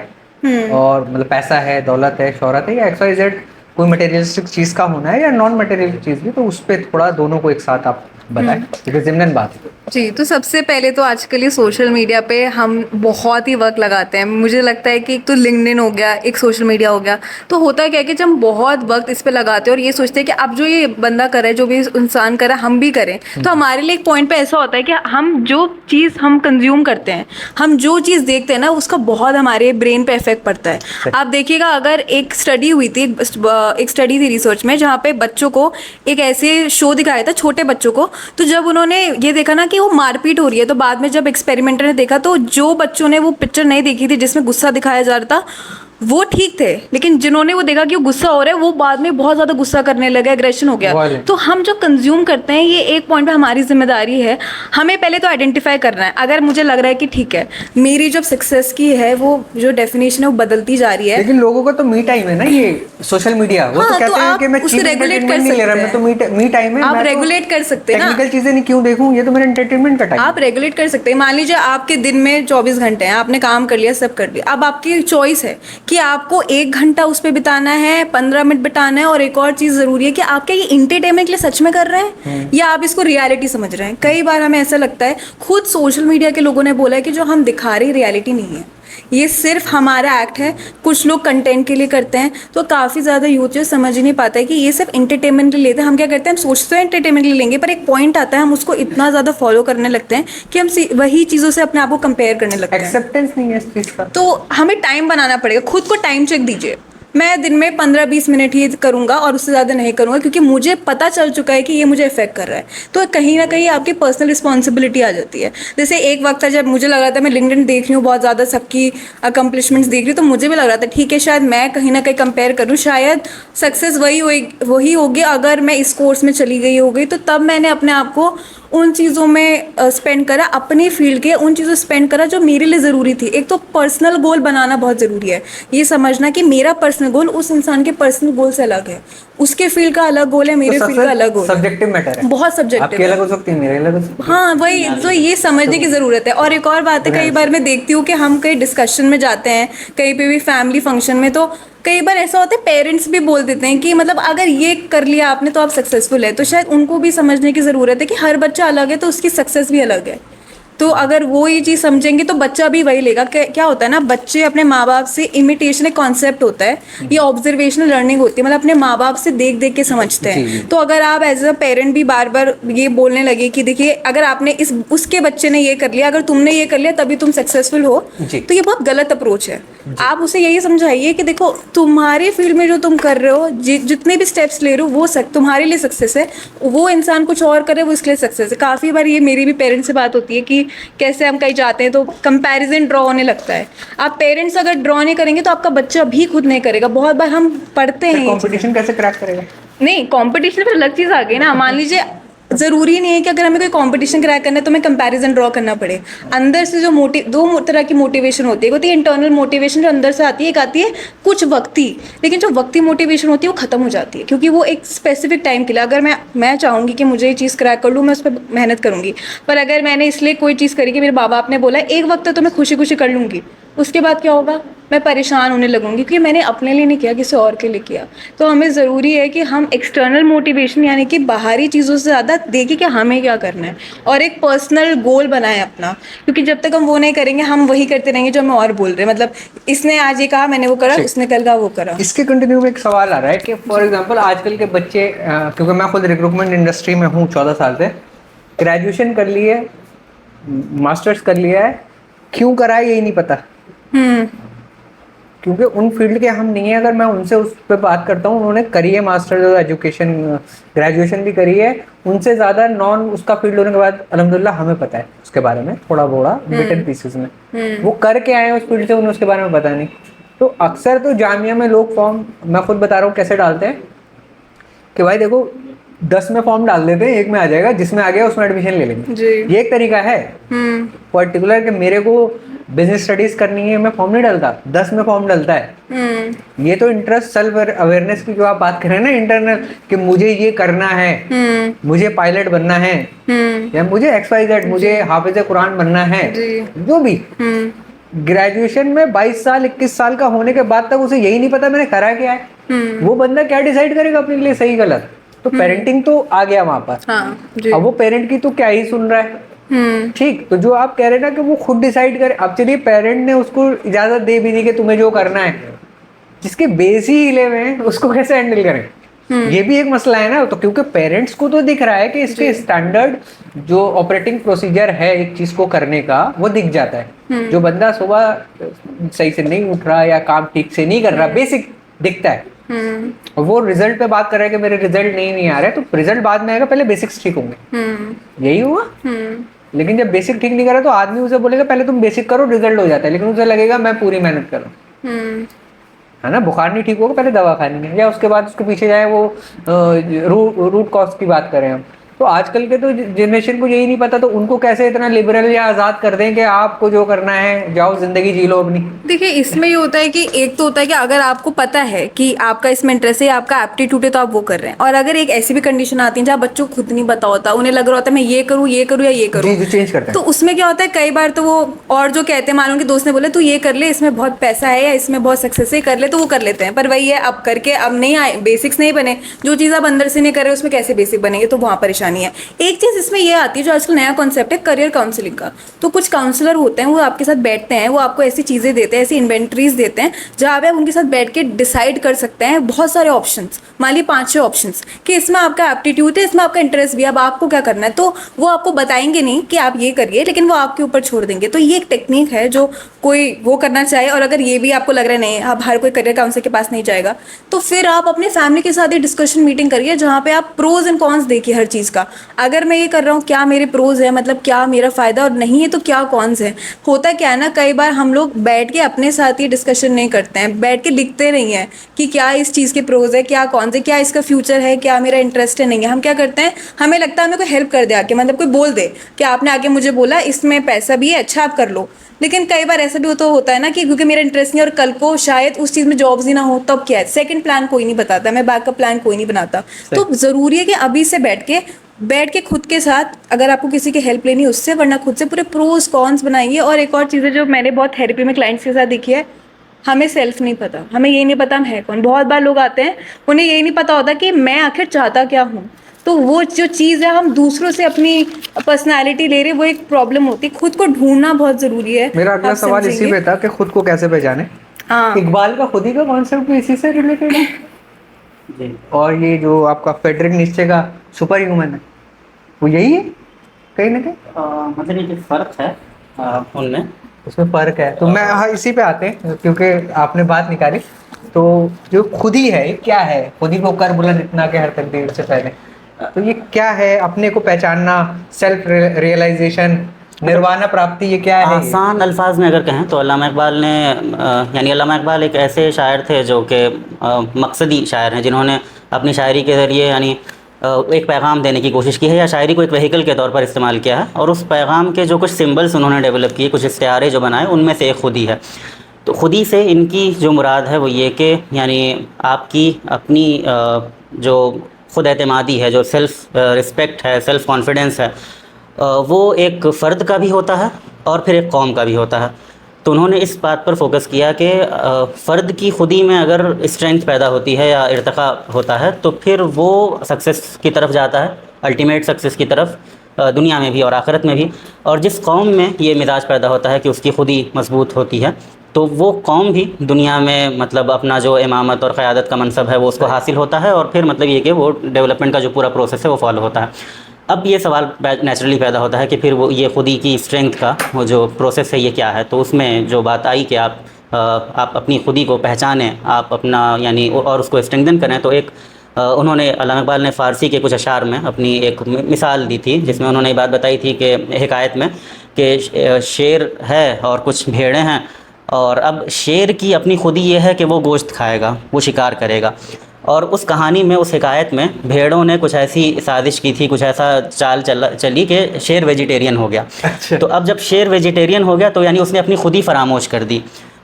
और मतलब पैसा है, दौलत है, शोहरत है, या XYZ कोई मटेरियलिस्टिक चीज़ का होना है या नॉन मटेरियल चीज़ भी, तो उस पर थोड़ा दोनों को एक साथ आप बताएं, क्योंकि ज़िम्नन बात है। जी, तो सबसे पहले तो आजकल ये सोशल मीडिया पे हम बहुत ही वक्त लगाते हैं। मुझे लगता है कि एक तो लिंक्डइन हो गया, एक सोशल मीडिया हो गया। तो होता क्या है कि जब हम बहुत वक्त इस पे लगाते हैं और ये सोचते हैं कि अब जो ये बंदा कर रहा है, जो भी इंसान कर रहा है, हम भी करें, तो हमारे लिए एक पॉइंट पे ऐसा होता है कि हम जो चीज़ हम कंज्यूम करते हैं, हम जो चीज़ देखते हैं ना, उसका बहुत हमारे ब्रेन पे इफेक्ट पड़ता है। आप देखिएगा, अगर एक स्टडी हुई थी, एक स्टडी थी रिसर्च में, जहाँ पे बच्चों को एक ऐसे शो दिखाया था, छोटे बच्चों को। तो जब उन्होंने ये देखा ना कि वो मारपीट हो रही है, तो बाद में जब एक्सपेरिमेंटर ने देखा, तो जो बच्चों ने वो पिक्चर नहीं देखी थी जिसमें गुस्सा दिखाया जा रहा था, वो ठीक थे, लेकिन जिन्होंने वो देखा कि वो गुस्सा हो रहा है वो बाद में बहुत ज़्यादा गुस्सा करने लगे, एग्रेशन हो गया। Violent. तो हम जो कंज्यूम करते हैं ये एक पॉइंट पे हमारी जिम्मेदारी है, हमें पहले तो आइडेंटिफाई करना है। अगर मुझे लग रहा है कि ठीक है मेरी जो सक्सेस की है वो जो डेफिनेशन है वो बदलती जा रही है, लेकिन लोगों का तो मी टाइम है ना, ये सोशल मीडिया, वो हाँ, तो कहते तो हैं आप कि मैं उसको cheap regulate कर entertainment नहीं ले रहा, सकते मैं तो मी टाइम है, आप मैं तो रेगुलेट कर सकते हैं ना। टेक्निकल चीजें नहीं क्यों देखूं, ये तो मेरा एंटरटेनमेंट का टाइम आप रेगुलेट कर सकते हैं। मान लीजिए आपके दिन में 24 घंटे हैं, आपने काम कर लिया, सब कर लिया, अब आपकी चॉइस है कि आपको 1 घंटा उस पर बिताना है, 15 मिनट बिताना है, और एक और चीज़ ज़रूरी है कि आप क्या ये इंटरटेनमेंट के लिए सच में कर रहे हैं या आप इसको रियलिटी समझ रहे हैं। कई बार हमें ऐसा लगता है, खुद सोशल मीडिया के लोगों ने बोला है कि जो हम दिखा रहे रियलिटी नहीं है, ये सिर्फ हमारा एक्ट है। कुछ लोग कंटेंट के लिए करते हैं, तो काफ़ी ज़्यादा यूथ जो समझ ही नहीं पाता है कि ये सिर्फ एंटरटेनमेंट के लिए लेते हैं। हम क्या करते हैं, हम सोचते हैं एंटरटेनमेंट के लिए लेंगे, पर एक पॉइंट आता है हम उसको इतना ज़्यादा फॉलो करने लगते हैं कि हम वही चीज़ों से अपने आप को कंपेयर करने लगते हैं। एक्सेप्टेंस नहीं है इस चीज का। तो हमें टाइम बनाना पड़ेगा, खुद को टाइम चेक दीजिए। मैं दिन में 15-20 मिनट ही करूँगा और उससे ज़्यादा नहीं करूँगा, क्योंकि मुझे पता चल चुका है कि ये मुझे इफेक्ट कर रहा है। तो कहीं ना कहीं आपकी पर्सनल रिस्पॉन्सिबिलिटी आ जाती है। जैसे एक वक्त था जब मुझे लग रहा था, मैं लिंक्डइन देख रही हूँ बहुत ज़्यादा, सबकी अकम्पलिशमेंट्स देख रही हूँ, तो मुझे भी लग रहा था ठीक है शायद मैं कहीं ना कहीं कंपेयर करूँ, शायद सक्सेस वही होगी अगर मैं इस कोर्स में चली गई हो गई। तो तब मैंने अपने आप को उन चीज़ों में स्पेंड करा, अपनी फील्ड के उन चीज़ों स्पेंड करा जो मेरे लिए ज़रूरी थी। एक तो पर्सनल गोल बनाना बहुत ज़रूरी है, ये समझना कि मेरा पर्सनल गोल उस इंसान के पर्सनल गोल से अलग है, उसके फील्ड का अलग गोल है, मेरे फील्ड का अलग गोल है। सब्जेक्टिव मैटर है, बहुत सब्जेक्टिव आपके अलग हो सकती है, मेरे अलग हो सकती है। हाँ वही, तो ये समझने की ज़रूरत है। और एक और बात है, कई बार मैं देखती हूँ कि हम कहीं डिस्कशन में जाते हैं, कहीं पे भी फैमिली फंक्शन में, तो कई बार ऐसा होता है पेरेंट्स भी बोल देते हैं कि मतलब अगर ये कर लिया आपने तो आप सक्सेसफुल है। तो शायद उनको भी समझने की ज़रूरत है कि हर बच्चा अलग है, तो उसकी सक्सेस भी अलग है। तो अगर वो ये चीज़ समझेंगे तो बच्चा भी वही लेगा। क्या होता है ना, बच्चे अपने माँ बाप से, इमिटेशन एक कॉन्सेप्ट होता है, ये ऑब्जर्वेशनल लर्निंग होती है, मतलब अपने माँ बाप से देख देख के समझते हैं। तो अगर आप एज अ पेरेंट भी बार बार ये बोलने लगे कि देखिए अगर आपने उसके बच्चे ने ये कर लिया, अगर तुमने ये कर लिया तभी तुम सक्सेसफुल हो, तो ये बहुत गलत अप्रोच है। आप उसे यही समझाइए कि देखो तुम्हारे फील्ड में जो तुम कर रहे हो, जितने भी स्टेप्स ले रहे हो, वो तुम्हारे लिए सक्सेस है, वो इंसान कुछ और करे वो इसके लिए सक्सेस है। काफ़ी बार ये मेरी भी पेरेंट्स से बात होती है कि कैसे हम कहीं जाते हैं तो कंपैरिजन ड्रॉ होने लगता है। आप पेरेंट्स अगर ड्रॉ नहीं करेंगे तो आपका बच्चा भी खुद नहीं करेगा। बहुत बार हम पढ़ते हैं, कंपटीशन कैसे क्रैक करेगा? नहीं कंपटीशन पर अलग चीज़ आ गई ना। मान लीजिए ज़रूरी नहीं है कि अगर हमें कोई कंपटीशन क्रैक करना है तो हमें कंपैरिजन ड्रॉ करना पड़े। अंदर से जो दो तरह की मोटिवेशन होती है, होती है इंटरनल मोटिवेशन जो अंदर से आती है, एक आती है कुछ वक्ती, लेकिन जो वक्ती मोटिवेशन होती है वो ख़त्म हो जाती है, क्योंकि वो एक स्पेसिफिक टाइम के लिए। अगर मैं चाहूँगी कि मुझे ये चीज़ क्रैक कर लूँ, मैं उस पर मेहनत करूँगी, पर अगर मैंने इसलिए कोई चीज़ करी कि मेरे माँ बाप ने बोला एक वक्त तो मैं खुशी खुशी कर लूँगी, उसके बाद क्या होगा, मैं परेशान होने लगूंगी क्योंकि मैंने अपने लिए नहीं किया, किसी और के लिए किया। तो हमें ज़रूरी है कि हम एक्सटर्नल मोटिवेशन यानी कि बाहरी चीज़ों से ज़्यादा देखें कि हमें क्या करना है, और एक पर्सनल गोल बनाएं अपना, क्योंकि जब तक हम वो नहीं करेंगे हम वही करते रहेंगे जो हमें और बोल रहे हैं। मतलब इसने आज ये कहा मैंने वो करा, उसने कल कहा वो करा। इसके कंटिन्यू में एक सवाल आ रहा है कि फॉर एग्जांपल आजकल के बच्चे, क्योंकि मैं खुद रिक्रूटमेंट इंडस्ट्री में हूँ 14 साल से, ग्रेजुएशन कर ली है, मास्टर्स कर लिया है, क्यों करा है यही नहीं पता, क्योंकि उन फील्ड के हम नहीं है। अगर मैं उनसे उस पर बात करता हूँ, उन्होंने करी है मास्टर्स एजुकेशन, ग्रेजुएशन भी करी है, उनसे ज़्यादा नॉन उसका फील्ड होने के बाद अल्हम्दुलिल्लाह हमें पता है उसके बारे में, थोड़ा बोड़ा बिट एंड पीसेस में। वो करके आए हैं उस फील्ड से, उन्हें उसके बारे में पता नहीं। तो अक्सर तो जामिया में लोग फॉर्म, मैं खुद बता रहा हूँ कैसे डालते हैं कि भाई देखो 10 में फॉर्म डाल देते हैं, एक में आ जाएगा, जिसमें आ गया उसमें एडमिशन ले लेंगे। ये एक तरीका है पर्टिकुलर कि मेरे को बिजनेस स्टडीज करनी है, मैं फॉर्म नहीं डालता, 10 में फॉर्म डालता है। ये तो इंटरेस्ट, सेल्फ अवेयरनेस की जो आप बात कर रहे हैं ना, इंटरनल, कि मुझे ये करना है, मुझे पायलट बनना है, या मुझे XYZ, मुझे हाफिज कुरान बनना है, जो भी। ग्रेजुएशन में 22 साल 21 साल का होने के बाद तक उसे यही नहीं पता मैंने करा क्या है। वो बंदा क्या डिसाइड करेगा अपने लिए सही गलत? तो पेरेंटिंग तो आ गया वहां पर। अब वो पेरेंट की तो क्या ही सुन रहा है, ठीक। तो जो आप कह रहे हैं ना कि वो खुद डिसाइड करे, अब चलिए पेरेंट ने उसको इजाजत दे भी दी कि तुम्हें जो करना है, जिसके बेस ही हिले हुए हैं उसको कैसे हैंडल करें? ये भी एक मसला है ना। तो क्योंकि पेरेंट्स को तो दिख रहा है कि इसके स्टैंडर्ड जो ऑपरेटिंग प्रोसीजर है एक चीज को करने का, वो दिख जाता है। जो बंदा सुबह सही से नहीं उठ रहा या काम ठीक से नहीं कर रहा, बेसिक दिखता है। और वो रिजल्ट पे बात कर रहा है कि मेरे रिजल्ट नहीं आ रहे, तो रिजल्ट बाद में आएगा, पहले बेसिक्स ठीक होंगे। यही हुआ। लेकिन जब बेसिक ठीक नहीं करा तो आदमी उसे बोलेगा पहले तुम बेसिक करो, रिजल्ट हो जाता है, लेकिन उसे लगेगा मैं पूरी मेहनत करूँ। है ना, बुखार नहीं ठीक होगा पहले दवा खानी है, या उसके बाद उसके पीछे जाए वो रूट कॉज की बात करें हम। तो आजकल के तो जनरेशन को यही नहीं पता, तो उनको कैसे इतना लिबरल या आज़ाद कर दें कि आपको जो करना है जाओ ज़िंदगी जी लो अपनी। देखिए इसमें ये होता है कि एक तो होता है कि अगर आपको पता है कि आपका इसमें इंटरेस्ट है, आपका एप्टीट्यूड है, तो आप वो कर रहे हैं। और अगर एक ऐसी भी कंडीशन आती है जहाँ बच्चों को खुद नहीं पता होता, उन्हें लग रहा होता है मैं ये करूँ या ये करूँ, जी चेंज करते तो हैं। उसमें क्या होता है कई बार तो वो, और जो कहते हैं मानो कि दोस्त ने बोले तू ये कर ले, इसमें बहुत पैसा है या इसमें बहुत सक्सेस है, कर ले, तो वो कर लेते हैं। पर वही है, अब करके अब नहीं आए, बेसिक्स नहीं बने, जो चीज़ आप अंदर से नहीं कर रहे उसमें कैसे बेसिक बनेंगे, तो वहाँ परेशानी है। एक चीज़ इसमें ये आती है जो आजकल नया कॉन्सेप्ट है करियर काउंसलिंग का। तो कुछ काउंसलर होते हैं वो आपके साथ बैठते हैं, वो आपको ऐसी चीज़ें देते हैं, ऐसी इन्वेंट्रीज देते हैं जहाँ पे आप उनके साथ बैठ के डिसाइड कर सकते हैं बहुत सारे ऑप्शंस, मान ली 5-6 ऑप्शंस, कि इसमें आपका एप्टीट्यूड है, इसमें आपका इंटरेस्ट भी है, अब आपको क्या करना है। तो वो आपको बताएंगे नहीं कि आप ये करिए, लेकिन वो आपके ऊपर छोड़ देंगे। तो ये एक टेक्निक है जो कोई वो करना चाहे, और अगर ये भी आपको लग रहा है नहीं अब हर कोई करियर काउंसलर के पास नहीं जाएगा, तो फिर आप अपने फैमिली के साथ ये डिस्कशन मीटिंग करिए जहाँ पे आप प्रोज एंड कॉन्स देखिए हर चीज़ का। अगर मैं ये कर रहा हूँ क्या मेरे प्रोज है, मतलब क्या मेरा फ़ायदा, और नहीं है तो क्या कॉन्स है। होता क्या है ना, कई बार हम लोग बैठ के अपने साथ ही डिस्कशन नहीं करते हैं, बैठ के लिखते नहीं हैं कि क्या इस चीज़ के प्रोज है, क्या कॉन्स है, क्या इसका फ्यूचर है, क्या मेरा इंटरेस्ट है, नहीं है। हम क्या करते हैं, हमें लगता है हमें कोई हेल्प कर दे आके, मतलब कोई बोल दे कि आपने आके मुझे बोला इसमें पैसा भी है, अच्छा आप कर लो। लेकिन कई बार ऐसा भी तो होता है ना कि क्योंकि मेरा इंटरेस्ट नहीं और कल को शायद उस चीज़ में जॉब्स ही ना हो, तब क्या है, सेकंड प्लान कोई नहीं बताता, मैं बैकअप प्लान कोई नहीं बनाता। तो ज़रूरी है कि अभी से बैठ के खुद के साथ, अगर आपको किसी की हेल्प लेनी है उससे, वरना खुद से पूरे प्रोज कॉन्स बनाइए। और एक और चीज़ है जो मैंने बहुत थेरेपी में क्लाइंट्स के साथ देखी है, हमें सेल्फ नहीं पता, हमें ये नहीं पता हम है कौन। बहुत बार लोग आते हैं उन्हें यही नहीं पता होता कि मैं आखिर चाहता क्या हूँ। तो वो जो चीज़ है, हम दूसरों से अपनी पर्सनालिटी ले रहे, वो एक प्रॉब्लम होती है। खुद को ढूंढना बहुत ज़रूरी है। मेरा अगला आप सवाल इसी समझेंगे? पे था कि खुद को कैसे पहचाने। हाँ, इकबाल का खुद ही का कॉन्सेप्ट भी इसी से रिलेटेड है। जी और ये जो आपका फ्रेडरिक नीत्शे का सुपर ह्यूमन है, वो यही है कहीं ना कहीं। मतलब ये जो फ़र्क है उनमें, उसमें फर्क है। तो मैं हाँ इसी पे आते हैं क्योंकि आपने बात निकाली। तो जो खुद ही है ये क्या है, खुद ही को कर बुलंद इतना के हर तकदीर से पहले, तो ये क्या है, अपने को पहचानना, सेल्फ रियलाइजेशन, निर्वाणा प्राप्ति, ये क्या है? आसान अल्फाज में अगर कहें तो अल्लामा इकबाल ने यानी अल्लामा इकबाल एक ऐसे शायर थे जो कि मकसदी शायर हैं, जिन्होंने अपनी शायरी के ज़रिए यानी एक पैगाम देने की कोशिश की है, या शायरी को एक व्हीकल के तौर पर इस्तेमाल किया है। और उस पैगाम के जो कुछ सिंबल्स उन्होंने डेवलप किए, कुछ इस्तिआरे जो बनाए, उनमें से एक खुदी है। तो खुदी से इनकी जो मुराद है वो ये कि यानी आपकी अपनी जो ख़ुद एतमादी है, जो सेल्फ़ रिस्पेक्ट है, सेल्फ़ कॉन्फिडेंस है, वो एक फ़र्द का भी होता है और फिर एक कौम का भी होता है। तो उन्होंने इस बात पर फोकस किया कि फ़र्द की खुदी में अगर स्ट्रेंथ पैदा होती है या इर्तिक़ा होता है, तो फिर वो सक्सेस की तरफ जाता है, अल्टीमेट सक्सेस की तरफ, दुनिया में भी और आखिरत में भी। और जिस कौम में ये मिजाज पैदा होता है कि उसकी खुदी मजबूत होती है, तो वो कौम भी दुनिया में मतलब अपना जो इमामत और क़यादत का मनसब है वो उसको हासिल होता है, और फिर मतलब ये कि वो डेवलपमेंट का जो पूरा प्रोसेस है वो फॉलो होता है। अब ये सवाल नेचुरली पैदा होता है कि फिर वो ये खुदी की स्ट्रेंथ का वो जो प्रोसेस है ये क्या है। तो उसमें जो बात आई कि आप अपनी खुदी को पहचानें, आप अपना यानी और उसको स्ट्रेंथन करें। तो एक उन्होंने अल्लामा इकबाल ने फ़ारसी के कुछ अशार में अपनी एक मिसाल दी थी, जिसमें उन्होंने ये बात बताई थी कि हिकायत में कि शेर है और कुछ भेड़ें हैं, और अब शेर की अपनी खुदी ये है कि वो गोश्त खाएगा, वो शिकार करेगा। और उस कहानी में, उस हिकायत में भेड़ों ने कुछ ऐसी साजिश की थी, कुछ ऐसा चाल चली कि शेर वेजिटेरियन हो गया। अच्छा। तो अब जब शेर वेजिटेरियन हो गया तो यानी उसने अपनी खुदी फरामोश कर दी।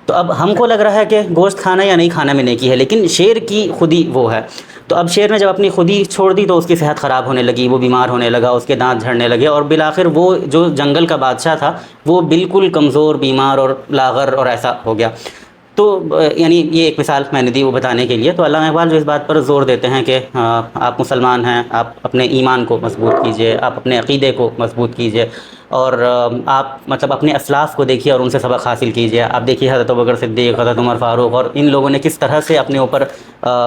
तो अब हमको लग रहा है कि गोश्त खाना या नहीं खाना में नेकी है, लेकिन शेर की खुदी वो है। तो अब शेर ने जब अपनी खुदी छोड़ दी तो उसकी सेहत ख़राब होने लगी, वो बीमार होने लगा, उसके दांत झड़ने लगे, और बिलाखिर वो जो जंगल का बादशाह था वो बिल्कुल कमज़ोर, बीमार और लागर और ऐसा हो गया। तो यानी ये एक मिसाल मैंने दी वो बताने के लिए। तो अल्लामा इकबाल जो इस बात पर ज़ोर देते हैं कि आप मुसलमान हैं, आप अपने ईमान को मजबूत कीजिए, आप अपने अक़ीदे को मजबूत कीजिए, और आप मतलब अपने असलाफ़ को देखिए और उनसे सबक हासिल कीजिए। आप देखिए हज़रत अबू बकर सिद्दीक़, हज़रत उमर फ़ारूक और इन लोगों ने किस तरह से अपने ऊपर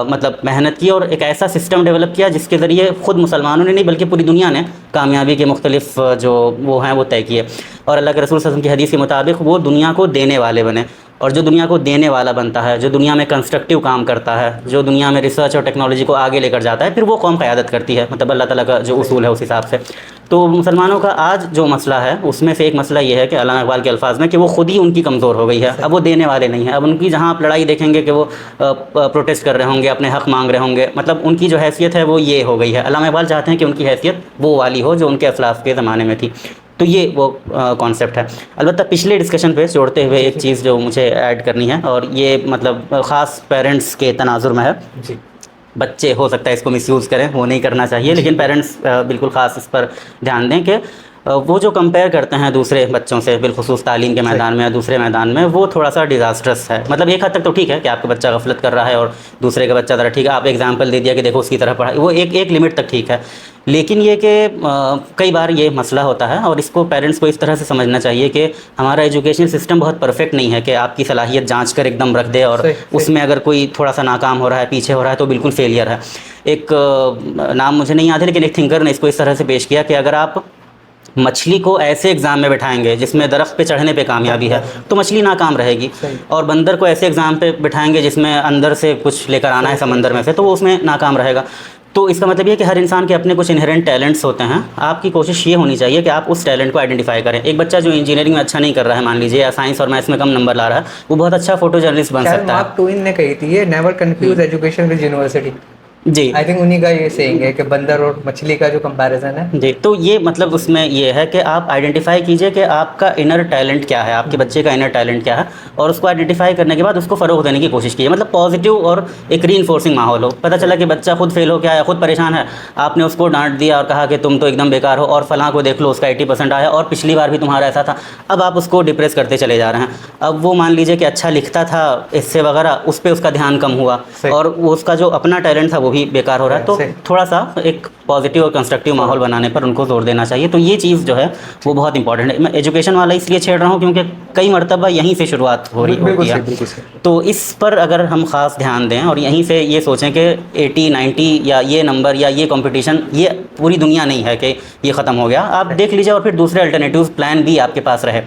मतलब मेहनत की और एक ऐसा सिस्टम डेवलप किया जिसके ज़रिए ख़ुद मुसलमानों ने नहीं बल्कि पूरी दुनिया ने कामयाबी के मुख्तलिफ़ जो वो हैं वो तय किए। और अल्लाह के रसूल सल्लल्लाहु अलैहि वसल्लम की हदीस के मुताबिक वो दुनिया को देने वाले बने, और जो दुनिया को देने वाला बनता है, जो दुनिया में कंस्ट्रक्टिव काम करता है, जो दुनिया में रिसर्च और टेक्नोलॉजी को आगे लेकर जाता है, फिर वो कौम क़यादत करती है, मतलब अल्लाह ताला का जो उसूल है उस हिसाब से। तो मुसलमानों का आज जो मसला है उसमें से एक मसला ये है कि अल्लामा इकबाल के अल्फाज में कि वो खुद ही उनकी कमज़ोर हो गई है, अब वो देने वाले नहीं हैं। अब उनकी जहाँ आप लड़ाई देखेंगे कि वो प्रोटेस्ट कर रहे होंगे, अपने हक़ मांग रहे होंगे, मतलब उनकी जो हैसियत है वो ये हो गई है। अल्लामा इकबाल चाहते हैं कि उनकी हैसियत वो वाली हो जो उनके असलाफ़ के ज़माने में थी। तो ये वो कॉन्सेप्ट है। अलबत्ता पिछले डिस्कशन पे जोड़ते हुए एक चीज़ जो मुझे ऐड करनी है, और ये मतलब ख़ास पेरेंट्स के तनाजुर में है जी। बच्चे हो सकता है इसको मिसयूज़ करें, वो नहीं करना चाहिए, लेकिन पेरेंट्स बिल्कुल ख़ास इस पर ध्यान दें कि वो जो कंपेयर करते हैं दूसरे बच्चों से, बिलखुसूस तालीम के मैदान में या दूसरे मैदान में, वो थोड़ा सा डिज़ास्ट्रस है। मतलब एक हद तक तो ठीक है कि आपका बच्चा गफलत कर रहा है और दूसरे का बच्चा ज़रा ठीक है, आप एग्जाम्पल दे दिया कि देखो उसकी तरह पढ़ा, वो एक लिमिट तक ठीक है। लेकिन ये कि कई बार ये मसला होता है, और इसको पेरेंट्स को इस तरह से समझना चाहिए कि हमारा एजुकेशन सिस्टम बहुत परफेक्ट नहीं है कि आपकी सलाहियत जांच कर एकदम रख दे, और उसमें अगर कोई थोड़ा सा नाकाम हो रहा है, पीछे हो रहा है, तो बिल्कुल फेलियर है। एक नाम मुझे नहीं याद है, लेकिन एक थिंकर ने इसको इस तरह से पेश किया कि अगर आप मछली को ऐसे एग्ज़ाम में बैठाएंगे जिसमें दरख्त पे चढ़ने पे कामयाबी है तो मछली नाकाम रहेगी, और बंदर को ऐसे एग्ज़ाम पे बैठाएंगे जिसमें अंदर से कुछ लेकर आना है समंदर में से, तो वो उसमें नाकाम रहेगा। तो इसका मतलब ये कि हर इंसान के अपने कुछ इनहेरेंट टैलेंट्स होते हैं। आपकी कोशिश ये होनी चाहिए कि आप उस टैलेंट को आइडेंटिफाई करें। एक बच्चा जो इंजीनियरिंग में अच्छा नहीं कर रहा है मान लीजिए, या साइंस और मैथ्स में कम नंबर ला रहा है, वो बहुत अच्छा फोटो जर्नलिस्ट बन सकता है। मार्क ट्वेन ने कही थी ये, never confuse education with university. जी, आई थिंक उन्हीं का ये सेइंग है कि बंदर और मछली का जो कंपैरिजन है। जी, तो ये मतलब उसमें ये है कि आप आइडेंटिफाई कीजिए कि आपका इनर टैलेंट क्या है, आपके बच्चे का इनर टैलेंट क्या है, और उसको आइडेंटिफाई करने के बाद उसको फ़रोग़ देने की कोशिश कीजिए। मतलब पॉजिटिव और एक रीइंफोर्सिंग माहौल हो। पता चला कि बच्चा खुद फेल हो के आया, खुद परेशान है, आपने उसको डांट दिया और कहा कि तुम तो एकदम बेकार हो, और फलां को देख लो उसका 80% आया, और पिछली बार भी तुम्हारा ऐसा था। अब आप उसको डिप्रेस करते चले जा रहे हैं। अब वो मान लीजिए कि अच्छा लिखता था, इससे वगैरह, उस पर उसका ध्यान कम हुआ, और वो उसका जो अपना टैलेंट था वो भी बेकार हो रहा है। तो थोड़ा सा एक पॉजिटिव और कंस्ट्रक्टिव माहौल बनाने पर उनको जोर देना चाहिए। तो ये चीज़ जो है वो बहुत इंपॉर्टेंट है। मैं एजुकेशन वाला इसलिए छेड़ रहा हूँ क्योंकि कई मरतबा यहीं से शुरुआत हो रही होती है। तो इस पर अगर हम ख़ास ध्यान दें और यहीं से ये सोचें कि 80, 90 या ये नंबर या ये कंपटीशन, ये पूरी दुनिया नहीं है कि ये ख़त्म हो गया। आप देख लीजिए, और फिर दूसरे अल्टरनेटिव प्लान भी आपके पास रहे।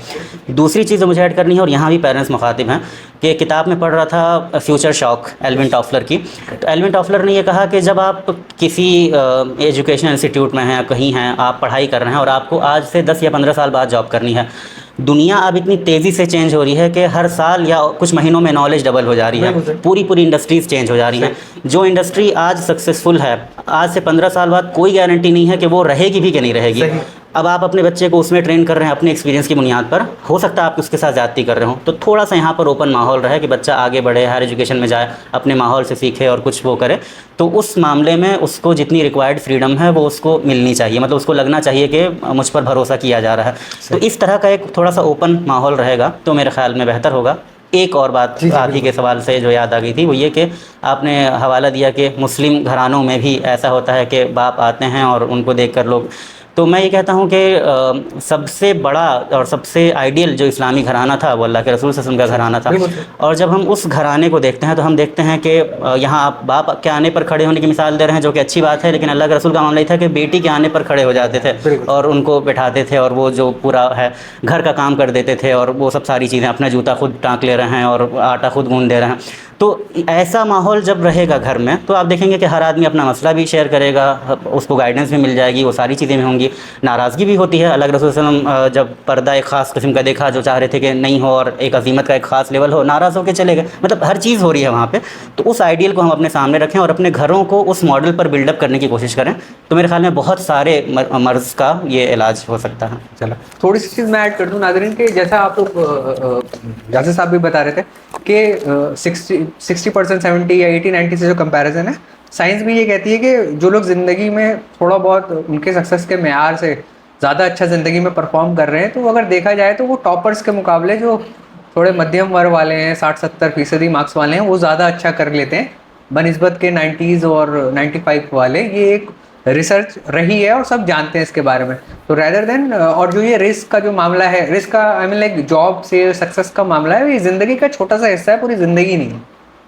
दूसरी चीज़ जो मुझे ऐड करनी है, और यहाँ भी पेरेंट्स मुखातिब हैं, कि किताब में पढ़ रहा था फ्यूचर शॉक एल्विन टॉफलर की। तो एल्विन टॉफलर ने ये कहा कि जब आप किसी एजुकेशन इंस्टीट्यूट में हैं, कहीं हैं, आप पढ़ाई कर रहे हैं और आपको आज से 10 या 15 साल बाद जॉब करनी है, दुनिया अब इतनी तेज़ी से चेंज हो रही है कि हर साल या कुछ महीनों में नॉलेज डबल हो जा रही है। पूरी इंडस्ट्रीज़ चेंज हो जा रही हैं। जो इंडस्ट्री आज सक्सेसफुल है, आज से 15 साल बाद कोई गारंटी नहीं है कि वो रहेगी भी कि नहीं रहेगी। अब आप अपने बच्चे को उसमें ट्रेन कर रहे हैं अपने एक्सपीरियंस की बुनियाद पर, हो सकता है आप उसके साथ ज़्यादती कर रहे हो। तो थोड़ा सा यहाँ पर ओपन माहौल रहे कि बच्चा आगे बढ़े, हायर एजुकेशन में जाए, अपने माहौल से सीखे और कुछ वो करे। तो उस मामले में उसको जितनी रिक्वायर्ड फ्रीडम है वो उसको मिलनी चाहिए। मतलब उसको लगना चाहिए कि मुझ पर भरोसा किया जा रहा है। तो इस तरह का एक थोड़ा सा ओपन माहौल रहेगा तो मेरे ख्याल में बेहतर होगा। एक और बात आप ही के सवाल से जो याद आ गई थी, वो ये कि आपने हवाला दिया कि मुस्लिम घरानों में भी ऐसा होता है कि बाप आते हैं और उनको देखकर लोग, तो मैं ये कहता हूँ कि सबसे बड़ा और सबसे आइडियल जो इस्लामी घराना था वो अल्लाह के रसूल सल्लल्लाहु अलैहि वसल्लम का घराना था। और जब हम उस घराने को देखते हैं तो हम देखते हैं कि यहाँ आप बाप के आने पर खड़े होने की मिसाल दे रहे हैं, जो कि अच्छी बात है, लेकिन अल्लाह के रसूल का मामला ये था कि बेटी के आने पर खड़े हो जाते थे और उनको बैठाते थे, और वो जो पूरा है घर का काम कर देते थे, और वो सब सारी चीज़ें, अपना जूता खुद टाँक ले रहे हैं और आटा खुद गूँध दे रहे हैं। तो ऐसा माहौल जब रहेगा घर में तो आप देखेंगे कि हर आदमी अपना मसला भी शेयर करेगा, उसको गाइडेंस भी मिल जाएगी, वो सारी चीज़ें भी होंगी। नाराज़गी भी होती है। अल्लाह के रसूल सल्लल्लाहु अलैहि वसल्लम जब पर्दा एक ख़ास किस्म का देखा, जो चाह रहे थे कि नहीं हो, और एक अजीमत का एक ख़ास लेवल हो, नाराज़ होकर चले गए। मतलब हर चीज़ हो रही है वहाँ पे। तो उस आइडियल को हम अपने सामने रखें और अपने घरों को उस मॉडल पर बिल्डअप करने की कोशिश करें, तो मेरे ख्याल में बहुत सारे मर्ज़ का ये इलाज हो सकता है। चलो थोड़ी सी चीज़ मैं ऐड कर दूँ नाज़रीन के, जैसा आप लोग जासिर साहब भी बता रहे थे कि 60%, 70 या 80-90 से जो कंपैरिजन है, साइंस भी ये कहती है कि जो लोग ज़िंदगी में थोड़ा बहुत उनके सक्सेस के मेयार से ज़्यादा अच्छा ज़िंदगी में परफॉर्म कर रहे हैं, तो अगर देखा जाए तो वो टॉपर्स के मुकाबले जो थोड़े मध्यम वर्ग वाले हैं, 60-70% मार्क्स वाले हैं, वो ज़्यादा अच्छा कर लेते हैं बनिस्बत के 90s और 95 वाले। ये एक रिसर्च रही है और सब जानते हैं इसके बारे में। तो रैदर देन, और जो ये रिस्क का जो मामला है, रिस्क का आई मीन लाइक जॉब से सक्सेस का मामला है, ये ज़िंदगी का छोटा सा हिस्सा है, पूरी ज़िंदगी नहीं है।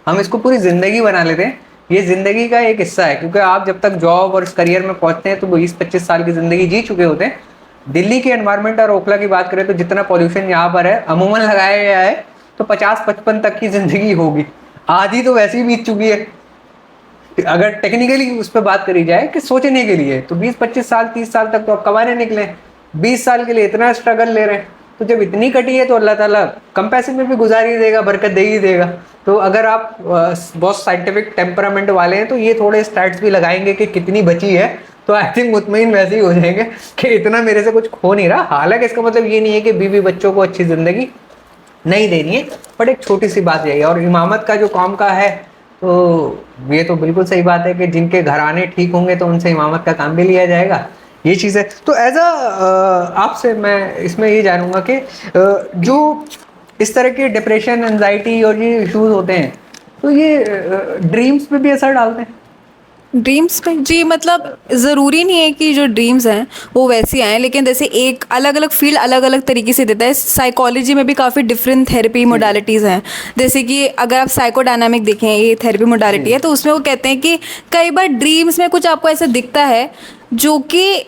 हम इसको पूरी ज़िंदगी बना लेते हैं। ये ज़िंदगी का एक हिस्सा है, क्योंकि आप जब तक जॉब और इस करियर में पहुंचते हैं तो 20-25 साल की ज़िंदगी जी चुके होते हैं। दिल्ली के एनवायरनमेंट और ओखला की बात करें तो जितना पॉल्यूशन यहाँ पर है अमूमन लगाया गया है तो 50-55 तक की ज़िंदगी होगी, आधी तो वैसे ही बीत चुकी है। अगर टेक्निकली उस पर बात करी जाए कि सोचने के लिए, तो 20-25 साल 30 साल तक तो आप कमाने निकले, 20 साल के लिए इतना स्ट्रगल ले रहे हैं, तो जब इतनी कटी है तो अल्लाह ताला कम पैसे में भी गुजार ही देगा, बरकत दे ही देगा। तो अगर आप बहुत साइंटिफिक टेम्परामेंट वाले हैं तो ये थोड़े स्टैट्स भी लगाएंगे कि कितनी बची है, तो आई थिंक मुतमईन वैसे ही हो जाएंगे कि इतना मेरे से कुछ खो नहीं रहा। हालांकि इसका मतलब ये नहीं है कि बीवी बच्चों को अच्छी ज़िंदगी नहीं देनी है, बट एक छोटी सी बात यही है। और इमामत का जो काम का है, तो ये तो बिल्कुल सही बात है कि जिनके घराने ठीक होंगे तो उनसे इमामत का काम भी लिया जाएगा, ये चीज़ है। तो एज आपसे मैं इसमें ये जानूंगा कि जो इस तरह के डिप्रेशन, एंजाइटी और ये इश्यूज होते हैं, तो ये ड्रीम्स पे भी असर डालते हैं? ड्रीम्स पे जी, मतलब ज़रूरी नहीं है कि जो ड्रीम्स हैं वो वैसे आएँ, लेकिन जैसे एक अलग अलग फील्ड अलग अलग तरीके से देता है। साइकोलॉजी में भी काफ़ी डिफरेंट थेरेपी मोडालिटीज़ हैं। जैसे कि अगर आप साइकोडायनामिक देखें, ये थेरेपी मोडालिटी है, तो उसमें वो कहते हैं कि कई बार ड्रीम्स में कुछ आपको ऐसा दिखता है जो कि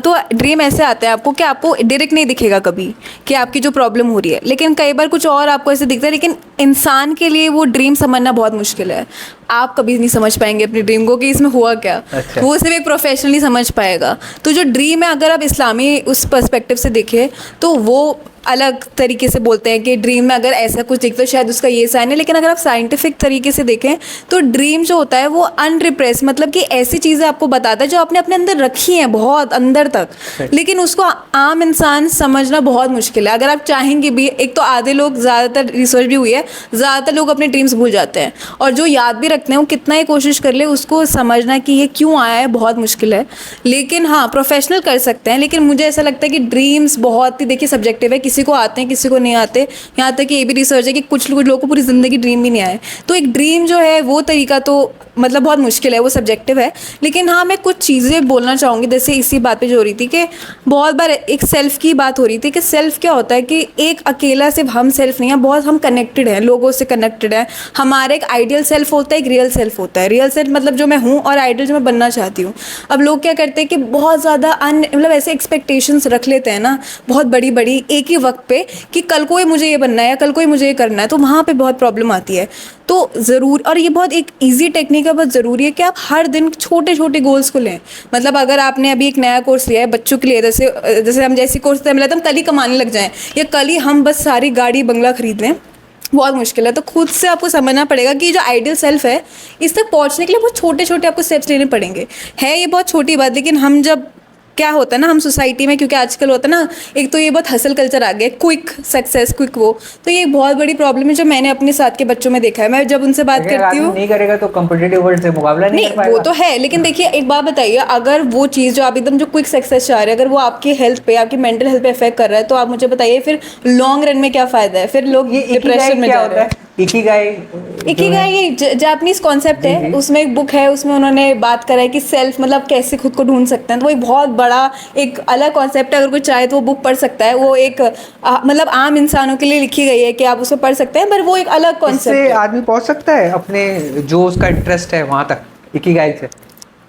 तो ड्रीम ऐसे आते हैं आपको कि आपको डायरेक्ट नहीं दिखेगा कभी कि आपकी जो प्रॉब्लम हो रही है, लेकिन कई बार कुछ और आपको ऐसे दिखता है। लेकिन इंसान के लिए वो ड्रीम समझना बहुत मुश्किल है। आप कभी नहीं समझ पाएंगे अपनी ड्रीम को कि इसमें हुआ क्या। अच्छा। वो सिर्फ एक प्रोफेशनल नहीं समझ पाएगा। तो जो ड्रीम है, अगर आप इस्लामी उस पर्सपेक्टिव से देखें तो वो अलग तरीके से बोलते हैं कि ड्रीम में अगर ऐसा कुछ दिखता है शायद उसका ये साइन है। लेकिन अगर आप साइंटिफिक तरीके से देखें तो ड्रीम जो होता है वो अनरिप्रेस, मतलब कि ऐसी चीज़ें आपको बताता है जो आपने अपने अंदर रखी हैं बहुत अंदर तक, लेकिन उसको आम इंसान समझना बहुत मुश्किल है। अगर आप चाहेंगे भी, एक तो आधे लोग, ज़्यादातर रिसर्च भी हुई है, ज़्यादातर लोग अपने ड्रीम्स भूल जाते हैं, और जो याद भी रखते हैं वो कितना ही कोशिश कर ले उसको समझना कि ये क्यों आया है बहुत मुश्किल है। लेकिन हाँ, प्रोफेशनल कर सकते हैं। लेकिन मुझे ऐसा लगता है कि ड्रीम्स बहुत ही, देखिए, सब्जेक्टिव है, किसी को आते हैं किसी को नहीं आते। यहाँ तक कि ये भी रिसर्च है कि कुछ लोगों को पूरी ज़िंदगी ड्रीम भी नहीं आए। तो एक ड्रीम जो है वो तरीका तो मतलब बहुत मुश्किल है, वो सब्जेक्टिव है। लेकिन हाँ, मैं कुछ चीज़ें बोलना चाहूँगी। जैसे इसी बात पे जो हो रही थी कि बहुत बार एक सेल्फ़ की बात हो रही थी कि सेल्फ़ क्या होता है, कि एक अकेला सिर्फ हम सेल्फ़ नहीं है, बहुत हम कनेक्टेड हैं, लोगों से कनेक्टेड है। हमारा एक आइडियल सेल्फ़ होता है, एक रियल सेल्फ़ होता है। रियल सेल्फ़ मतलब जो मैं हूँ, और आइडियल जो मैं बनना चाहती हूँ। अब लोग क्या करते हैं कि बहुत ज़्यादा मतलब ऐसे एक्सपेक्टेशंस रख लेते हैं ना, बहुत बड़ी बड़ी एक ही वक्त पे, कि कल को ही मुझे ये बनना है या कल को ही मुझे ये करना है। तो वहाँ पे बहुत प्रॉब्लम आती है। तो ज़रूर, और ये बहुत एक इजी टेक्निक है, बहुत ज़रूरी है कि आप हर दिन छोटे छोटे गोल्स को लें। मतलब अगर आपने अभी एक नया कोर्स लिया है बच्चों के लिए, जैसे हम जैसी कोर्स मिला था हम कल ही कमाने लग जाएं, या कल ही हम बस सारी गाड़ी बंगला खरीद लें, बहुत मुश्किल है। तो खुद से आपको समझना पड़ेगा कि जो आइडियल सेल्फ है, इस तक पहुंचने के लिए बहुत छोटे छोटे आपको स्टेप्स लेने पड़ेंगे। है ये बहुत छोटी बात, लेकिन हम जब, क्या होता है ना, हम सोसाइटी में, क्योंकि आजकल होता है ना, एक तो ये बहुत हसल कल्चर आ गया, क्विक सक्सेस, क्विक वो, तो ये एक बहुत बड़ी प्रॉब्लम है जो मैंने अपने साथ के बच्चों में देखा है। मैं जब उनसे बात करती हूँ, नहीं करेगा तो कॉम्पिटिटिव वर्ल्ड से मुकाबला नहीं कर पाएगा। वो तो है, लेकिन देखिए एक बात बताइए, अगर वो चीज़ जो आप एकदम जो क्विक सक्सेस चाह रहे हैं, अगर वो आपकी हेल्थ पे, आपकी मेंटल हेल्थ पे इफेक्ट कर रहा है, तो आप मुझे बताइए फिर लॉन्ग रन में क्या फ़ायदा है? फिर लोग डिप्रेशन में जा रहे हैं। इकिगाई ये जापानीज कॉन्सेप्ट है। उसमें एक बुक है, उसमें उन्होंने बात करा है कि सेल्फ मतलब कैसे खुद को ढूंढ सकते हैं। तो वो एक बहुत बड़ा एक अलग कॉन्सेप्ट है। अगर कोई चाहे तो वो बुक पढ़ सकता है। वो एक मतलब आम इंसानों के लिए लिखी गई है कि आप उसे पढ़ सकते हैं, पर वो एक अलग कॉन्सेप्ट है। आदमी पहुंच सकता है अपने जो उसका इंटरेस्ट है वहां तक इकिगाई से।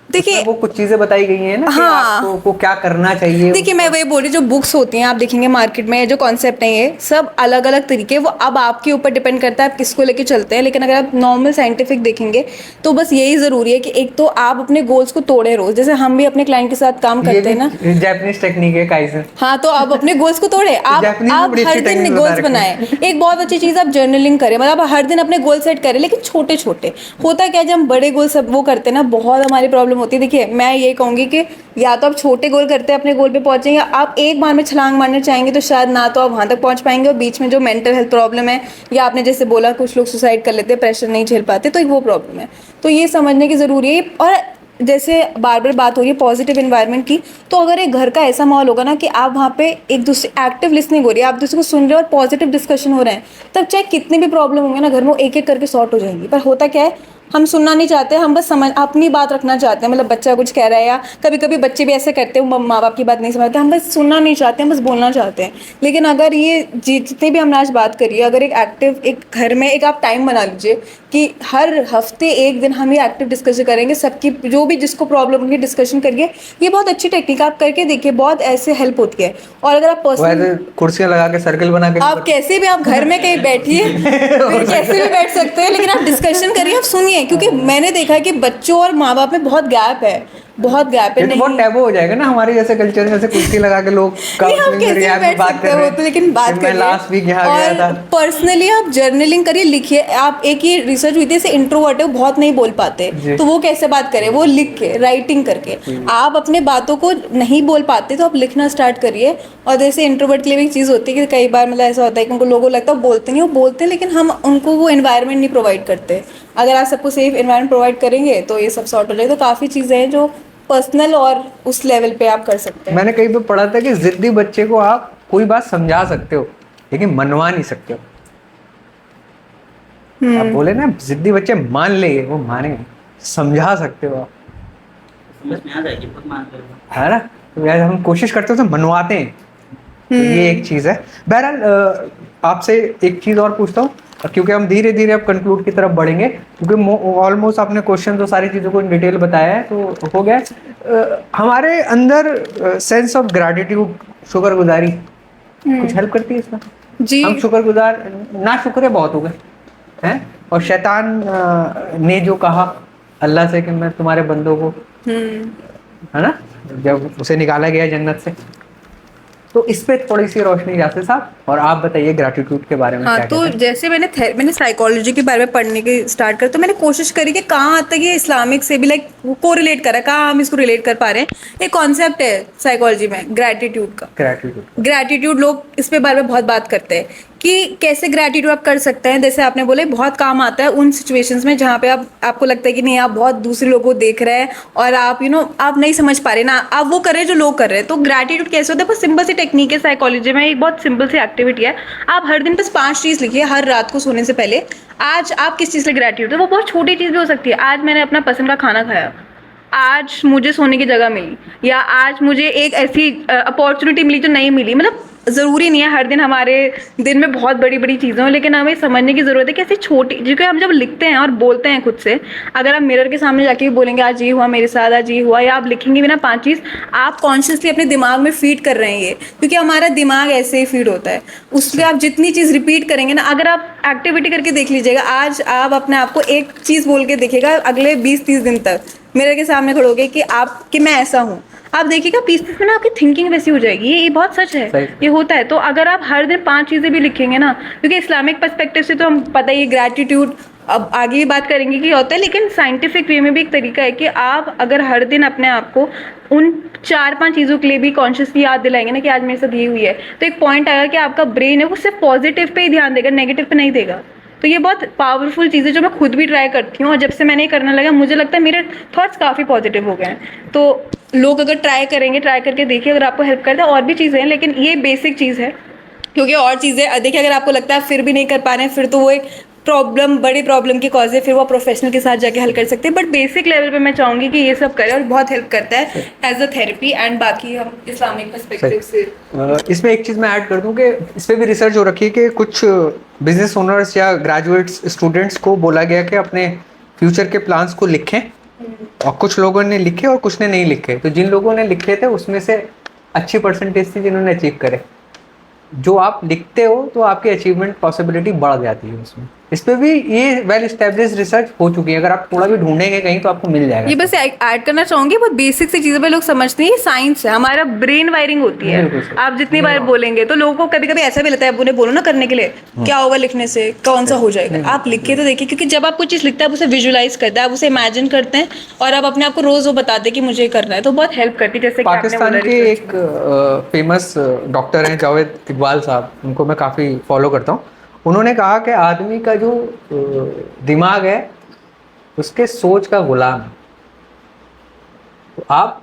देखिए वो कुछ चीजें बताई गई हैं ना, हाँ, कि आपको क्या करना चाहिए। देखिए मैं वही बोल रही, जो बुक्स होती हैं आप देखेंगे मार्केट में, जो कॉन्सेप्ट है ये सब अलग अलग तरीके, वो अब आपके ऊपर डिपेंड करता है आप किसको लेके चलते हैं। लेकिन अगर आप नॉर्मल साइंटिफिक देखेंगे तो बस यही ज़रूरी है कि एक तो आप अपने गोल्स को तोड़े रोज, जैसे हम भी अपने क्लाइंट के साथ काम करते हैं ना, जापानीज टेक्निक है काइज़न। हाँ, तो आप अपने गोल्स को तोड़े, आप हर दिन गोल्स बनाए। एक बहुत अच्छी चीज़, आप जर्नलिंग करें, मतलब आप हर दिन अपने गोल सेट करें, लेकिन छोटे छोटे। होता क्या है, जब हम बड़े गोल सब वो करते हैं ना, बहुत हमारी प्रॉब्लम होती है। देखिए मैं ये कहूँगी कि या तो आप छोटे गोल करते हैं अपने गोल पे पहुँचेंगे, आप एक बार में छलांग मारना चाहेंगे तो शायद ना तो आप वहाँ तक पहुँच पाएंगे, और बीच में जो मेंटल हेल्थ प्रॉब्लम है, या आपने जैसे बोला कुछ लोग सुसाइड कर लेते हैं, प्रेशर नहीं झेल पाते, तो एक वो प्रॉब्लम है। तो ये समझने की ज़रूरी है। और जैसे बार बार बात हो रही है पॉजिटिव एनवायरनमेंट की, तो अगर एक घर का ऐसा माहौल होगा ना कि आप वहाँ पे एक दूसरे एक्टिव लिसनिंग हो रही है, आप दूसरे को सुन रहे हो और पॉजिटिव डिस्कशन हो रहे हैं, तब चाहे कितनी भी प्रॉब्लम होंगे ना घर में, वो एक एक करके सॉर्ट हो जाएंगी। पर होता क्या है, हम सुनना नहीं चाहते, हम बस अपनी बात रखना चाहते हैं। मतलब बच्चा कुछ कह रहा है, या कभी कभी बच्चे भी ऐसे करते हैं, माँ बाप की बात नहीं समझते, हम बस सुनना नहीं चाहते, हम बस बोलना चाहते हैं। लेकिन अगर ये जितनी भी हमने आज बात करी है, अगर एक एक्टिव एक घर में एक आप टाइम बना लीजिए कि हर हफ्ते एक दिन हम ये एक्टिव डिस्कशन करेंगे, सबकी जो भी जिसको प्रॉब्लम होगी डिस्कशन करिए। ये बहुत अच्छी टेक्निक, आप करके देखिए, बहुत ऐसे हेल्प होती है। और अगर आप पर्सनल कुर्सियाँ लगा के सर्कल बना के, आप कैसे भी आप घर में कहीं बैठिए कैसे भी बैठ सकते हैं, लेकिन आप डिस्कशन करिए, आप सुनिए। है, क्योंकि मैंने देखा है कि बच्चों और माँ बाप में बहुत गैप है, बहुत गैप है। ये तो बहुत टैबू हो जाएगा ना हमारे जैसे कल्चर में, जैसे कुर्सी लगा के लोग नहीं, हम काउंसलिंग में कैसे रियाद में बैठ बात सकते कर हैं रहे वो हैं तो, लेकिन बात कि करिए। मैं लास्ट वीक यहाँ गया था। और पर्सनली आप जर्नलिंग करिए, लिखिए। आप एक ही रिसर्च हुई थी, जैसे इंट्रोवर्ट है वो बहुत नहीं बोल पाते, जी। तो वो कैसे बात करें, वो लिख के राइटिंग करके। आप अपने बातों को नहीं बोल पाते तो आप लिखना स्टार्ट करिए। और जैसे इंट्रोवर्ट के लिए भी एक चीज़ होती है कि कई बार मतलब ऐसा होता है कि उनको लोगों को लगता है वो बोलते नहीं, वो बोलते हैं लेकिन हम उनको वो एनवायरनमेंट नहीं प्रोवाइड करते। अगर आप सबको सेफ एनवायरनमेंट प्रोवाइड करेंगे तो ये सब सॉर्ट हो जाएगा। तो काफ़ी चीज़ें हैं जो पर्सनल और उस लेवल पे आप कर सकते हैं। मैंने कहीं पे पढ़ा था कि जिद्दी बच्चे को आप कोई बात समझा सकते हो लेकिन मनवा नहीं सकते हो। आप बोले ना जिद्दी बच्चे मान लेंगे, वो मानेंगे, समझा सकते हो आप, समझ में आ जाएगी, खुद मान लो। है ना। तो यार हम कोशिश करते हो तो मनवाते हैं, तो ये एक चीज़ है। बहरहाल आपसे एक चीज़ और पूछता हूँ, क्योंकि हम धीरे धीरे अब कंक्लूड की तरफ बढ़ेंगे, क्योंकि ऑलमोस्ट आपने क्वेश्चन तो सारी चीज़ों को इन डिटेल बताया है, तो हो गया। हमारे अंदर सेंस ऑफ ग्रैटिट्यूड, शुक्रगुजारी कुछ हेल्प करती है इसमें? जी। हम शुक्रगुजार ना शुक्र बहुत हो गए हैं, और शैतान ने जो कहा अल्लाह से कि मैं तुम्हारे बंदों को, है ना, जब उसे निकाला गया जन्नत से, तो इस पे थोड़ी सी रोशनी यासिर साहब, और आप बताइए ग्रैटिट्यूड के बारे में हाँ, क्या तो कहते हैं? जैसे मैंने साइकोलॉजी के बारे में पढ़ने के स्टार्ट कर, तो मैंने कोशिश करी कि कहाँ तक ये इस्लामिक से भी लाइक को रिलेट करा, कहाँ हम इसको रिलेट कर पा रहे हैं। एक कॉन्सेप्ट है साइकोलॉजी में ग्रैटिट्यूड का। ग्रैटिट्यूड लोग इस पे बारे में बहुत बात करते हैं कि कैसे ग्रैटिट्यूड आप कर सकते हैं। जैसे आपने बोले बहुत काम आता है उन सिचुएशंस में जहाँ पे आपको लगता है कि नहीं, आप बहुत दूसरे लोगों को देख रहे हैं और आप आप नहीं समझ पा रहे ना, आप वो कर रहे हैं जो लोग कर रहे हैं। तो ग्रैटिट्यूड कैसे होता है, बहुत सिंपल सी टेक्निक है साइकोलॉजी में, एक बहुत सिंपल सी एक्टिविटी है। आप हर दिन बस 5 चीज़ लिखिए, हर रात को सोने से पहले। आज आप किस चीज़ के लिए ग्रैटिट्यूड है, वो बहुत छोटी चीज़ भी हो सकती है। आज मैंने अपना पसंद का खाना खाया, आज मुझे सोने की जगह मिली, या आज मुझे एक ऐसी अपॉर्चुनिटी मिली जो नहीं मिली। मतलब ज़रूरी नहीं है हर दिन हमारे दिन में बहुत बड़ी बड़ी चीज़ें हों, लेकिन हमें समझने की ज़रूरत है कि ऐसी छोटी, क्योंकि हम जब लिखते हैं और बोलते हैं खुद से, अगर आप मिरर के सामने जाके भी बोलेंगे आज ये हुआ मेरे साथ, आज ये हुआ, या आप लिखेंगे भी ना 5 चीज़, आप कॉन्शियसली अपने दिमाग में फीड कर रहे हैं ये, क्योंकि हमारा दिमाग ऐसे ही फीड होता है। उसमें आप जितनी चीज़ रिपीट करेंगे ना, अगर आप एक्टिविटी करके देख लीजिएगा, आज आप अपने आप को एक चीज़ बोल के देखिएगा, अगले 20-30 दिन तक मिरर के सामने खड़ोगे कि मैं ऐसा हूँ, आप देखिएगा 20-30 मिनट आपकी थिंकिंग वैसी हो जाएगी। ये बहुत सच है, ये होता है। तो अगर आप हर दिन 5 चीज़ें भी लिखेंगे ना, क्योंकि इस्लामिक पर्सपेक्टिव से तो हम पता ही ग्रैटिट्यूड, अब आगे भी बात करेंगे कि होता है, लेकिन साइंटिफिक वे में भी एक तरीका है कि आप अगर हर दिन अपने आप को उन 4-5 चीज़ों के लिए भी कॉन्शियसली याद दिलाएंगे ना कि आज मेरे साथ ये हुई है, तो एक पॉइंट आएगा कि आपका ब्रेन है वो सिर्फ पॉजिटिव पे ही ध्यान देगा, नेगेटिव पे नहीं देगा। तो ये बहुत पावरफुल चीज़ है जो मैं खुद भी ट्राई करती हूँ, और जब से मैंने ये करने लगा मुझे लगता है मेरे थॉट्स काफ़ी पॉजिटिव हो गए हैं। तो लोग अगर ट्राई करेंगे, ट्राई करके देखिए, अगर आपको हेल्प करता है। और भी चीज़ें हैं लेकिन ये बेसिक चीज़ है, क्योंकि और चीज़ें देखिए अगर आपको लगता है फिर भी नहीं कर पा रहे हैं, फिर तो वो एक प्रॉब्लम, बड़ी प्रॉब्लम की कॉज है, फिर वो प्रोफेशनल के साथ जाके हल कर सकते हैं। बट बेसिक लेवल पे मैं चाहूँगी कि ये सब करें, और बहुत हेल्प करता है एज अ थेरेपी। एंड बाकी हम इस्लामिक पर्सपेक्टिव से इसमें एक चीज़ मैं ऐड कर दूं कि इस पर भी रिसर्च हो रखी है कि कुछ बिजनेस ओनर्स या ग्रेजुएट्स स्टूडेंट्स को बोला गया कि अपने फ्यूचर के प्लान्स को लिखें, और कुछ लोगों ने लिखे और कुछ ने नहीं लिखे। तो जिन लोगों ने लिखे थे उसमें से अच्छी परसेंटेज थी जिन्होंने अचीव करे। जो आप लिखते हो तो आपकी अचीवमेंट पॉसिबिलिटी बढ़ जाती है उसमें। इस पे भी ये वेल एस्टेब्लिश्ड रिसर्च हो चुकी है, अगर आप थोड़ा भी ढूंढेंगे कहीं तो आपको मिल जाएगा। ये बस ऐड करना चाहूंगी, बहुत बेसिक सी चीज़ें पे लोग समझते हैं, ये साइंस है, हमारा ब्रेन वायरिंग होती है। आप जितनी बार बोलेंगे तो लोगों को कभी कभी ऐसा भी लगता है, उन्हें बोलो ना करने के लिए, क्या होगा लिखने से, कौन सा हो जाएगा। आप लिखे तो देखिए, क्योंकि जब आप कुछ चीज़ लिखते हैं आप उसे विजुअलाइज करते हैं, आप उसे इमेजिन करते हैं, और आप अपने आप को रोज वो बताते हैं कि मुझे करना है, तो बहुत हेल्प करती है। जैसे पाकिस्तान के एक फेमस डॉक्टर हैं जावेद इकबाल साहब, उनको मैं काफ़ी फॉलो करता हूँ। उन्होंने कहा कि आदमी का जो दिमाग है उसके सोच का गुलाम है। तो आप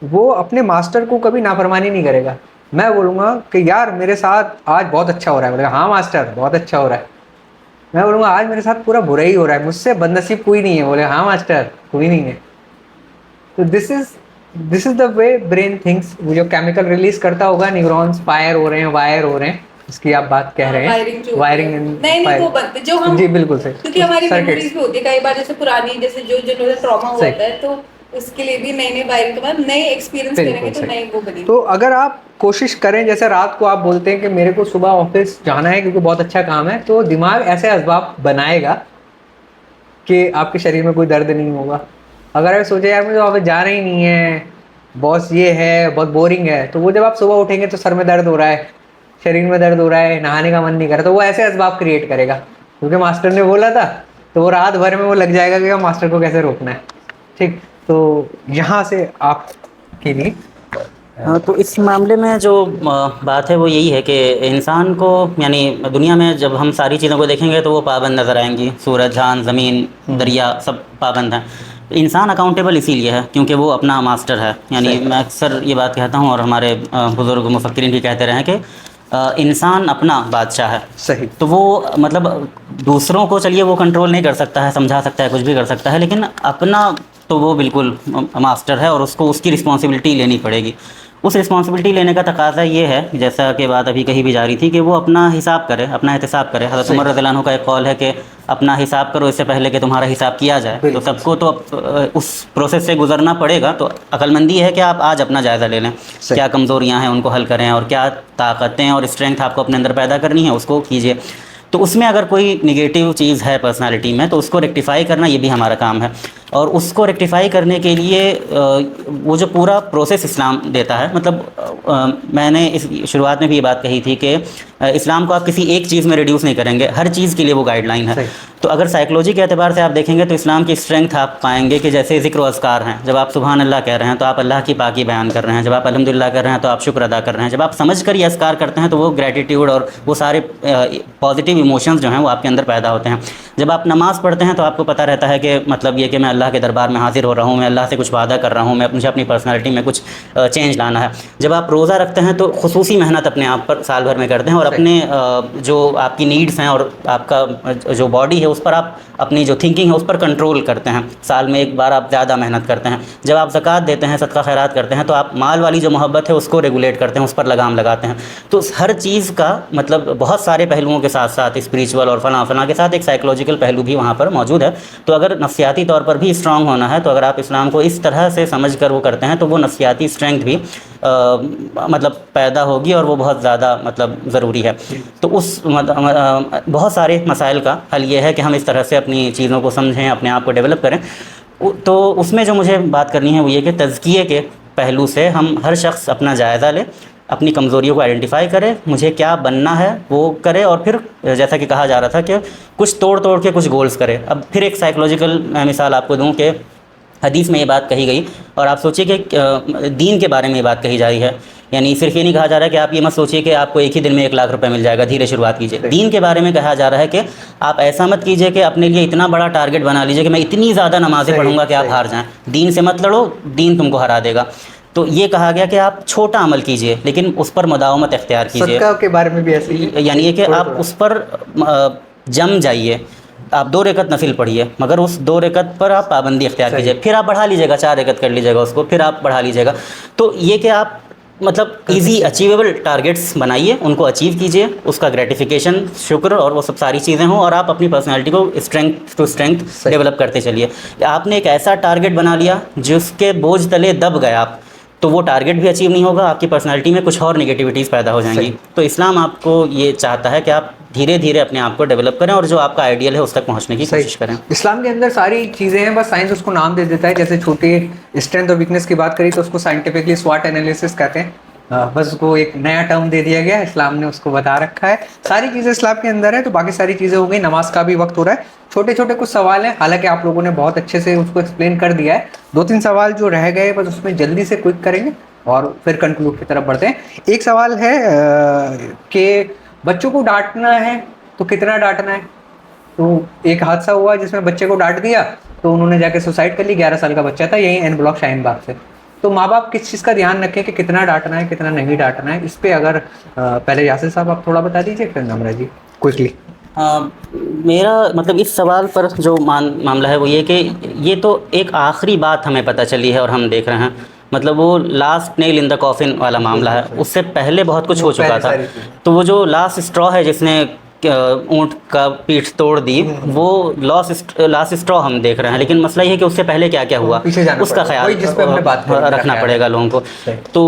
वो अपने मास्टर को कभी नाफरमानी नहीं करेगा। मैं बोलूँगा कि यार मेरे साथ आज बहुत अच्छा हो रहा है, बोलेगा हाँ मास्टर बहुत अच्छा हो रहा है। मैं बोलूँगा आज मेरे साथ पूरा बुरा ही हो रहा है, मुझसे बदनसीब कोई नहीं है, बोले हाँ मास्टर कोई नहीं है। तो this is the way brain thinks. वो जो केमिकल रिलीज करता होगा, न्यूरॉन्स फायर हो रहे हैं, वायर हो रहे हैं, इसकी आप बात कह रहे हैं, वायरिंग नहीं वो बनते जो हम, जी बिल्कुल सही, क्योंकि हमारी मेमोरीज भी होती है कई बार, जैसे पुरानी, जैसे जो ट्रॉमा हुआ होता है, तो उसके लिए भी नई वायरिंग के बाद नए एक्सपीरियंस करेंगे तो नई वो बनेगी। तो अगर आप कोशिश करें, जैसे रात को आप बोलते हैं कि मेरे को सुबह ऑफिस जाना है क्योंकि बहुत अच्छा काम है, तो दिमाग ऐसे असबाब बनाएगा कि आपके शरीर में कोई दर्द नहीं होगा। अगर आप सोचे यार मुझे वहाँ पे जाना ही नहीं है, बॉस ये है, बहुत बोरिंग है, तो वो जब आप सुबह उठेंगे तो सर में दर्द हो रहा है, शरीर में दर्द हो रहा है, नहाने का मन नहीं कर रहा, तो वो ऐसे असबाब क्रिएट करेगा क्योंकि मास्टर ने बोला था, तो वो रात भर में वो लग जाएगा कि मास्टर को कैसे रोकना है। ठीक, तो यहाँ से आपके लिए हाँ, तो इस मामले में जो बात है वो यही है कि इंसान को, यानी दुनिया में जब हम सारी चीज़ों को देखेंगे तो वो पाबंद नज़र आएंगी। सूरज, चाँद, ज़मीन, दरिया सब पाबंद हैं। इंसान अकाउंटेबल इसीलिए है क्योंकि वो अपना मास्टर है। यानी मैं अक्सर ये बात कहता हूँ और हमारे बुज़ुर्ग मुफक्किरीन भी कहते रहे हैं कि इंसान अपना बादशाह है। सही। तो वो मतलब दूसरों को चलिए वो कंट्रोल नहीं कर सकता है, समझा सकता है, कुछ भी कर सकता है, लेकिन अपना तो वो बिल्कुल मास्टर है और उसको उसकी रिस्पॉन्सिबिलिटी लेनी पड़ेगी। उस रिस्पॉन्सिबिलिटी लेने का तकाजा ये है, जैसा कि बात अभी कही भी जा रही थी, कि वो अपना हिसाब करे, अपना एहतिसाब करे। हज़रत उमर रज़ियल्लाहु अन्हु का एक कौल है कि अपना हिसाब करो इससे पहले कि तुम्हारा हिसाब किया जाए। तो सबको तो उस प्रोसेस से गुजरना पड़ेगा। तो अक्लमंदी है कि आप आज अपना जायज़ा ले लें, क्या कमज़ोरियाँ हैं उनको हल करें और क्या ताकतें और स्ट्रेंथ आपको अपने अंदर पैदा करनी है उसको कीजिए। तो उसमें अगर कोई निगेटिव चीज़ है पर्सनालिटी में तो उसको रेक्टिफ़ाई करना ये भी हमारा काम है। और उसको रेक्टिफ़ाई करने के लिए वो जो पूरा प्रोसेस इस्लाम देता है, मतलब मैंने इस शुरुआत में भी ये बात कही थी कि इस्लाम को आप किसी एक चीज़ में रिड्यूस नहीं करेंगे, हर चीज़ के लिए वो गाइडलाइन है। तो अगर साइकोलॉजी के एतबार से आप देखेंगे तो इस्लाम की स्ट्रेंथ आप पाएंगे कि जैसे ज़िक्र व अज़कार हैं, जब आप सुबहान अल्लाह कह रहे हैं तो आप अल्लाह की पाकी बयान कर रहे हैं, जब आप अल्हम्दुलिल्लाह कर रहे हैं तो आप शुक्र अदा कर रहे हैं, जब आप समझ कर ये अज़कार करते हैं तो वो ग्रेटिट्यूड और वो सारे पॉजिटिव इमोशंस जो हैं वो आपके अंदर पैदा होते हैं। जब आप नमाज़ पढ़ते हैं तो आपको पता रहता है कि मतलब ये कि मैं अल्लाह के दरबार में हाजिर हो रहा हूँ, मैं अल्लाह से कुछ वादा कर रहा हूँ, मुझे अपनी पर्सनैलिटी में कुछ चेंज लाना है। जब आप रोज़ा रखते हैं तो खुसूसी मेहनत अपने आप पर साल भर में करते हैं और अपने जो आपकी नीड्स हैं और आपका जो बॉडी है उस पर आप अपनी जो थिंकिंग है उस पर कंट्रोल करते हैं। साल में एक बार आप ज़्यादा मेहनत करते हैं। जब आप ज़कात देते हैं, सदका खैरात करते हैं, तो आप माल वाली जो मोहब्बत है उसको रेगुलेट करते हैं, उस पर लगाम लगाते हैं। तो हर चीज़ का मतलब बहुत सारे पहलुओं के साथ साथ स्पिरिचुअल और फलां के साथ एक साइकोलॉजिकल पहलू भी वहाँ पर मौजूद है। तो अगर नफ्सियाती तौर पर भी स्ट्रांग होना है तो अगर आप इस्लाम को इस तरह से समझ कर वो करते हैं तो वो नफ्सियाती स्ट्रेंथ भी मतलब पैदा होगी और वो बहुत ज़्यादा मतलब ज़रूरी है। तो उस बहुत सारे मसाइल का हल ये है कि हम इस तरह से अपनी चीज़ों को समझें, अपने आप को डेवलप करें। तो उसमें जो मुझे बात करनी है वो ये कि तज़किये के पहलू से हम हर शख्स अपना जायज़ा ले, अपनी कमज़ोरियों को आइडेंटिफाई करे, मुझे क्या बनना है वो करे और फिर जैसा कि कहा जा रहा था कि कुछ तोड़ के कुछ गोल्स करे। अब फिर एक साइकोलॉजिकल मिसाल आपको दूँ कि हदीस में ये बात कही गई और आप सोचिए कि दीन के बारे में ये बात कही जा रही है। यानी सिर्फ ये नहीं कहा जा रहा है कि आप ये मत सोचिए कि आपको एक ही दिन में 1 लाख रुपए मिल जाएगा, धीरे शुरुआत कीजिए। दीन के बारे में कहा जा रहा है कि आप ऐसा मत कीजिए कि अपने लिए इतना बड़ा टारगेट बना लीजिए कि मैं इतनी ज़्यादा नमाज़ें पढ़ूंगा कि आप हार जाएँ। दीन से मत लड़ो, दीन तुमको हरा देगा। तो ये कहा गया कि आप छोटा अमल कीजिए लेकिन उस पर मुदावमत इख्तियार कीजिए। सदका के बारे में भी ऐसे ही, यानी ये कि आप उस पर जम जाइए। आप 2 रकत नफिल पढ़िए मगर उस 2 रकत पर आप पाबंदी इख्तियार कीजिए, फिर आप बढ़ा लीजिएगा, 4 रकत कर लीजिएगा उसको, फिर आप बढ़ा लीजिएगा। तो ये कि आप मतलब इजी अचीवेबल टारगेट्स बनाइए, उनको अचीव कीजिए, उसका ग्रेटिफिकेशन, शुक्र और वो सब सारी चीज़ें हों और आप अपनी पर्सनैलिटी को स्ट्रेंथ टू स्ट्रेंथ डेवलप करते चलिए। आपने एक ऐसा टारगेट बना लिया जिसके बोझ तले दब गए आप, तो वो टारगेट भी अचीव नहीं होगा, आपकी पर्सनैलिटी में कुछ और नेगेटिविटीज़ पैदा हो जाएंगी। तो इस्लाम आपको ये चाहता है कि आप धीरे धीरे अपने आप को डेवलप करें और जो आपका आइडियल है उस तक पहुंचने की कोशिश करें। इस्लाम के अंदर सारी चीज़ें हैं, बस साइंस उसको नाम दे देता है। जैसे छोटे स्ट्रेंथ और वीकनेस की बात करी तो उसको साइंटिफिकली स्वॉट एनालिसिस कहते हैं। बस उसको एक नया टर्म दे दिया गया, इस्लाम ने उसको बता रखा है। सारी चीज़ें इस्लाम के अंदर है। तो बाकी सारी चीज़ें हो गई। नमाज का भी वक्त हो रहा है। छोटे छोटे कुछ सवाल हैं, हालांकि आप लोगों ने बहुत अच्छे से उसको एक्सप्लेन कर दिया है। 2-3 सवाल जो रह गए बस उसमें जल्दी से क्विक करेंगे और फिर कंक्लूड की तरफ बढ़ते हैं। एक सवाल है कि बच्चों को डांटना है तो कितना डांटना है। तो एक हादसा हुआ जिसमें बच्चे को डांट दिया तो उन्होंने जाके सुसाइड कर ली। 11 साल का बच्चा था, यही एन ब्लॉक शाहीन बाग से। तो माँ बाप किस चीज़ का ध्यान रखें कि कितना डांटना है, कितना नहीं डांटना है। इस पे अगर पहले यासिर साहब आप थोड़ा बता दीजिए, फिर नम्रा जी क्विकली। मेरा मतलब इस सवाल पर जो मामला है वो ये कि ये तो एक आखिरी बात हमें पता चली है और हम देख रहे हैं, मतलब वो last nail in the coffin वाला मामला है। उससे पहले बहुत कुछ हो चुका था। तो वो जो लास्ट स्ट्रॉ है जिसने ऊँट का पीठ तोड़ दी, वो लास्ट स्ट्रॉ हम देख रहे हैं। लेकिन मसला ये है कि उससे पहले क्या क्या हुआ पीछे जाना उसका पड़ेगा। ख्याल वही जिस पे हमने बात करी, रखना ख्याल पड़ेगा लोगों को। तो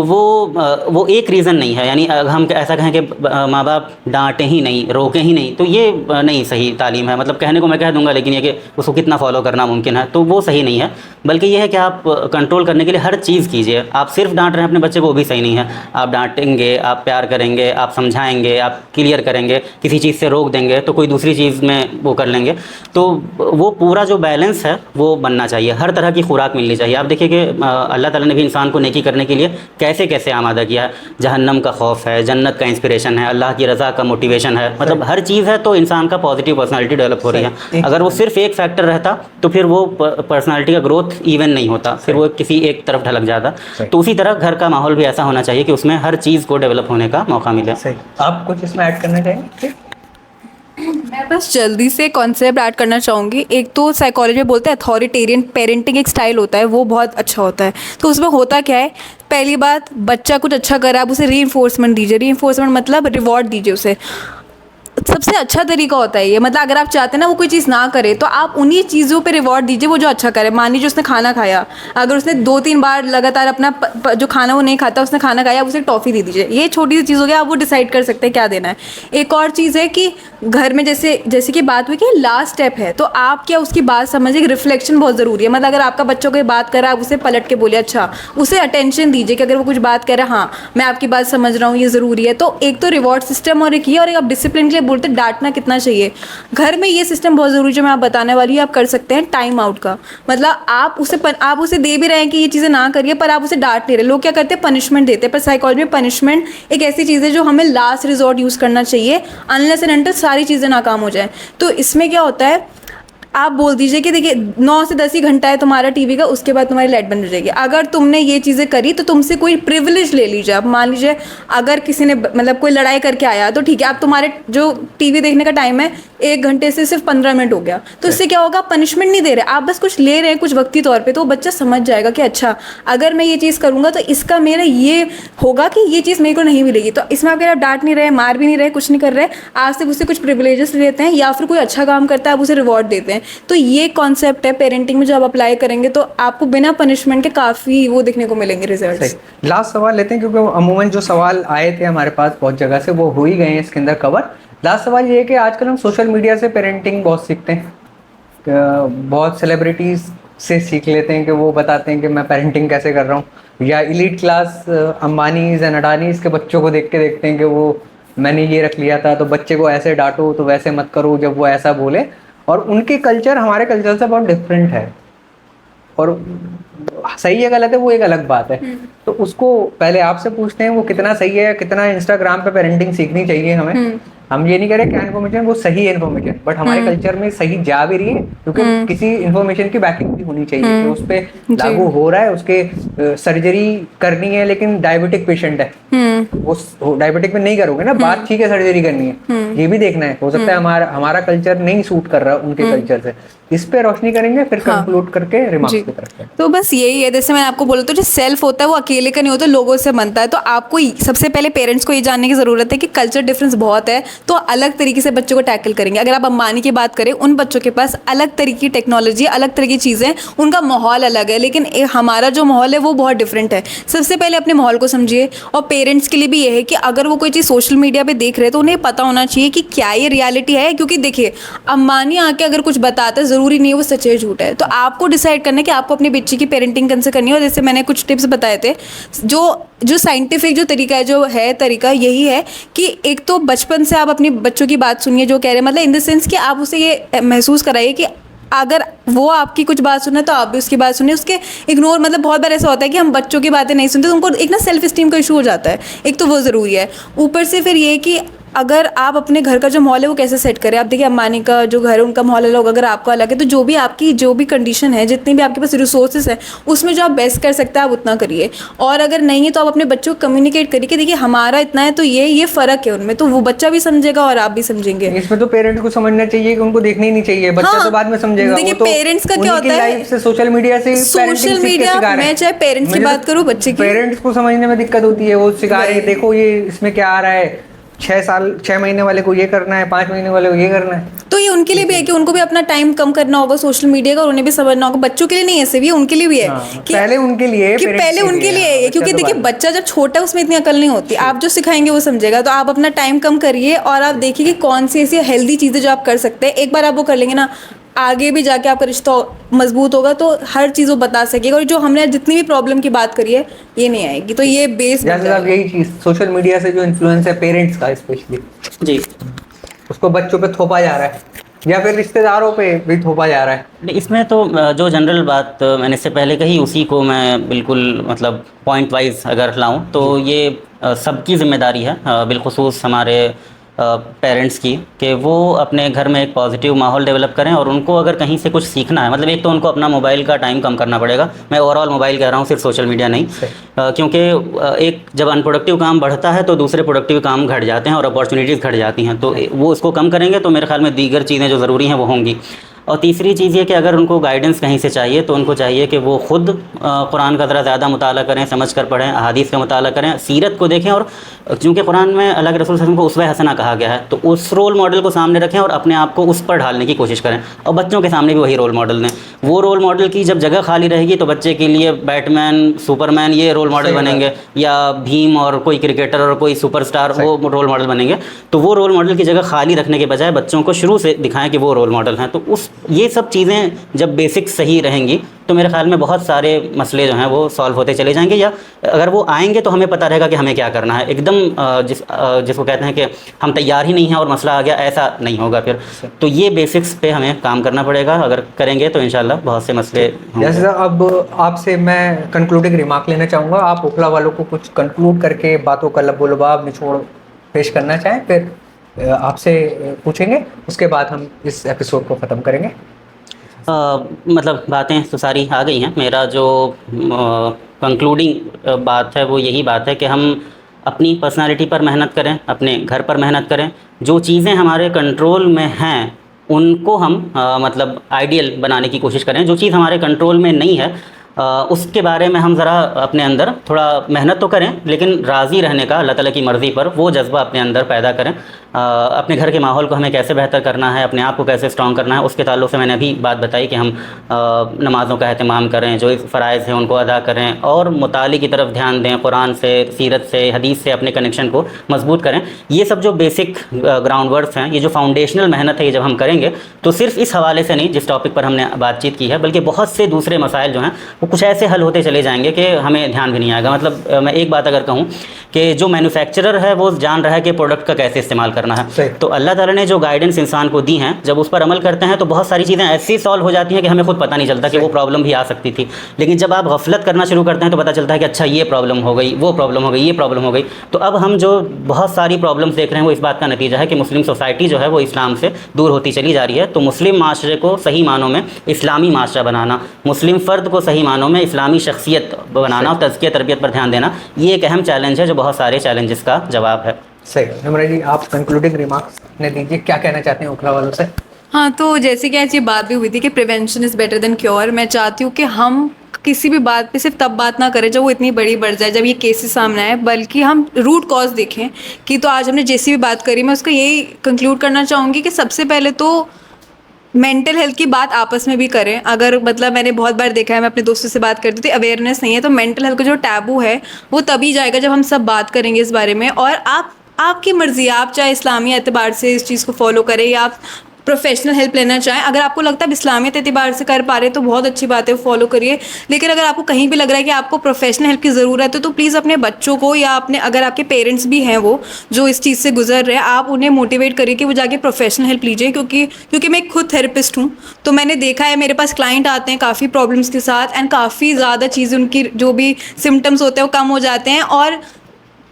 वो एक रीज़न नहीं है। यानी अगर हम ऐसा कहें कि माँ बाप डांटें ही नहीं, रोकें ही नहीं, तो ये नहीं सही तालीम है। मतलब कहने को मैं कह दूंगा, लेकिन ये कि उसको कितना फॉलो करना मुमकिन है, तो वो सही नहीं है। बल्कि ये है कि आप कंट्रोल करने के लिए हर चीज़ कीजिए। आप सिर्फ डांट रहे हैं अपने बच्चे को, वो भी सही नहीं है। आप डांटेंगे, आप प्यार करेंगे, आप समझाएंगे, आप क्लियर करेंगे, किसी चीज़ से रोक देंगे तो कोई दूसरी चीज़ में वो कर लेंगे। तो वो पूरा जो बैलेंस है वो बनना चाहिए, हर तरह की खुराक मिलनी चाहिए। आप देखिए कि अल्लाह ताला ने भी इंसान को नेकी करने के लिए कैसे कैसे आमादा किया है। जहन्नम का खौफ है, जन्नत का इंस्पिरेशन है, अल्लाह की रज़ा का मोटिवेशन है। मतलब हर चीज़ है तो इंसान का पॉजिटिव पर्सनालिटी डेवलप हो रही है। अगर वो सिर्फ एक फैक्टर रहता तो फिर वो पर्सनालिटी का ग्रोथ इवन नहीं होता, फिर वो किसी एक तरफ ढलक जाता। तो उसी तरह घर का माहौल भी ऐसा होना चाहिए कि उसमें हर चीज़ को डेवलप होने का मौका मिले। सही। आप कुछ इसमें ऐड करना चाहेंगे? मैं बस जल्दी से कॉन्सेप्ट ऐड करना चाहूँगी। एक तो साइकोलॉजी में बोलते हैं अथॉरिटेरियन पेरेंटिंग एक स्टाइल होता है, वो बहुत अच्छा होता है। तो उसमें होता क्या है, पहली बात, बच्चा कुछ अच्छा कर रहा है, आप उसे रीइंफोर्समेंट दीजिए। रीइंफोर्समेंट मतलब रिवॉर्ड दीजिए उसे। सबसे अच्छा तरीका होता है ये। मतलब अगर आप चाहते हैं ना वो कोई चीज़ ना करे, तो आप उन्हीं चीज़ों पे रिवॉर्ड दीजिए वो जो अच्छा करे। मान लीजिए उसने खाना खाया, अगर उसने 2-3 बार लगातार अपना जो खाना वो नहीं खाता, उसने खाना खाया, आप उसे टॉफ़ी दे दीजिए। ये छोटी सी चीज़ हो गई, आप वो डिसाइड कर सकते हैं क्या देना है। एक और चीज़ है कि घर में जैसे कि बात हुई कि लास्ट स्टेप है, तो आप क्या उसकी बात समझिए। रिफ्लेक्शन बहुत ज़रूरी है। मतलब अगर आपका बच्चों को बात कर रहा है, आप उसे पलट के बोलिए, अच्छा, उसे अटेंशन दीजिए कि अगर वो कुछ बात कर रहा है, हाँ मैं आपकी बात समझ रहा हूँ, ये ज़रूरी है। तो एक तो रिवॉर्ड सिस्टम और एक ये, और एक आप डिसिप्लिन के लिए बोलते डांटना कितना चाहिए। घर में ये सिस्टम बहुत ज़रूरी है जो मैं आप बताने वाली हूँ। आप कर सकते हैं टाइम आउट का। मतलब आप उसे दे भी रहे हैं कि ये चीज़ें ना करिए, पर आप उसे डांट नहीं रहे। लोग क्या करते हैं, पनिशमेंट देते हैं। पर साइकोलॉजी में पनिशमेंट एक ऐसी चीज़ है जो हमें लास्ट रिजॉर्ट यूज़ करना चाहिए, अनलेस एंड अनटिल सारी चीज़ें नाकाम हो जाए। तो इसमें क्या होता है, आप बोल दीजिए कि देखिए 9 से 10 ही घंटा है तुम्हारा टीवी का, उसके बाद तुम्हारी लाइट बंद हो जाएगी। अगर तुमने ये चीज़ें करी तो तुमसे कोई प्रिविलेज ले लीजिए। आप मान लीजिए अगर किसी ने मतलब कोई लड़ाई करके आया, तो ठीक है, आप तुम्हारे जो टीवी देखने का टाइम है 1 घंटे से सिर्फ 15 मिनट हो गया, तो इससे क्या होगा, पनिशमेंट नहीं दे रहे, आप बस कुछ ले रहे हैं कुछ वक्ती तौर पर। तो बच्चा समझ जाएगा कि अच्छा अगर मैं ये चीज़ करूँगा तो इसका मेरा ये होगा कि ये चीज़ मेरे को नहीं मिलेगी। तो इसमें अगर आप डांट नहीं रहे, मार भी नहीं रहे, कुछ नहीं कर रहे, आप सिर्फ उससे कुछ प्रिविलेजेस लेते हैं, या फिर कोई अच्छा काम करता है आप उसे रिवॉर्ड देते हैं। तो ये कॉन्सेप्ट है पेरेंटिंग में, जो आप अप्लाई करेंगे तो आपको बिना पनिशमेंट के काफ़ी वो देखने को मिलेंगे रिजल्ट्स। लास्ट सवाल लेते हैं, क्योंकि अमूमन जो सवाल आए थे हमारे पास बहुत जगह से, वो हो ही गए हैं इसके अंदर कवर। लास्ट सवाल ये है कि आजकल हम सोशल मीडिया से पेरेंटिंग बहुत सीखते हैं, बहुत सेलिब्रिटीज़ से सीख लेते हैं कि वो बताते हैं कि मैं पेरेंटिंग कैसे कर रहा हूँ, या एलीट क्लास अंबानीज़ एंड अडानीज़ के बच्चों को देखते हैं कि वो मैंने ये रख लिया था, तो बच्चे को ऐसे डांटो तो वैसे मत करो जब वो ऐसा बोले। और उनके कल्चर हमारे कल्चर से बहुत डिफरेंट है, और सही है गलत है वो एक अलग बात है। तो उसको पहले आपसे पूछते हैं वो कितना सही है, कितना इंस्टाग्राम पे पेरेंटिंग सीखनी चाहिए हमें। हम ये नहीं कह रहे क्या इन्फॉर्मेशन वो सही है इन्फॉर्मेशन, बट हमारे कल्चर में सही जा भी रही है, क्योंकि किसी इन्फॉर्मेशन की बैकिंग भी होनी चाहिए कि उस पर लागू हो रहा है। उसके सर्जरी करनी है, लेकिन डायबिटिक पेशेंट है, वो डायबिटिक में नहीं करोगे ना बात, ठीक है सर्जरी करनी है, ये भी देखना है। हो सकता है हमारा कल्चर नहीं सूट कर रहा उनके कल्चर से। इस पे रोशनी करेंगे, फिर कंक्लूड करके रिमार्क्स की तरफ है। तो बस यही है, जैसे मैंने आपको बोला, तो जो सेल्फ होता है वो अकेले का नहीं होता, लोगों से बनता है। तो आपको सबसे पहले पेरेंट्स को ये जानने की ज़रूरत है कि कल्चर डिफरेंस बहुत है, तो अलग तरीके से बच्चों को टैकल करेंगे। अगर आप अंबानी की बात करें, उन बच्चों के पास अलग तरीके की टेक्नोलॉजी, अलग तरह की चीज़ें, उनका माहौल अलग है, लेकिन हमारा जो माहौल है वो बहुत डिफरेंट है। सबसे पहले अपने माहौल को समझिए। और पेरेंट्स के लिए भी ये है कि अगर वो कोई चीज़ सोशल मीडिया पे देख रहे हैं तो उन्हें पता होना चाहिए कि क्या ये रियलिटी है। क्योंकि देखिए, अंबानी आके अगर कुछ बताता है, ज़रूरी नहीं है वो सच है झूठ है। तो आपको डिसाइड करना है कि आपको अपनी बच्ची की पेरेंटिंग कैसे करनी है। और जैसे मैंने कुछ टिप्स बताए थे, जो साइंटिफिक जो तरीका है, जो है तरीका यही है कि एक तो बचपन से आप अपनी बच्चों की बात सुनिए जो कह रहे हैं, मतलब इन द सेंस कि आप उसे ये महसूस कराइए कि अगर वो आपकी कुछ बात सुने तो आप भी उसकी बात सुनिए, उसके इग्नोर। मतलब बहुत बार ऐसा होता है कि हम बच्चों की बातें नहीं सुनते तो उनको एक ना सेल्फ स्टीम का इशू हो जाता है। एक तो वो ज़रूरी है। ऊपर से फिर ये कि अगर आप अपने घर का जो माहौल है वो कैसे सेट करें। आप देखिए, अंबानी का जो घर है उनका माहौल अलग, अगर आपका अलग है, तो जो भी कंडीशन है, जितनी भी आपके पास रिसोर्सेज है, उसमें जो आप बेस्ट कर सकते हैं आप उतना करिए। और अगर नहीं है तो आप अपने बच्चों को कम्युनिकेट करिए कि देखिए हमारा इतना है तो ये फ़र्क है उनमें, तो वो बच्चा भी समझेगा और आप भी समझेंगे। इसमें तो पेरेंट्स को समझना चाहिए कि उनको देखना ही नहीं चाहिए, बच्चा तो बाद में समझेगा। देखिए, पेरेंट्स का क्या होता है, सोशल मीडिया मैं चाहे पेरेंट्स की बात करूँ, बच्चे की, पेरेंट्स को समझने में दिक्कत होती है। वो सिखा रहे देखो ये इसमें क्या आ रहा है, 6 महीने वाले को ये करना है, 5 महीने वाले को ये करना है। तो ये उनके लिए भी है कि उनको भी अपना टाइम कम करना होगा सोशल मीडिया का, और उन्हें भी समझना होगा। बच्चों के लिए नहीं है सिर्फ, ये उनके लिए भी है कि पहले उनके लिए, कि पहले उनके लिए है, क्योंकि देखिए बच्चा जब छोटा है उसमें इतनी अकल नहीं होती, आप जो सिखाएंगे वो समझेगा। तो आप अपना टाइम कम करिए और आप देखिए कि कौन सी ऐसी हेल्दी चीज़ें जो आप कर सकते हैं। एक बार आप वो कर लेंगे ना, आगे भी जाके आपका रिश्ता मजबूत होगा, तो हर चीज़ वो बता सकेगा। और जो हमने जितनी भी प्रॉब्लम की बात करी है ये नहीं आएगी। तो ये बेस जैसे अब यही चीज सोशल मीडिया से जो इन्फ्लुएंस है पेरेंट्स का स्पेशली, जी, उसको बच्चों पे थोपा जा रहा है या फिर रिश्तेदारों पे भी थोपा जा रहा है। इसमें तो जो जनरल बात मैंने इससे पहले कही उसी को मैं बिल्कुल मतलब पॉइंट वाइज अगर लाऊं तो ये सबकी जिम्मेदारी है, बिलखुसूस हमारे पेरेंट्स की, कि वो अपने घर में एक पॉजिटिव माहौल डेवलप करें। और उनको अगर कहीं से कुछ सीखना है, मतलब एक तो उनको अपना मोबाइल का टाइम कम करना पड़ेगा। मैं ओवरऑल मोबाइल कह रहा हूँ, सिर्फ सोशल मीडिया नहीं, क्योंकि एक जब अनप्रोडक्टिव काम बढ़ता है तो दूसरे प्रोडक्टिव काम घट जाते हैं और अपॉर्चुनिटीज़ घट जाती हैं। तो वो उसको कम करेंगे तो मेरे ख्याल में दीगर चीज़ें जो ज़रूरी हैं वो होंगी। और तीसरी चीज़ ये कि अगर उनको गाइडेंस कहीं से चाहिए तो उनको चाहिए कि वो ख़ुद कुरान का ज़रा ज़्यादा मुताला करें, समझ कर पढ़ें, अहादीस का मुताला करें, सीरत को देखें। और चूँकि कुरान में अल्लाह के रसूल सल्लल्लाहु अलैहि वसल्लम को उसवा हसना कहा गया है, तो उस रोल मॉडल को सामने रखें और अपने आप को उस पर ढालने की कोशिश करें। और बच्चों के सामने भी वही रोल मॉडल दें। वो रोल मॉडल की जब जगह खाली रहेगी तो बच्चे के लिए बैटमैन, सुपरमैन ये रोल मॉडल बनेंगे, या भीम और कोई क्रिकेटर और कोई सुपरस्टार वो रोल मॉडल बनेंगे। तो वो रोल मॉडल की जगह खाली रखने के बजाय बच्चों को शुरू से दिखाएं कि वो रोल मॉडल हैं। तो ये सब चीज़ें जब बेसिक सही रहेंगी तो मेरे ख्याल में बहुत सारे मसले जो हैं वो सॉल्व होते चले जाएंगे। या अगर वो आएंगे तो हमें पता रहेगा कि हमें क्या करना है। एकदम जिसको कहते हैं कि हम तैयार ही नहीं हैं और मसला आ गया, ऐसा नहीं होगा फिर। तो ये बेसिक्स पे हमें काम करना पड़ेगा। अगर करेंगे तो इंशाल्लाह बहुत से मसले होंगे। जैसे अब आपसे मैं कंक्लूडिंग रिमार्क लेना चाहूँगा। आप ओखला वालों को कुछ कंक्लूड करके बातों का लबोलबाब निचोड़ पेश करना चाहें, फिर आपसे पूछेंगे, उसके बाद हम इस एपिसोड को ख़त्म करेंगे। मतलब बातें तो सारी आ गई हैं। मेरा जो कंक्लूडिंग बात है वो यही बात है कि हम अपनी पर्सनालिटी पर मेहनत करें, अपने घर पर मेहनत करें। जो चीज़ें हमारे कंट्रोल में हैं उनको हम मतलब आइडियल बनाने की कोशिश करें। जो चीज़ हमारे कंट्रोल में नहीं है उसके बारे में हम ज़रा अपने अंदर थोड़ा मेहनत तो करें, लेकिन राज़ी रहने का, अल्लाह ताला की मर्ज़ी पर वो जज्बा अपने अंदर पैदा करें। अपने घर के माहौल को हमें कैसे बेहतर करना है, अपने आप को कैसे स्ट्रॉन्ग करना है, उसके ताल्लुक़ से मैंने अभी बात बताई कि हम नमाज़ों का एहतमाम करें, जो फ़राइज़ हैं उनको अदा करें, और मुताले की तरफ ध्यान दें, कुरान से, सीरत से, हदीस से अपने कनेक्शन को मजबूत करें। ये सब जो बेसिक ग्राउंड वर्क्स हैं, ये जो फाउंडेशनल मेहनत है, ये जब हम करेंगे तो सिर्फ इस हवाले से नहीं जिस टॉपिक पर हमने बातचीत की है, बल्कि बहुत से दूसरे मसाइल जो हैं वो कुछ ऐसे हल होते चले जाएंगे कि हमें ध्यान भी नहीं आएगा। मतलब मैं एक बात अगर कहूँ कि जो मैन्युफैक्चरर है वो जान रहा है कि प्रोडक्ट का कैसे इस्तेमाल करना है, तो अल्लाह ताला ने जो गाइडेंस इंसान को दी हैं, जब उस पर अमल करते हैं तो बहुत सारी चीज़ें ऐसी सॉल्व हो जाती हैं कि हमें खुद पता नहीं चलता कि वो प्रॉब्लम भी आ सकती थी। लेकिन जब आप गफलत करना शुरू करते हैं तो पता चलता है कि अच्छा ये प्रॉब्लम हो गई, वो प्रॉब्लम हो गई, ये प्रॉब्लम हो गई। तो अब हम जो बहुत सारी प्रॉब्लम्स देख रहे हैं वो इस बात का नतीजा है कि मुस्लिम सोसाइटी जो है वो इस्लाम से दूर होती चली जा रही है। तो मुस्लिम माशरे को सही मानों में इस्लामी माशरा बनाना, मुस्लिम फ़र्द को सही मानों में इस्लामी शख्सियत बनाना और तज़किया तरबियत पर ध्यान देना, ये एक अहम चैलेंज है जो बहुत सारे चैलेंजेस का जवाब है। सही। नम्रा जी, आप कंक्लूडिंग रिमार्क्स ने दीजिए, क्या कहना चाहते हैं ओखला वालों से? हाँ, तो जैसे कि आज ये बात भी हुई थी कि prevention is better than cure. मैं चाहती हूँ कि हम किसी भी बात पे सिर्फ तब बात ना करें जब वो इतनी बड़ी बढ़ जाए, जब ये केसेस सामने आए, बल्कि हम रूट कॉज देखें। कि तो आज हमने जैसी भी बात करी, मैं उसको यही कंक्लूड करना चाहूँगी कि सबसे पहले तो मेंटल हेल्थ की बात आपस में भी करें। अगर मतलब मैंने बहुत बार देखा है, मैं अपने दोस्तों से बात करती थी, अवेयरनेस नहीं है, तो मेंटल हेल्थ का जो टैबू है वो तभी जाएगा जब हम सब बात करेंगे इस बारे में। और आपकी मर्ज़ी, आप चाहे इस्लामी एतबार से इस चीज़ को फॉलो करें या आप प्रोफेशनल हेल्प लेना चाहें। अगर आपको लगता है इस्लामियत एतबार से कर पा रहे तो बहुत अच्छी बात है, फॉलो करिए। लेकिन अगर आपको कहीं भी लग रहा है कि आपको प्रोफेशनल हेल्प की ज़रूरत है तो प्लीज़ अपने बच्चों को, या अपने अगर आपके पेरेंट्स भी हैं वो जो इस चीज़ से गुजर रहे हैं, आप उन्हें मोटिवेट करिए कि वो जाके प्रोफेशनल हेल्प लीजिए। क्योंकि मैं खुद थेरेपिस्ट हूँ, तो मैंने देखा है मेरे पास क्लाइंट आते हैं काफ़ी प्रॉब्लम्स के साथ, एंड काफ़ी ज़्यादा चीज़ें, उनकी जो भी सिम्टम्स होते हैं वो कम हो जाते हैं।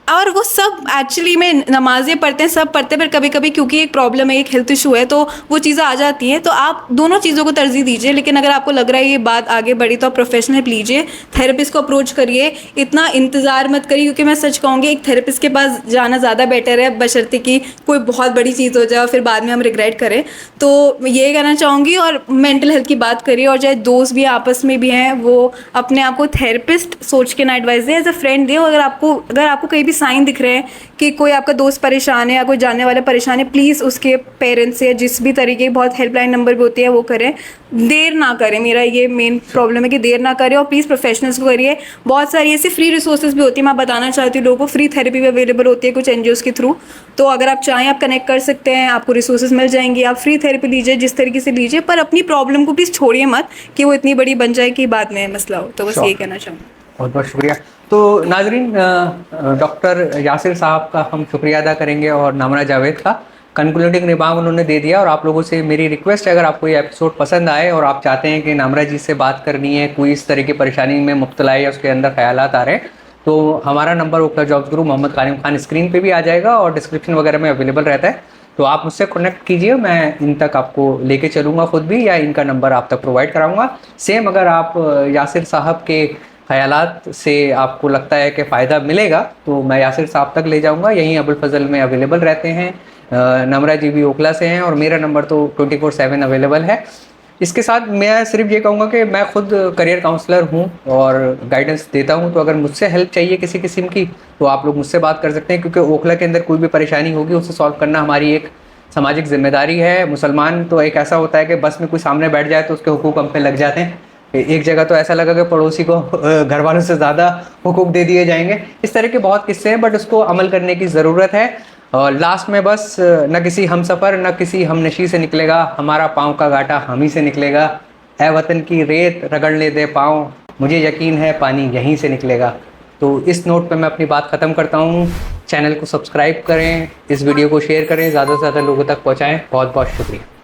और वो सब एक्चुअली में नमाज़ें पढ़ते हैं, सब पढ़ते हैं, पर कभी कभी क्योंकि एक प्रॉब्लम है, एक हेल्थ इशू है, तो वो चीज़ें आ जाती हैं। तो आप दोनों चीज़ों को तरजीह दीजिए। लेकिन अगर आपको लग रहा है ये बात आगे बढ़ी तो आप प्रोफेशनल हेल्प लीजिए, थेरेपिस्ट को अप्रोच करिए, इतना इंतज़ार मत करिए। क्योंकि मैं सच कहूँगी एक थेरेपिस्ट के पास जाना ज़्यादा बेटर है, बशर्ते कि कोई बहुत बड़ी चीज़ हो जाए और फिर बाद में हम रिग्रेट करें। तो ये कहना चाहूँगी। और मेंटल हेल्थ की बात करिए, और चाहे दोस्त भी आपस में भी हैं वो अपने आप को थेरेपिस्ट सोच के ना एडवाइस दें, एज अ फ्रेंड दें। अगर आपको कहीं भी भी साइन दिख रहे हैं कि कोई आपका दोस्त परेशान है या कोई जानने वाला परेशान है, प्लीज़ उसके पेरेंट्स से जिस भी तरीके की बहुत हेल्पलाइन नंबर भी होती है वो करें, देर ना करें। मेरा ये मेन प्रॉब्लम है कि देर ना करें, और प्लीज़ प्रोफेशनल्स को करिए। बहुत सारी ऐसी फ्री रिसोर्सेज भी होती है, मैं बताना चाहती हूँ लोगों को, फ्री थेरेपी भी अवेलेबल होती है कुछ NGOs के थ्रू। तो अगर आप चाहें आप कनेक्ट कर सकते हैं, आपको रिसोर्सेज मिल जाएंगी, आप फ्री थेरेपी लीजिए जिस तरीके से लीजिए, पर अपनी प्रॉब्लम को प्लीज़ छोड़िए मत कि वो इतनी बड़ी बन जाए कि बाद में मसला हो। तो बस Sure. यही कहना चाहूँगी। बहुत बहुत शुक्रिया। तो नाजरीन, डॉक्टर यासिर साहब का हम शुक्रिया अदा करेंगे और नामरा जावेद का कंक्लूडिंग रिमार्क उन्होंने दे दिया। और आप लोगों से मेरी रिक्वेस्ट है, अगर आपको ये एपिसोड पसंद आए और आप चाहते हैं कि नामरा जी से बात करनी है, कोई इस तरह की परेशानी में मुब्तला है या उसके अंदर ख्यालात आ रहे हैं, तो हमारा नंबर ओखला जॉब्स गुरु मोहम्मद कानिम खान स्क्रीन पे भी आ जाएगा और डिस्क्रिप्शन वगैरह में अवेलेबल रहता है। तो आप मुझसे कनेक्ट कीजिए, मैं इन तक आपको लेके चलूँगा खुद भी, या इनका नंबर आप तक प्रोवाइड कराऊँगा। सेम अगर आप यासिर साहब के ख्यालात से आपको लगता है कि फ़ायदा मिलेगा तो मैं यासिर साहब तक ले जाऊँगा, यहीं अबुल फजल में अवेलेबल रहते हैं। नमरा जी भी ओखला से हैं और मेरा नंबर तो 24/7 अवेलेबल है। इसके साथ मैं सिर्फ ये कहूँगा कि मैं खुद करियर काउंसलर हूँ और गाइडेंस देता हूँ, तो अगर मुझसे हेल्प चाहिए किसी किस्म की तो आप लोग मुझसे बात कर सकते हैं, क्योंकि ओखला के अंदर कोई भी परेशानी होगी उसे सॉल्व करना हमारी एक सामाजिक जिम्मेदारी है। मुसलमान तो एक ऐसा होता है कि बस में कोई सामने बैठ जाए तो उसके हुकूक हम पे लग जाते हैं। एक जगह तो ऐसा लगा कि पड़ोसी को घर वालों से ज़्यादा हुकूक दे दिए जाएंगे। इस तरह के बहुत किस्से हैं, बट उसको अमल करने की ज़रूरत है। और लास्ट में बस, न किसी हम सफ़र न किसी हम नशी से निकलेगा, हमारा पाँव का गाटा हम ही से निकलेगा। ए वतन की रेत रगड़ने दे पाँव, मुझे यकीन है पानी यहीं से निकलेगा। तो इस नोट पे मैं अपनी बात ख़त्म करता हूँ। चैनल को सब्सक्राइब करें, इस वीडियो को शेयर करें, ज़्यादा से ज़्यादा लोगों तक पहुँचाएँ। बहुत बहुत शुक्रिया।